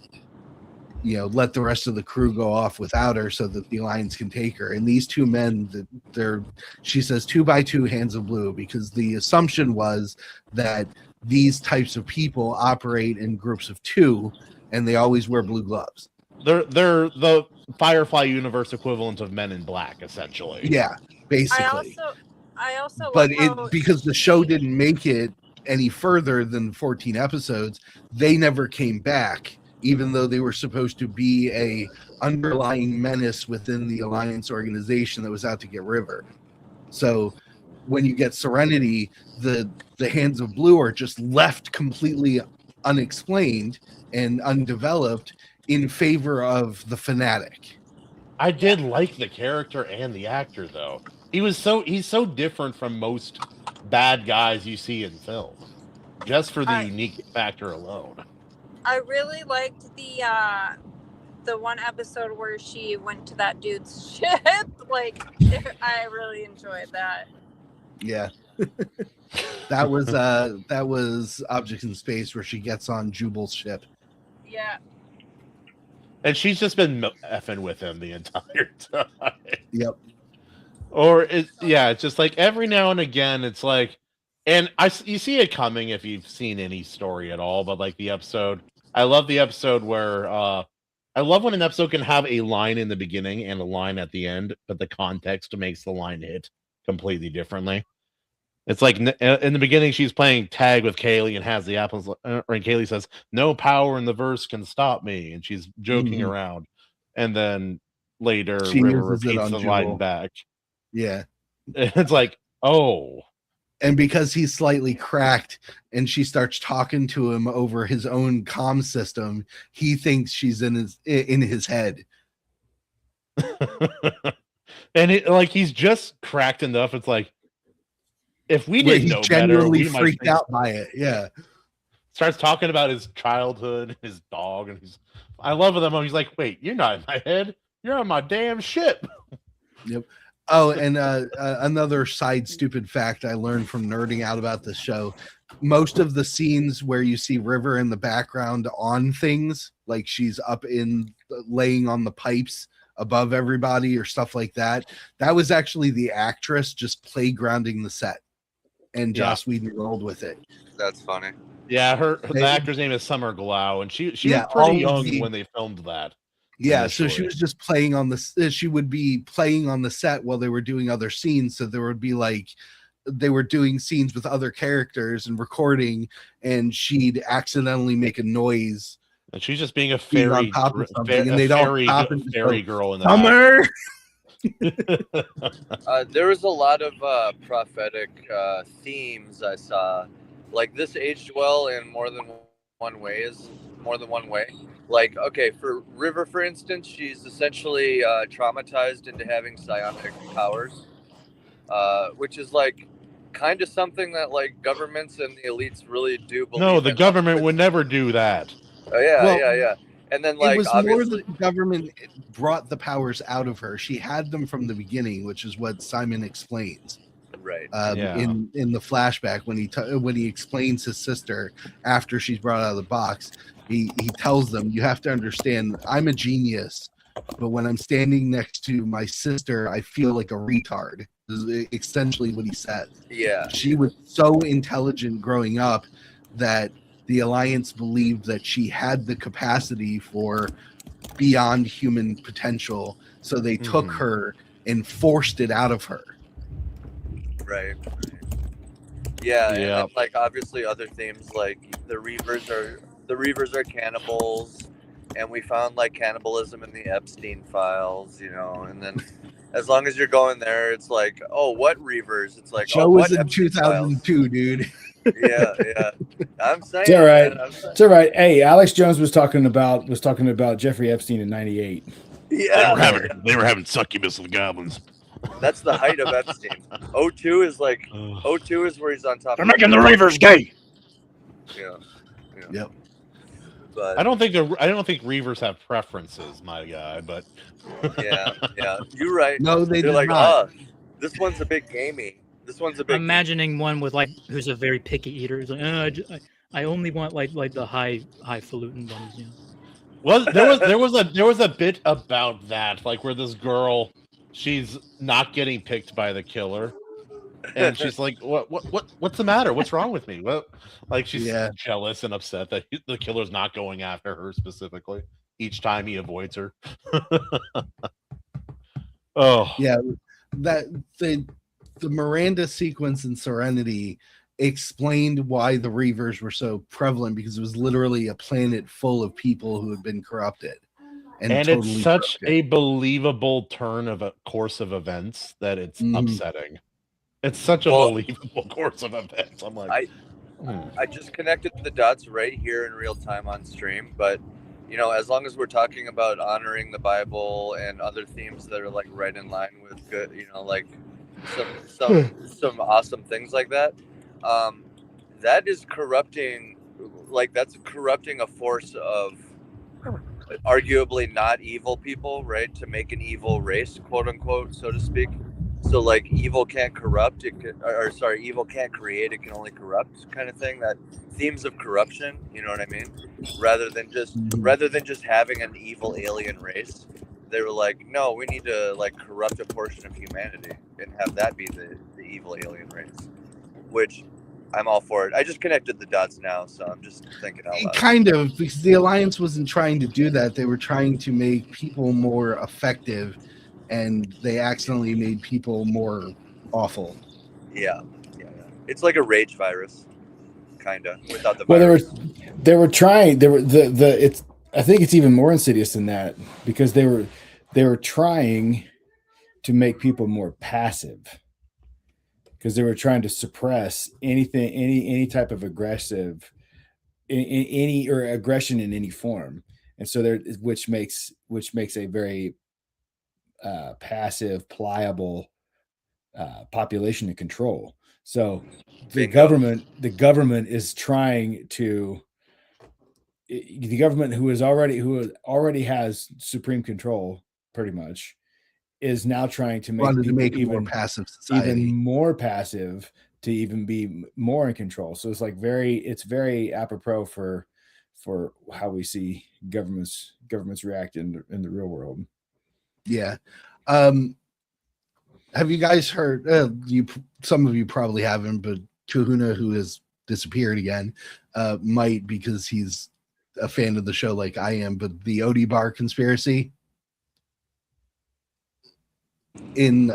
let the rest of the crew go off without her so that the Alliance can take her. And these two men, she says 2 by 2 hands of blue, because the assumption was that these types of people operate in groups of 2 and they always wear blue gloves. They're the Firefly universe equivalent of Men in Black, essentially. Yeah, basically. I also but because the show didn't make it any further than 14 episodes, they never came back, even though they were supposed to be a underlying menace within the Alliance organization that was out to get River. So when you get Serenity, the Hands of Blue are just left completely unexplained and undeveloped in favor of the Fanatic. I did like the character and the actor, though. He's so different from most bad guys you see in film, just for the unique factor alone. I really liked the one episode where she went to that dude's ship. Like, I really enjoyed that. Yeah. that was Objects in Space, where she gets on Jubal's ship. Yeah. And she's just been effing with him the entire time. Yep. Or it's just like every now and again, it's like, and you see it coming if you've seen any story at all. But like the episode, I love the episode where I love when an episode can have a line in the beginning and a line at the end, but the context makes the line hit completely differently. It's like in the beginning, she's playing tag with Kaylee and has the apples, and Kaylee says, "No power in the verse can stop me," and she's joking around. And then later, she River repeats the line back. Yeah, it's like, oh. And because he's slightly cracked and she starts talking to him over his own comm system, he thinks she's in his head. And he's just cracked enough. It's like, if we didn't know better, we freaked out by it. Yeah. Starts talking about his childhood, his dog, and I love them. He's like, wait, you're not in my head. You're on my damn ship. Yep. Oh, and another side stupid fact I learned from nerding out about this show: most of the scenes where you see River in the background on things, like she's up in laying on the pipes above everybody or stuff like that, that was actually the actress just playgrounding the set, and Joss Whedon rolled with it. That's funny. Yeah, the actor's name is Summer Glau, and she was pretty young when they filmed that. Yeah, initially. So she was just playing on she would be playing on the set while they were doing other scenes. So there would be they were doing scenes with other characters and recording, and she'd accidentally make a noise. And she's just being a fairy, and they'd all stop and fairy girl in the Summer. There was a lot of prophetic themes I saw. Like, this aged well in more than one way. Like, okay, for River, for instance, she's essentially traumatized into having psionic powers, which is like kind of something that like governments and the elites really do believe. No, the government would never do that. Oh yeah, yeah. And then like it was more that the government brought the powers out of her. She had them from the beginning, which is what Simon explains. Right. In the flashback when he explains his sister after she's brought out of the box, he tells them, you have to understand, I'm a genius, but when I'm standing next to my sister, I feel like a retard. Is essentially what he said. Yeah. She was so intelligent growing up that the Alliance believed that she had the capacity for beyond human potential, so they took her and forced it out of her. Right. Yeah, and then, like obviously other themes like the Reavers are cannibals, and we found like cannibalism in the Epstein files, and then as long as you're going there, it's like, oh, what Reavers? It's like, show was in 2002, dude. Yeah. I'm saying, It's all right. man, I'm saying. It's all right. Hey, Alex Jones was talking about Jeffrey Epstein in '98. Yeah, They were having succubus with goblins. that's the height of Epstein. O2 is like O2 is where he's on top. They're making the Reavers gay. Yeah. Yep. But I don't think Reavers have preferences, my guy. But yeah, you're right. No, They're do like, not. this one's a bit gamey. This one's a bit. I'm imagining one with like who's a very picky eater. He's like, I only want like the highfalutin ones. You know. Well, there was a bit about that, like where this girl, she's not getting picked by the killer, and she's like, what's the matter? What's wrong with me? Well, like she's jealous and upset that the killer's not going after her specifically each time he avoids her. Oh yeah, that the Miranda sequence in Serenity explained why the Reavers were so prevalent, because it was literally a planet full of people who had been corrupted. And totally it's such a believable turn of a course of events that it's upsetting. It's such a believable course of events. I'm like, I just connected the dots right here in real time on stream, but you know, as long as we're talking about honoring the Bible and other themes that are like right in line with good, you know, like some awesome things like that, that is corrupting, like that's corrupting a force of arguably not evil people, right, to make an evil race, quote unquote, so to speak. So like evil can't corrupt, evil can't create, it can only corrupt, kind of thing. That themes of corruption, you know what I mean? Rather than just having an evil alien race, they were like, no, we need to like corrupt a portion of humanity and have that be the evil alien race, which I'm all for it. I just connected the dots now, so I'm just thinking out loud. Kind of, because the Alliance wasn't trying to do that. They were trying to make people more effective, and they accidentally made people more awful. Yeah. It's like a rage virus, kind of, without the virus. I think it's even more insidious than that, because they were trying to make people more passive, because they were trying to suppress any type of aggression in any form, and so which makes a very passive, pliable population to control. So the government is trying to. The government, who already has supreme control, pretty much, is now trying to make even more passive society, even more passive, to even be more in control. So it's like it's very apropos for how we see governments react in the real world. Yeah. Have you guys heard? Some of you probably haven't, but Kahuna, who has disappeared again, might, because he's a fan of the show like I am. But the Odie Bar conspiracy in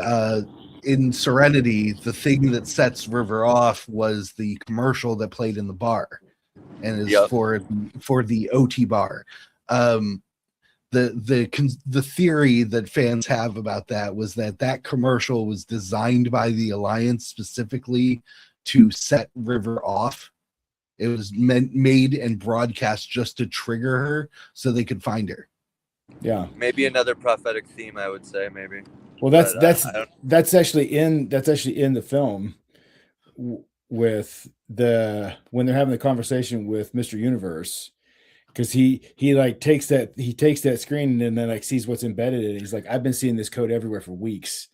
Serenity, the thing that sets River off was the commercial that played in the bar, and is for the OT bar. The theory that fans have about that was that commercial was designed by the Alliance specifically to set River off. It was made and broadcast just to trigger her so they could find her. Yeah, maybe another prophetic theme, I would say, maybe. Well, that's actually in the film, with when they're having the conversation with Mr. Universe, because he takes that screen and then like sees what's embedded in it. He's like, I've been seeing this code everywhere for weeks.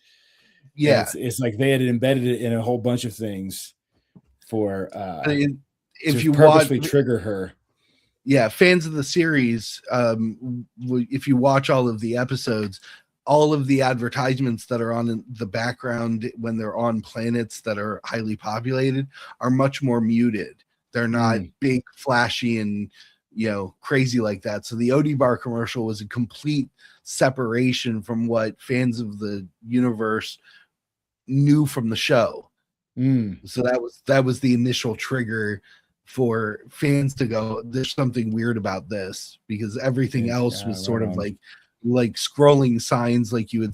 Yeah, it's like they had embedded it in a whole bunch of things for if you purposely trigger her. Yeah, fans of the series, if you watch all of the episodes, all of the advertisements that are on in the background when they're on planets that are highly populated are much more muted. They're not big, flashy, and crazy like that. So the Odie Bar commercial was a complete separation from what fans of the universe knew from the show. So that was the initial trigger for fans to go, there's something weird about this, because everything else was sort of like like scrolling signs like you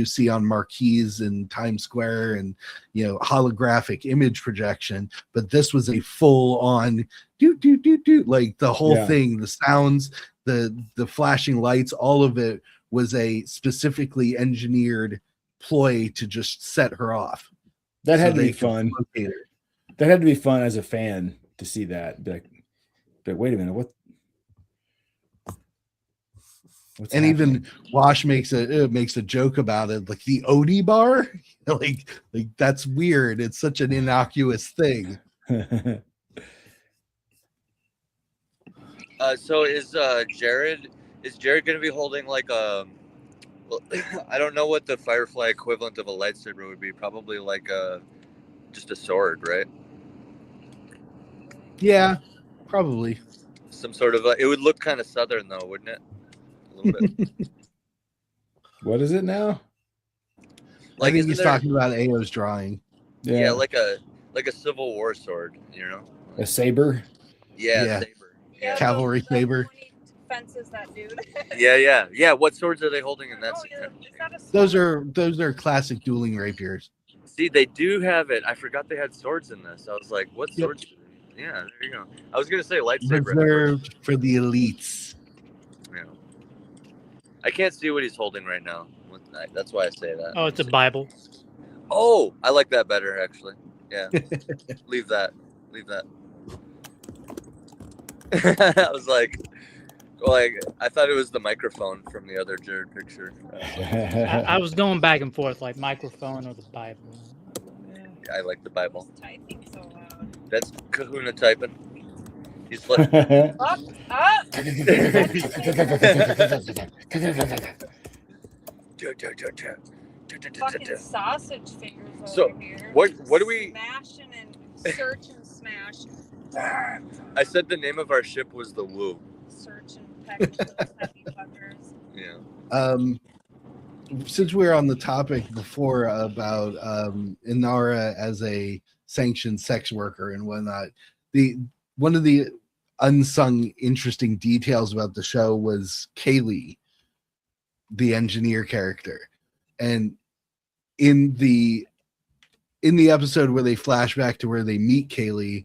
see on marquees in Times Square, and holographic image projection. But this was a full on do like the whole thing, the sounds, the flashing lights, all of it was a specifically engineered ploy to just set her off. That had to be fun. That had to be fun as a fan to see that. But wait a minute, what's and happening? Even Wash makes a joke about it, like the Odie bar, like that's weird. It's such an innocuous thing. So is Jared going to be holding like a? Well, I don't know what the Firefly equivalent of a lightsaber would be. Probably like just a sword, right? Yeah, probably. Some sort of it would look kind of southern though, wouldn't it? A little bit. What is it now? Like, I think he's talking about Ao's drawing. Yeah, like a Civil War sword, a saber. Yeah. Saber. Yeah, cavalry saber. Fences that dude. Yeah. What swords are they holding in that? Those are classic dueling rapiers. See, they do have it. I forgot they had swords in this. I was like, what swords? Yeah, there you go. I was gonna say lightsaber. Reserved for the elites. Yeah. I can't see what he's holding right now. That's why I say that. Oh, it's a Bible. Oh, I like that better, actually. Yeah. Leave that. I was like, I thought it was the microphone from the other Jared picture. I was going back and forth, like microphone or the Bible. I like the Bible. Typing so loud. That's Kahuna typing. He's like, fucking sausage fingers so, over here. what do we smashing and search and smash? I said the name of our ship was the Woo. Search and peck those heavy fuckers. Yeah. Since we were on the topic before about Inara as a sanctioned sex worker and whatnot, one of the unsung interesting details about the show was Kaylee, the engineer character. And in the episode where they flash back to where they meet Kaylee,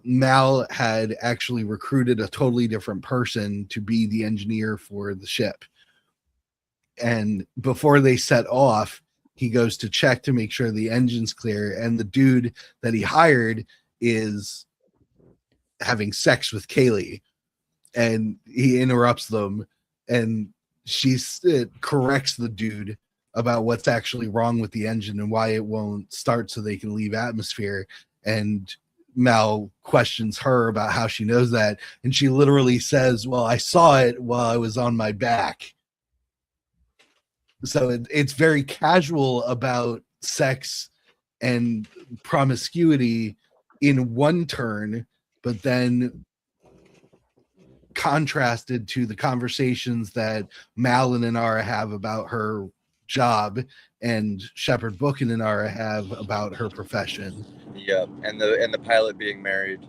Mal had actually recruited a totally different person to be the engineer for the ship. And before they set off, he goes to check to make sure the engine's clear. And the dude that he hired is having sex with Kaylee. And he interrupts them. And she corrects the dude about what's actually wrong with the engine and why it won't start so they can leave atmosphere. And Mal questions her about how she knows that. And she literally says, well, I saw it while I was on my back. So it's very casual about sex and promiscuity in one turn, but then contrasted to the conversations that Mal and Inara have about her job and Shepard Book and Inara have about her profession. Yeah, and the pilot being married.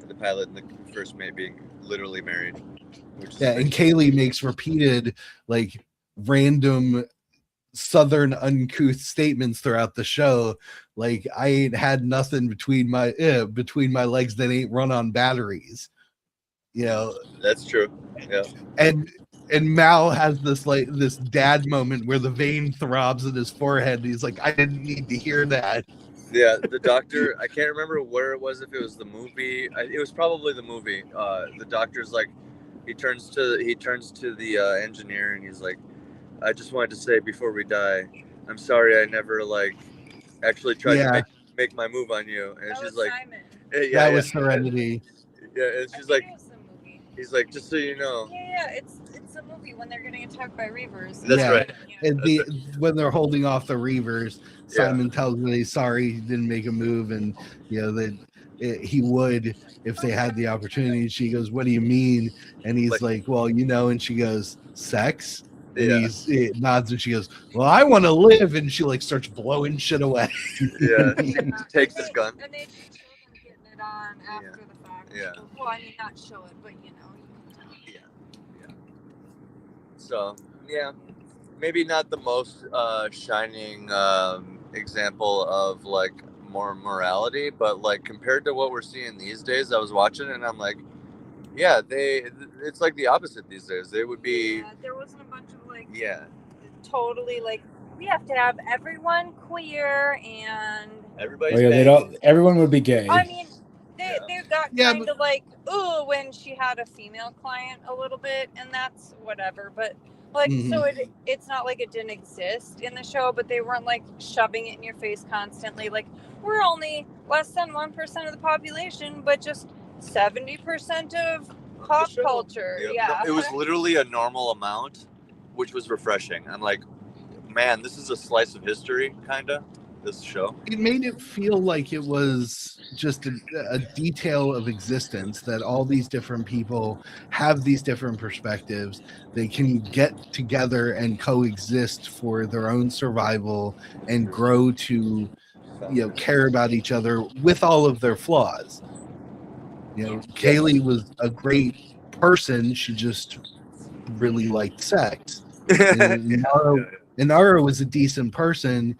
The pilot and the first mate being literally married. And Kaylee makes repeated, like, random southern uncouth statements throughout the show, like, I ain't had nothing between my legs that ain't run on batteries. That's true. Yeah. And Mal has this dad moment where the vein throbs in his forehead. And he's like, I didn't need to hear that. Yeah, the doctor, I can't remember where it was, if it was the movie. It was probably the movie. The doctor's like, he turns to the engineer and he's like, I just wanted to say before we die, I'm sorry I never actually tried to make my move on you. And That she's was like, Simon. that was Serenity. Yeah, and she's like, he's like, just so you know. Yeah, it's a movie when they're getting attacked by Reavers. That's right. And when they're holding off the Reavers, Simon tells me he's sorry he didn't make a move, and that he would if they had the opportunity. She goes, what do you mean? And he's like, well, and she goes, sex? And he nods and she goes, well, I want to live. And she starts blowing shit away. Yeah, she takes his gun. And they show them getting it on after the fact. Yeah. Well, I mean, not show it, but Yeah. So yeah, maybe not the most shining example of like more morality, but like compared to what we're seeing these days, I was watching it and I'm like, yeah, it's like the opposite these days. They would be. Yeah, there wasn't a bunch of like. Yeah. Totally like we have to have everyone queer and everybody's. Oh yeah, they'd all, everyone would be gay. I mean, they got kind of like when she had a female client a little bit, and that's whatever. But like, so it's not like it didn't exist in the show, but they weren't like shoving it in your face constantly. Like, we're only less than 1% of the population, but just 70% of pop culture. Yep. Yeah, It was literally a normal amount, which was refreshing. I'm like, man, this is a slice of history, kind of, this show. It made it feel like it was just a detail of existence, that all these different people have these different perspectives. They can get together and coexist for their own survival and grow to, care about each other with all of their flaws. Kaylee was a great person. She just really liked sex. Inara was a decent person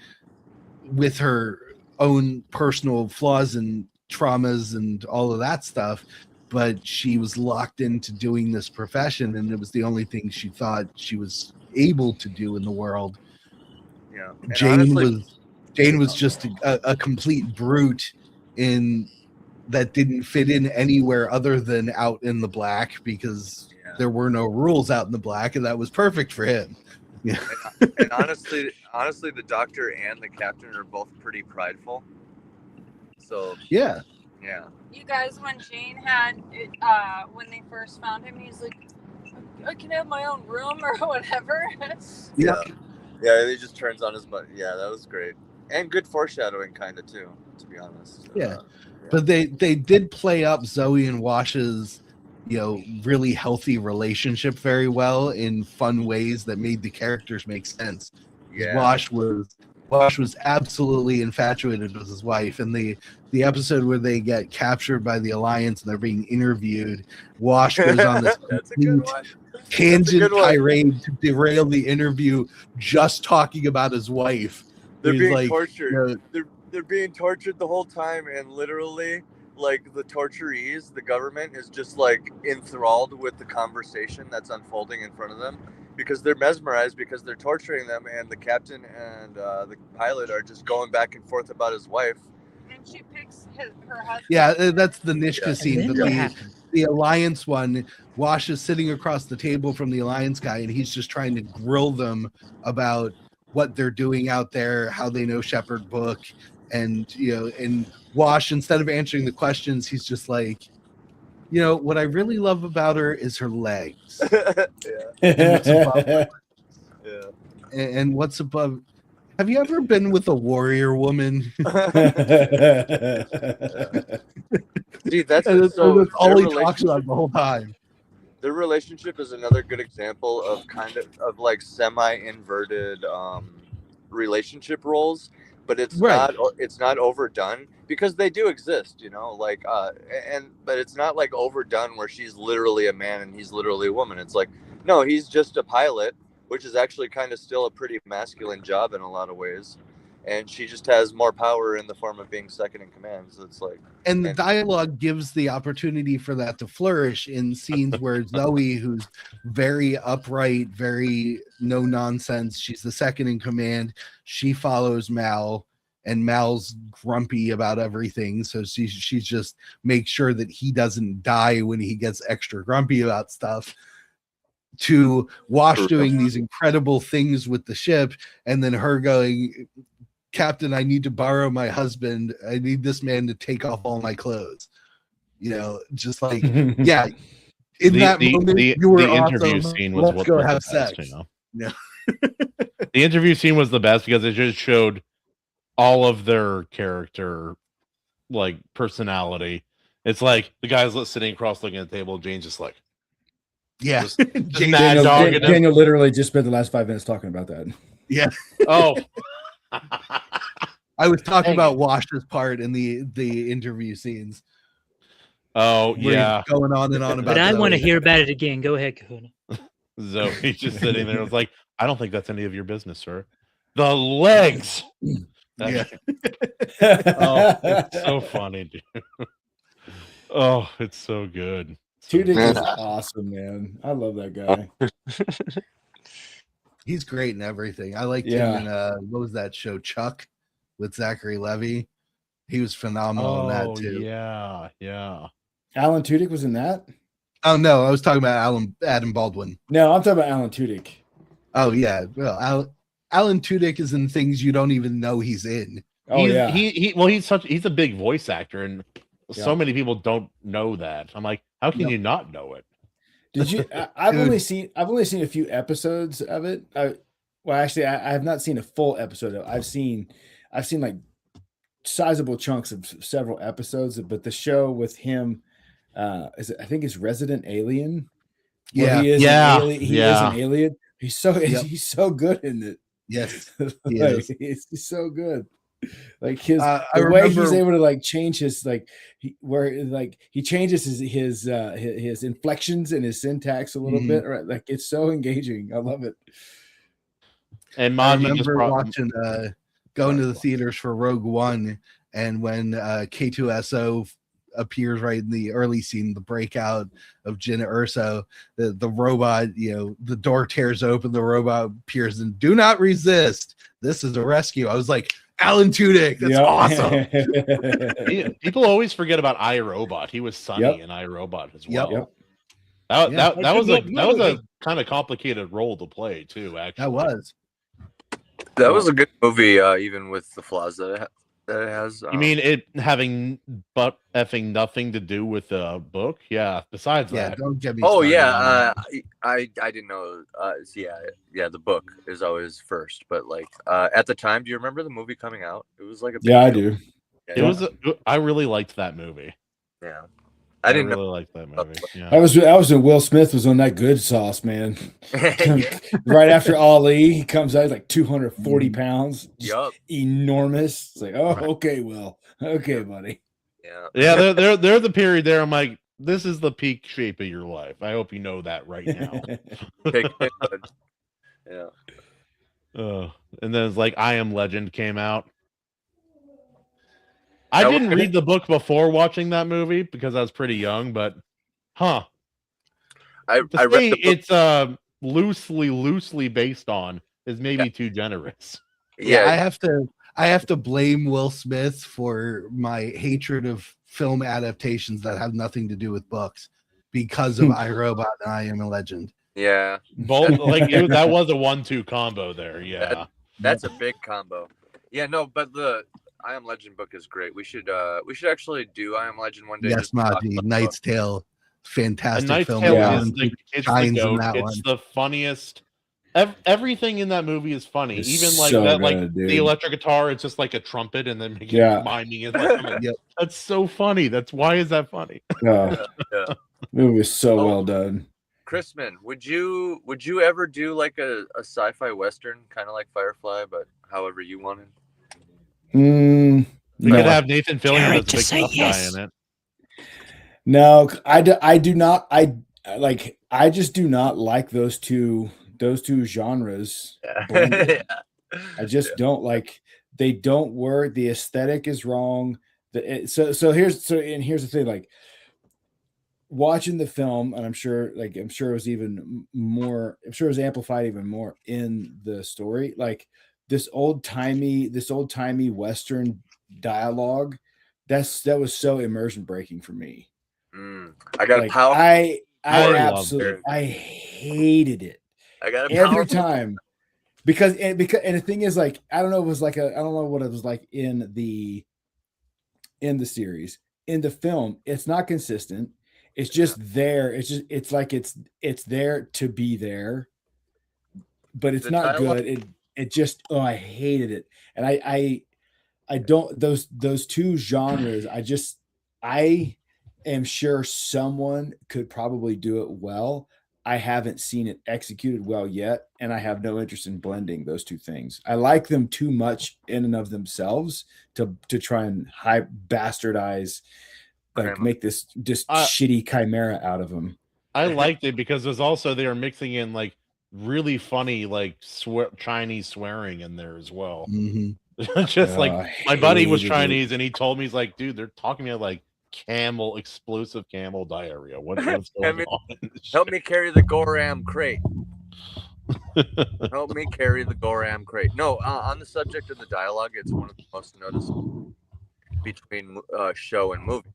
with her own personal flaws and traumas and all of that stuff, but she was locked into doing this profession, and it was the only thing she thought she was able to do in the world. Yeah, Jane was just a complete brute that didn't fit in anywhere other than out in the black, because there were no rules out in the black, and that was perfect for him. Yeah. And honestly, the doctor and the captain are both pretty prideful. So yeah. You guys, when Jane had when they first found him, he's like, I can have my own room or whatever. Yeah, he just turns on his butt. Yeah, that was great, and good foreshadowing, kind of too, to be honest. Yeah. But they did play up Zoe and Wash's really healthy relationship very well in fun ways that made the characters make sense. Yeah. Wash was absolutely infatuated with his wife, and the episode where they get captured by the Alliance and they're being interviewed, Wash goes on this tangent tirade to derail the interview, just talking about his wife. They're being tortured. They're being tortured the whole time, and literally, like, the torturees, the government is just like enthralled with the conversation that's unfolding in front of them, because they're mesmerized, because they're torturing them, and the captain and the pilot are just going back and forth about his wife. And she picks her husband. Yeah, that's the Nishka scene. But the Alliance one, Wash is sitting across the table from the Alliance guy, and he's just trying to grill them about what they're doing out there, how they know Shepherd Book, and and Wash, instead of answering the questions, he's just like, what I really love about her is her legs. And what's above? Have you ever been with a warrior woman? See, that's all he talks about the whole time. Their relationship is another good example of like semi-inverted relationship roles, but it's not overdone, because they do exist, but it's not like overdone where she's literally a man and he's literally a woman. It's like, no, he's just a pilot, which is actually kind of still a pretty masculine job in a lot of ways, and she just has more power in the form of being second in command. So it's like, and the dialogue gives the opportunity for that to flourish in scenes where Zoe, who's very upright, very no nonsense, she's the second in command, she follows Mal, and Mal's grumpy about everything, so she just makes sure that he doesn't die when he gets extra grumpy about stuff, to Wash doing these incredible things with the ship, and then her going, Captain, I need to borrow my husband. I need this man to take off all my clothes. Just like, yeah. In that moment, you were interview awesome. Scene was Let's go have sex. Yeah. The interview scene was the best because it just showed all of their character, like, personality. It's like the guy's sitting across looking at the table. Jane's just like, just Daniel literally just spent the last 5 minutes talking about that. Yeah. Oh. I was talking about Wash's part in the interview scenes. Oh, yeah. Going on and on about But I want to hear about it again. Go ahead, Kahuna. Zoe's just sitting there. I was like, I don't think that's any of your business, sir. The legs. Yeah. Oh, it's so funny, dude. Oh, it's so good. So Tudyk good. is awesome, man. I love that guy. He's great in everything. I liked Yeah. him in what was that show, Chuck, with Zachary Levi. He was phenomenal in that too. Yeah. Alan Tudyk was in that? Oh no, I was talking about Adam Baldwin. No, I'm talking about Alan Tudyk. Oh yeah, well, Alan Tudyk is in things you don't even know he's in. Oh yeah. He's a big voice actor, and so Yeah. many people don't know that. I'm like, how can you not know it? Did you? I've only seen a few episodes of it. Well, actually, I have not seen a full episode of it. I've seen like sizable chunks of several episodes, but the show with him, I think it's Resident Alien. Yeah, he is an alien. He is an Yeah. alien. He's so good in it. Yes, Like, he's so good. Like his I the way remember- he's able to like change his he changes his inflections and his syntax a little bit, right? Like it's so engaging. I love it. And I Maji just remember brought watching going to the theaters for Rogue One, and when K2SO appears right in the early scene, the breakout of Jyn Erso, the robot, the door tears open, the robot appears, and do not resist. This is a rescue. I was like, Alan Tudyk, that's awesome. People always forget about iRobot. He was Sonny in iRobot as well. Yep. That was a kind of complicated role to play too. Actually, that was a good movie, even with the flaws that it has. You mean it having but effing nothing to do with the book? Yeah. Besides that, don't get me. Oh yeah, I didn't know. The book is always first, but like at the time, do you remember the movie coming out? It was like a big I deal. do. It was. I really liked that movie. Yeah, I didn't really like that movie. Yeah. I was when Will Smith was on that good sauce, man. Right after Ali, he comes out like 240 pounds, enormous. It's like, okay, Will, okay, buddy. Yeah, they're the period there. I'm like, this is the peak shape of your life. I hope you know that right now. Yeah. And then it's like I Am Legend came out. I didn't read the book before watching that movie because I was pretty young, but I read the book. It's loosely based on is maybe too generous. Yeah, I have to blame Will Smith for my hatred of film adaptations that have nothing to do with books because of iRobot and I Am a Legend. Yeah, both that was a 1-2 combo there. Yeah, that's a big combo. Yeah, no, but the I Am Legend book is great. We should actually do I Am Legend one day. Yes, Maji, Knight's Tale, fantastic film. Tale it's the funniest. Everything in that movie is funny. It's even like so that, good, like dude. the electric guitar, it's just like a trumpet, and then miming it. That's so funny. Why is that funny? It was so well done. Chrisman, would you ever do like a sci-fi western, kind of like Firefly, but however you wanted? We could have Nathan Fillion as a big tough guy in it. No, I do not. I just do not like those two genres. I just don't like. They don't work. The aesthetic is wrong. Here's the thing. Like watching the film, and I'm sure it was even more. I'm sure it was amplified even more in the story. Like this old timey Western dialogue. That was so immersion breaking for me. I got a power. I hated it. I got every time because the thing is, like, I don't know what it was like in the series. In the film, it's not consistent. It's just there. It's there to be there, but it's not good. It just I hated it, and I don't those two genres. I am sure someone could probably do it well. I haven't seen it executed well yet, and I have no interest in blending those two things. I like them too much in and of themselves to try and bastardize, like make this just shitty chimera out of them. I liked it because there's also they were mixing in like really funny like Chinese swearing in there as well. Just like my buddy was Chinese and he told me, he's like, dude, they're talking about like explosive camel diarrhea. What's going on? Help me carry the Goram crate. Help me carry the Goram crate. No, on the subject of the dialogue, it's one of the most noticeable between show and movie.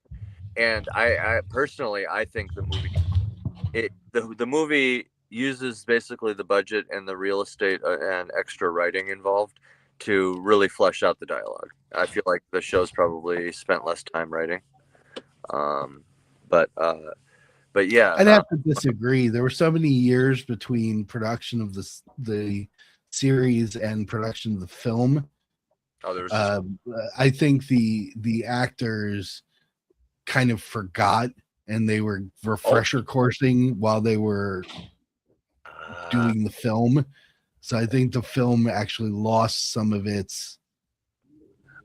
And I personally, I think the movie, the movie uses basically the budget and the real estate and extra writing involved to really flesh out the dialogue. I feel like the show's probably spent less time writing. But yeah, I'd have to disagree. There were so many years between production of the series and production of the film. Oh, there was I think the actors kind of forgot, and they were refresher coursing while they were doing the film. So I think the film actually lost some of its.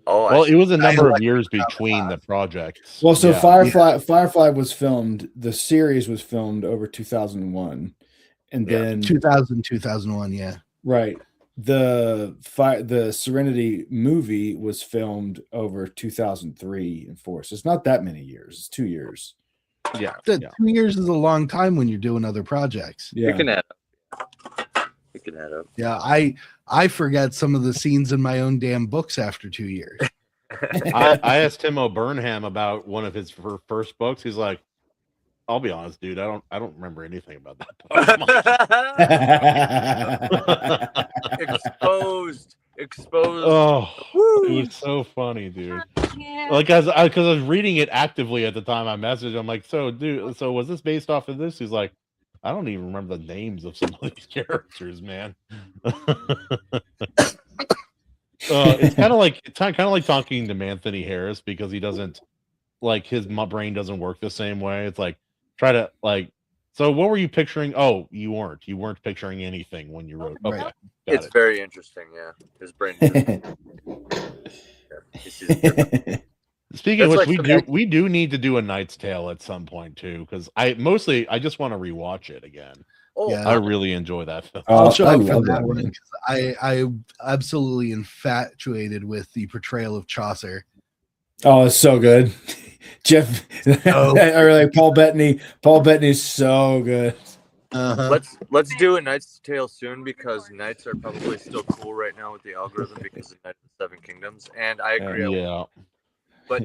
Well, it was a number of years between the projects. Well, so Firefly was filmed. The series was filmed over 2001, and then 2001, yeah, right. The Serenity movie was filmed over 2003 and 4. So it's not that many years. It's 2 years. Yeah, 2 years is a long time when you're doing other projects. Yeah. You can add up. Yeah, I forget some of the scenes in my own damn books after 2 years. I asked Tim O'Burnham about one of his first books. He's like, I'll be honest, dude, I don't remember anything about that book. Exposed. Oh, it was so funny, dude. Like, because I was reading it actively at the time. I messaged. I'm like, so, dude, so was this based off of this? He's like, I don't even remember the names of some of these characters, man. It's kind of like talking to Anthony Harris because he doesn't like my brain doesn't work the same way. It's like try to like. So what were you picturing? Oh, you weren't picturing anything when you wrote. Okay, it's very interesting. Yeah, his brain. Speaking of which, we do need to do A Knight's Tale at some point too, because I just want to rewatch it again. Oh, yeah, I really enjoy that film. I'll try for that one because I'm absolutely infatuated with the portrayal of Chaucer. Oh, it's so good. Jeff or like Paul Bettany. Paul Bettany's so good. Let's do A Knight's Tale soon because knights are probably still cool right now with the algorithm because of Knights of the Seven Kingdoms, and I agree. Yeah, but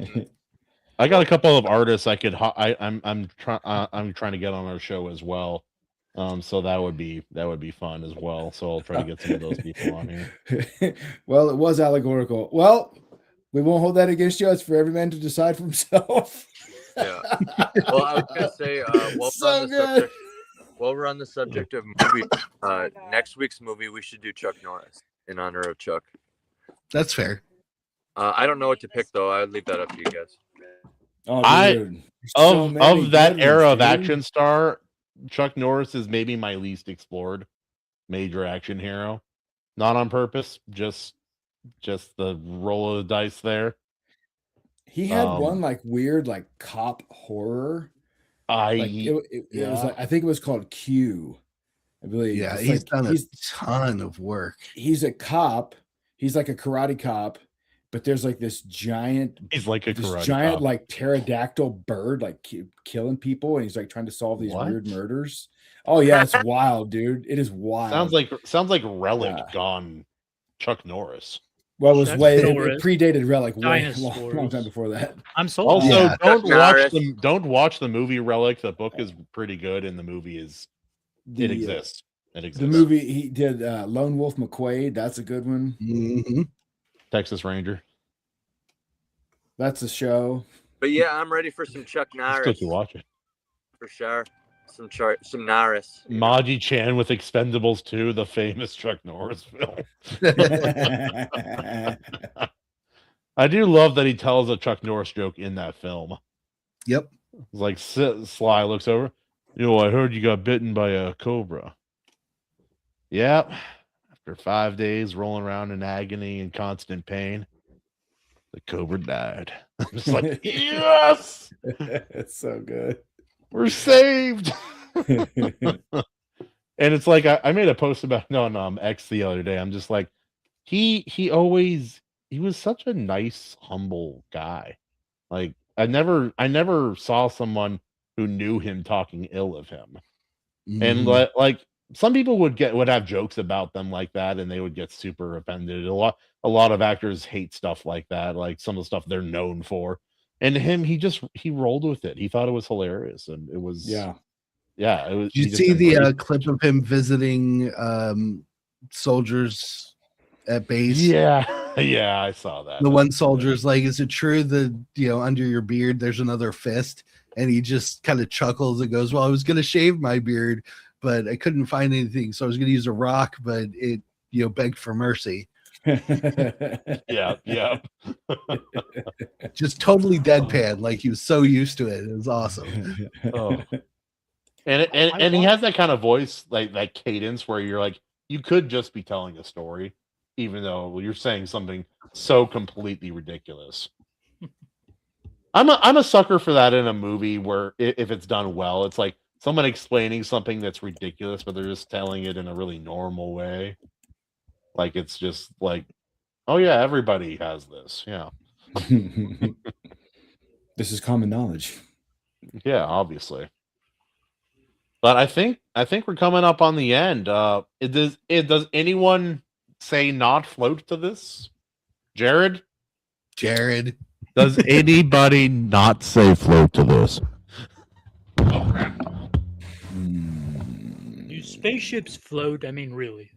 I got a couple of artists I could. I'm trying to get on our show as well. So that would be fun as well. So I'll try to get some of those people on here. Well, it was allegorical. Well, we won't hold that against you. It's for every man to decide for himself. Yeah. Well, I was gonna say, while we're on the subject of movie, next week's movie we should do Chuck Norris in honor of Chuck. That's fair. I don't know what to pick though. I would leave that up to you guys. Oh, of that era of action star, Chuck Norris is maybe my least explored major action hero. Not on purpose, just the roll of the dice there. He had one like weird like cop horror. It was like I think it was called Q. I believe. Yeah, he's done a ton of work. He's a cop. He's like a karate cop, but there's like this giant. He's like a karate giant cop. like pterodactyl bird like killing people, and he's like trying to solve these weird murders. Oh yeah, it's wild, dude. It is wild. Sounds like Relic gone Chuck Norris. Well, it predated Relic way long time before that. I'm sold. Also, don't watch the movie Relic. The book is pretty good, and the movie is it exists. It exists. The movie he did, Lone Wolf McQuade. That's a good one. Mm-hmm. Texas Ranger. That's a show. But yeah, I'm ready for some Chuck Norris. Still to watch it for sure. Some Norris. Maji Chan with Expendables 2, the famous Chuck Norris film. I do love that he tells a Chuck Norris joke in that film. Yep. It's like Sly looks over. I heard you got bitten by a cobra. Yep. After 5 days rolling around in agony and constant pain, the cobra died. I'm just like, yes! It's so good. We're saved. And it's like I made a post about it on X the other day. I'm just like, he was such a nice, humble guy. Like I never saw someone who knew him talking ill of him. And like some people would have jokes about them like that, and they would get super offended. A lot of actors hate stuff like that, like some of the stuff they're known for. And him, he rolled with it. He thought it was hilarious, and it was Yeah. It was. Did you see the clip of him visiting soldiers at base? Yeah, yeah, I saw that. The one soldier's like, "Is it true that under your beard there's another fist?" And he just kind of chuckles and goes, "Well, I was gonna shave my beard, but I couldn't find anything, so I was gonna use a rock, but it begged for mercy." Yeah. Just totally deadpan, like he was so used to it. It was awesome. Oh. And he has that kind of voice, like that cadence, where you're like, you could just be telling a story, even though you're saying something so completely ridiculous. I'm a sucker for that in a movie where if it's done well, it's like someone explaining something that's ridiculous, but they're just telling it in a really normal way. Like it's just like, oh yeah, everybody has this. Yeah. This is common knowledge. Yeah, obviously. But I think we're coming up on the end. Does anyone say not float to this? Jared? Does anybody not say float to this? Do spaceships float? I mean, really?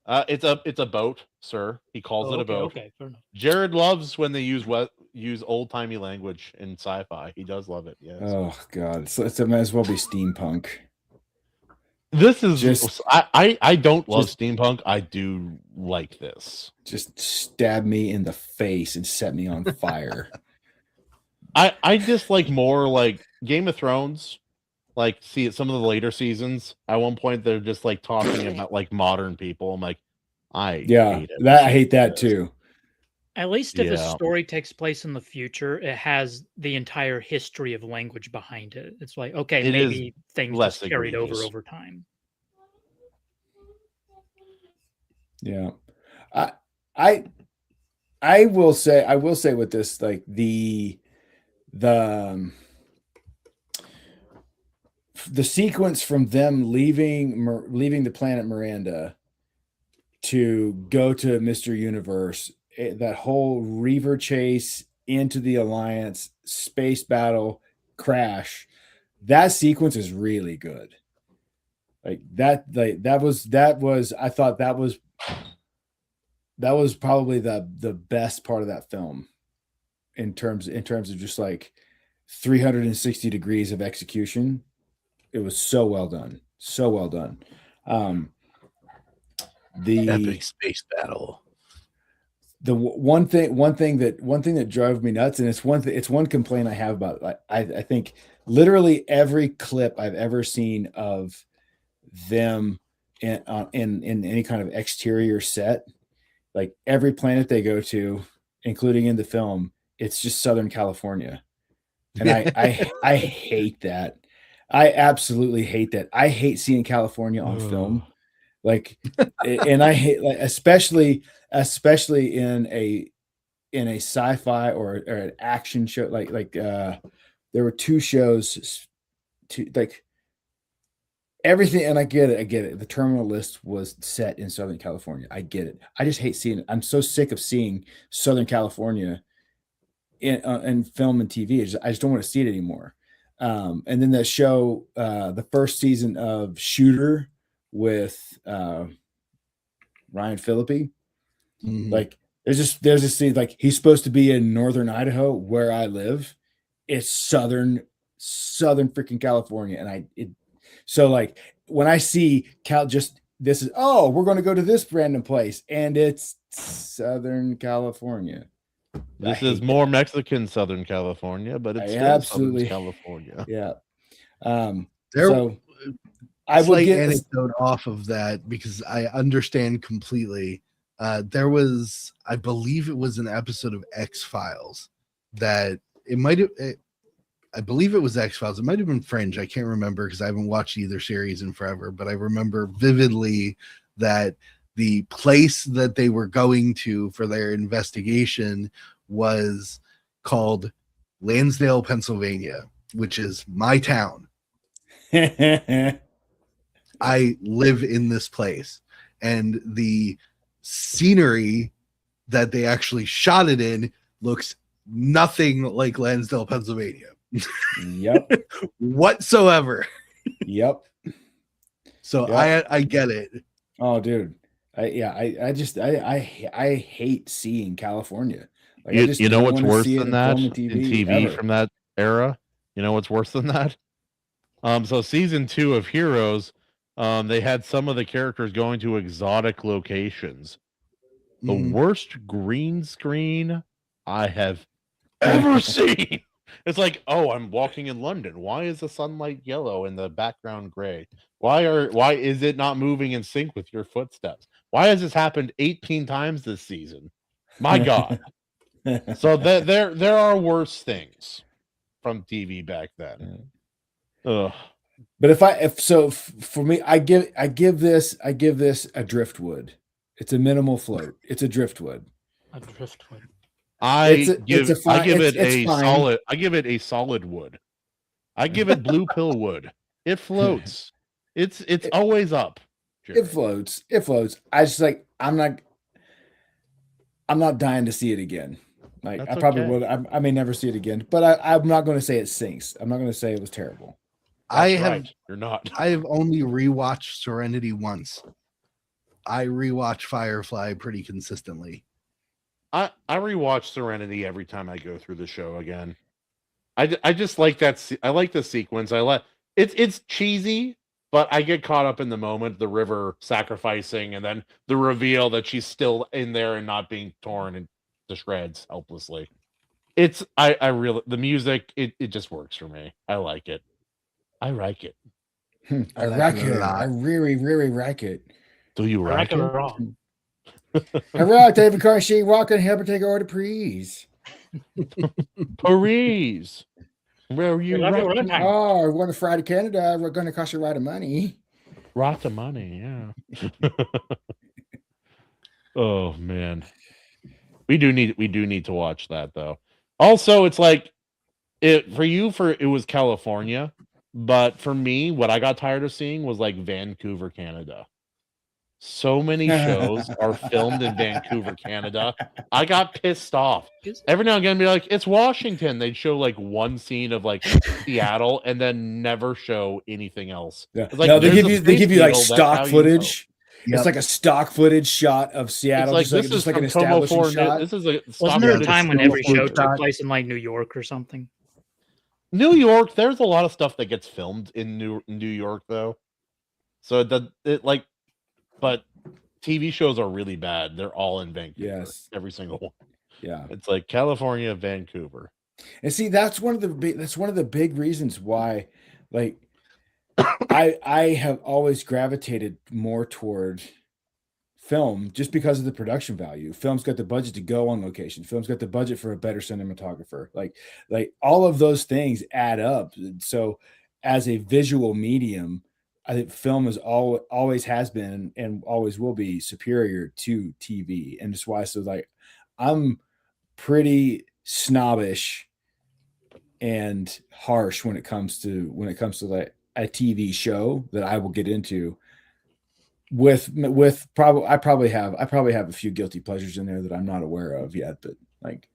It's a boat, sir. He calls it a boat. Okay, fair enough. Jared loves when they use old timey language in sci-fi. He does love it. Yes. Oh God, it might as well be steampunk. This is just I don't love steampunk. I do like this. Just stab me in the face and set me on fire. I just like more like Game of Thrones. Like, see some of the later seasons. At one point, they're just like talking about like modern people. I'm like, I hate that too. At least if a story takes place in the future, it has the entire history of language behind it. It's like, okay, maybe things just carried over time. Yeah. I will say with this, like the sequence from them leaving the planet Miranda to go to Mr. Universe, that whole Reaver chase into the Alliance, space battle, crash, that sequence is really good. I thought that was probably the best part of that film in terms of just like 360 degrees of execution. It was so well done. The epic space battle. The one thing that drove me nuts, and it's one complaint I have about it. I think literally every clip I've ever seen of them in any kind of exterior set, like every planet they go to, including in the film, it's just Southern California, and I hate that. I absolutely hate that. I hate seeing California on film. Like, and I hate, like, especially in a sci-fi or an action show. Like there were two shows, like everything. And I get it. The Terminal List was set in Southern California. I get it. I just hate seeing it. I'm so sick of seeing Southern California in film and TV. I just don't want to see it anymore. And then that show, the first season of Shooter with Ryan Phillippe, like there's this scene, like he's supposed to be in northern Idaho where I live. It's southern freaking California, and so like when I see we're going to go to this random place, and it's Southern California. This is more Mexican Southern California, but it's still absolutely Southern California. Yeah. I would get anecdote off of that because I understand completely. There was, I believe it was an episode of X-Files that it might have, I believe it was X-Files. It might have been Fringe. I can't remember because I haven't watched either series in forever, but I remember vividly that the place that they were going to for their investigation was called Lansdale, Pennsylvania, which is my town. I live in this place, and the scenery that they actually shot it in looks nothing like Lansdale, Pennsylvania. Yep. Whatsoever. Yep. So Yep. I get it. Oh, dude. I hate seeing California. Like, I You, just you know don't what's wanna worse see it than in that film in and TV ever. from that era? You know what's worse than that? So season 2 of Heroes, they had some of the characters going to exotic locations. The worst green screen I have ever seen. It's like, oh, I'm walking in London. Why is the sunlight yellow and the background gray? Why is it not moving in sync with your footsteps? Why has this happened 18 times this season? My God. So there are worse things from TV back then. Ugh. But for me, I give this a driftwood. It's a minimal float. It's a driftwood. A driftwood. I It's give it a solid wood. I give it blue pill wood. It floats. It's always up. Jerry. It floats. It floats. I just like I'm not dying to see it again. Like, That's I probably okay. will. I may never see it again, but I'm not going to say it sinks. I'm not going to say it was terrible. You're not. I have only rewatched Serenity once. I rewatch Firefly pretty consistently. I rewatch Serenity every time I go through the show again. I just like that. I like the sequence. It's cheesy, but I get caught up in the moment. The river sacrificing, and then the reveal that she's still in there and not being torn to shreds helplessly. I really, the music. It just works for me. I like it. I like it. I like it. I really, really like it. Do you I like like it it? wrong. All right, David Carshie, walking here to take order, please. Paris. Where are you? Oh, we're going to fly to Canada. We're going to cost you a lot of money. Lot of money, yeah. Oh man, we do need to watch that though. Also, it's like it was California, but for me, what I got tired of seeing was like Vancouver, Canada. So many shows are filmed in Vancouver, Canada. I got pissed off. Every now and again, be like, it's Washington. They'd show like one scene of like Seattle and then never show anything else. Yeah. It's like, no, they give you like stock footage. Yep. It's like a stock footage shot of Seattle. It's like just like an establishing shot. This is a Wasn't there a time when every show shot. took place in like New York or something? New York, there's a lot of stuff that gets filmed in New York though. So but TV shows are really bad. They're all in Vancouver. Yes. Every single one. Yeah. It's like California, Vancouver. And see, that's one of the big reasons why, like, I have always gravitated more toward film just because of the production value. Film's got the budget to go on location. Film's got the budget for a better cinematographer. Like all of those things add up. So as a visual medium, I think film is always has been and always will be superior to TV. And that's why, so like, I'm pretty snobbish and harsh when it comes to like a TV show that I will get into with probably I probably have a few guilty pleasures in there that I'm not aware of yet, but like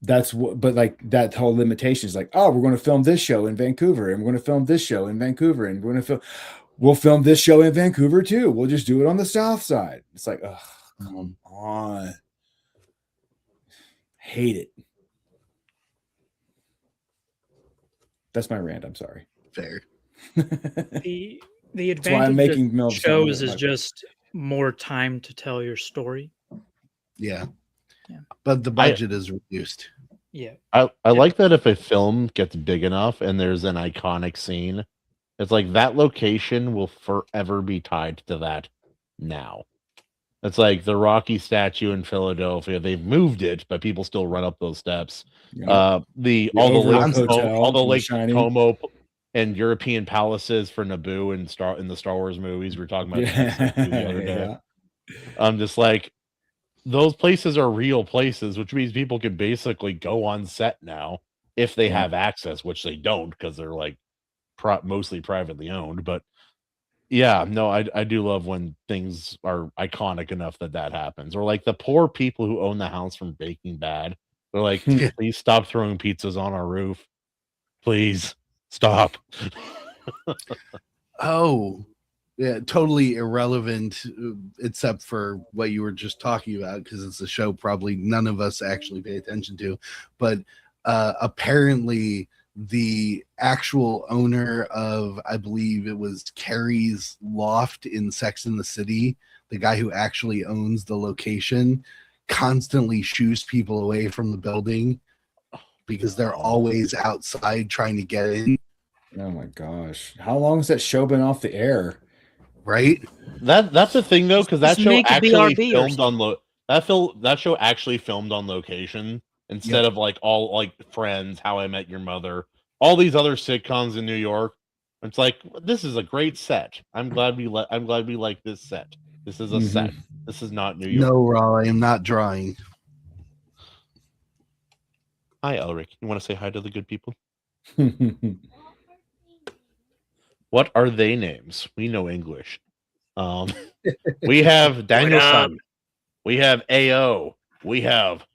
but like that whole limitation is like, oh, we're going to film this show in Vancouver and we're going to film this show in Vancouver and we'll film this show in Vancouver too. We'll just do it on the south side. It's like, oh, come on. Hate it. That's my rant. I'm sorry. Fair. The why I'm advantage making of shows is just more time to tell your story. Yeah. Yeah. But the budget is reduced. Yeah. I like that if a film gets big enough and there's an iconic scene, it's like that location will forever be tied to that now. It's like the Rocky statue in Philadelphia. They've moved it, but people still run up those steps. Yeah. All the Lake Shining. Como and European palaces for Naboo and in the Star Wars movies. We were talking about that the other day. Yeah. I'm just like, those places are real places, which means people can basically go on set now if they have access, which they don't because they're like mostly privately owned. But yeah, no, I do love when things are iconic enough that happens. Or like the poor people who own the house from Breaking Bad. They're like, please stop throwing pizzas on our roof. Please stop. Oh, yeah, totally irrelevant, except for what you were just talking about, because it's a show probably none of us actually pay attention to. But apparently, the actual owner of, I believe it was Carrie's loft in Sex and the City, the guy who actually owns the location, constantly shoos people away from the building because they're always outside trying to get in. Oh my gosh. How long has that show been off the air? Right? That's the thing though, because that Just show make a actually BRB or filmed on that show actually filmed on location instead of like all like Friends, How I Met Your Mother, all these other sitcoms in New York. It's like, this is a great set. I'm glad we like this set. This is a set. This is not New York. No, Raw, I am not drawing. Hi, Elric. You want to say hi to the good people? What are they names? We know English. We have Daniel Simon. We have AO. We have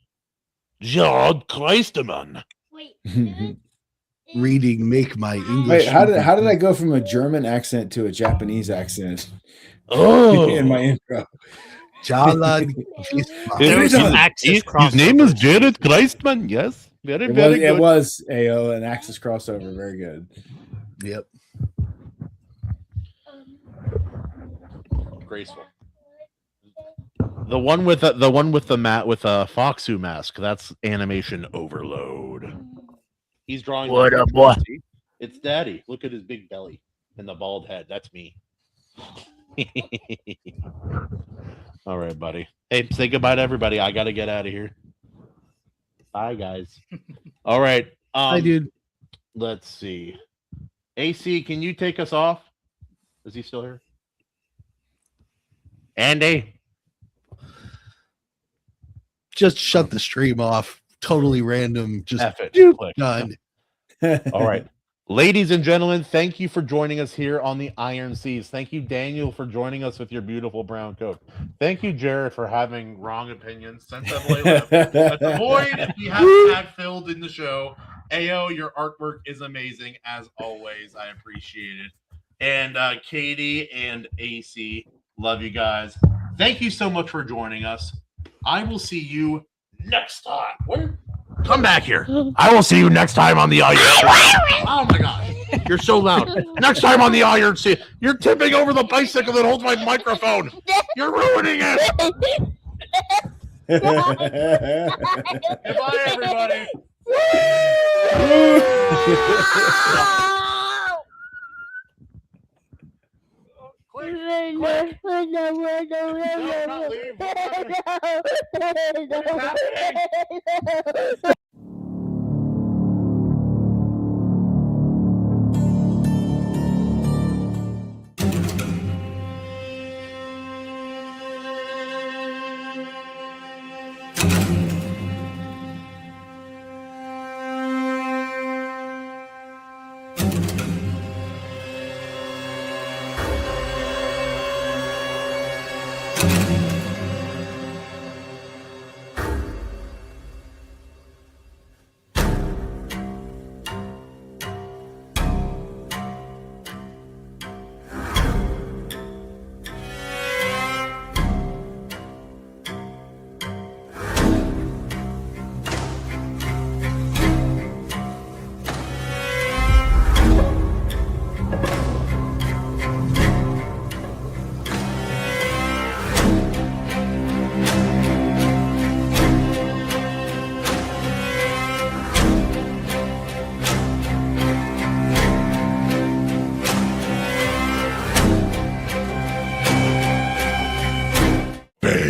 Gerard Kleisterman. Reading make my English. Wait, how did I go from a German accent to a Japanese accent? Oh, in my intro. There was some Axis his name is crossovers. Gerard Kleisterman. Yes, very It good. was AO, an Axis crossover. Very good. Yep. Graceful. The one with a Foxu mask. That's animation overload. He's drawing. What up, boy? It's Daddy. Look at his big belly and the bald head. That's me. All right, buddy. Hey, say goodbye to everybody. I gotta get out of here. Bye, guys. All right. Hi, dude. Let's see. AC, can you take us off? Is he still here? Andy? Just shut the stream off. Totally random. Just F it. Click. done. All right. Ladies and gentlemen, thank you for joining us here on the Iron Seas. Thank you, Daniel, for joining us with your beautiful brown coat. Thank you, Jared, for having wrong opinions. Since the void we haven't had filled in the show. AO, your artwork is amazing, as always. I appreciate it. And Katie and AC, love you guys. Thank you so much for joining us. I will see you next time. Where? Come back here. I will see you next time on the Iron Sea. Oh my gosh. You're so loud. Next time on the Iron Sea. You're tipping over the bicycle that holds my microphone. You're ruining it. Goodbye, everybody. Quick. No, not leave. What is happening?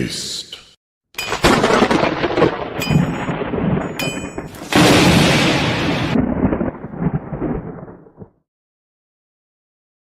Peace.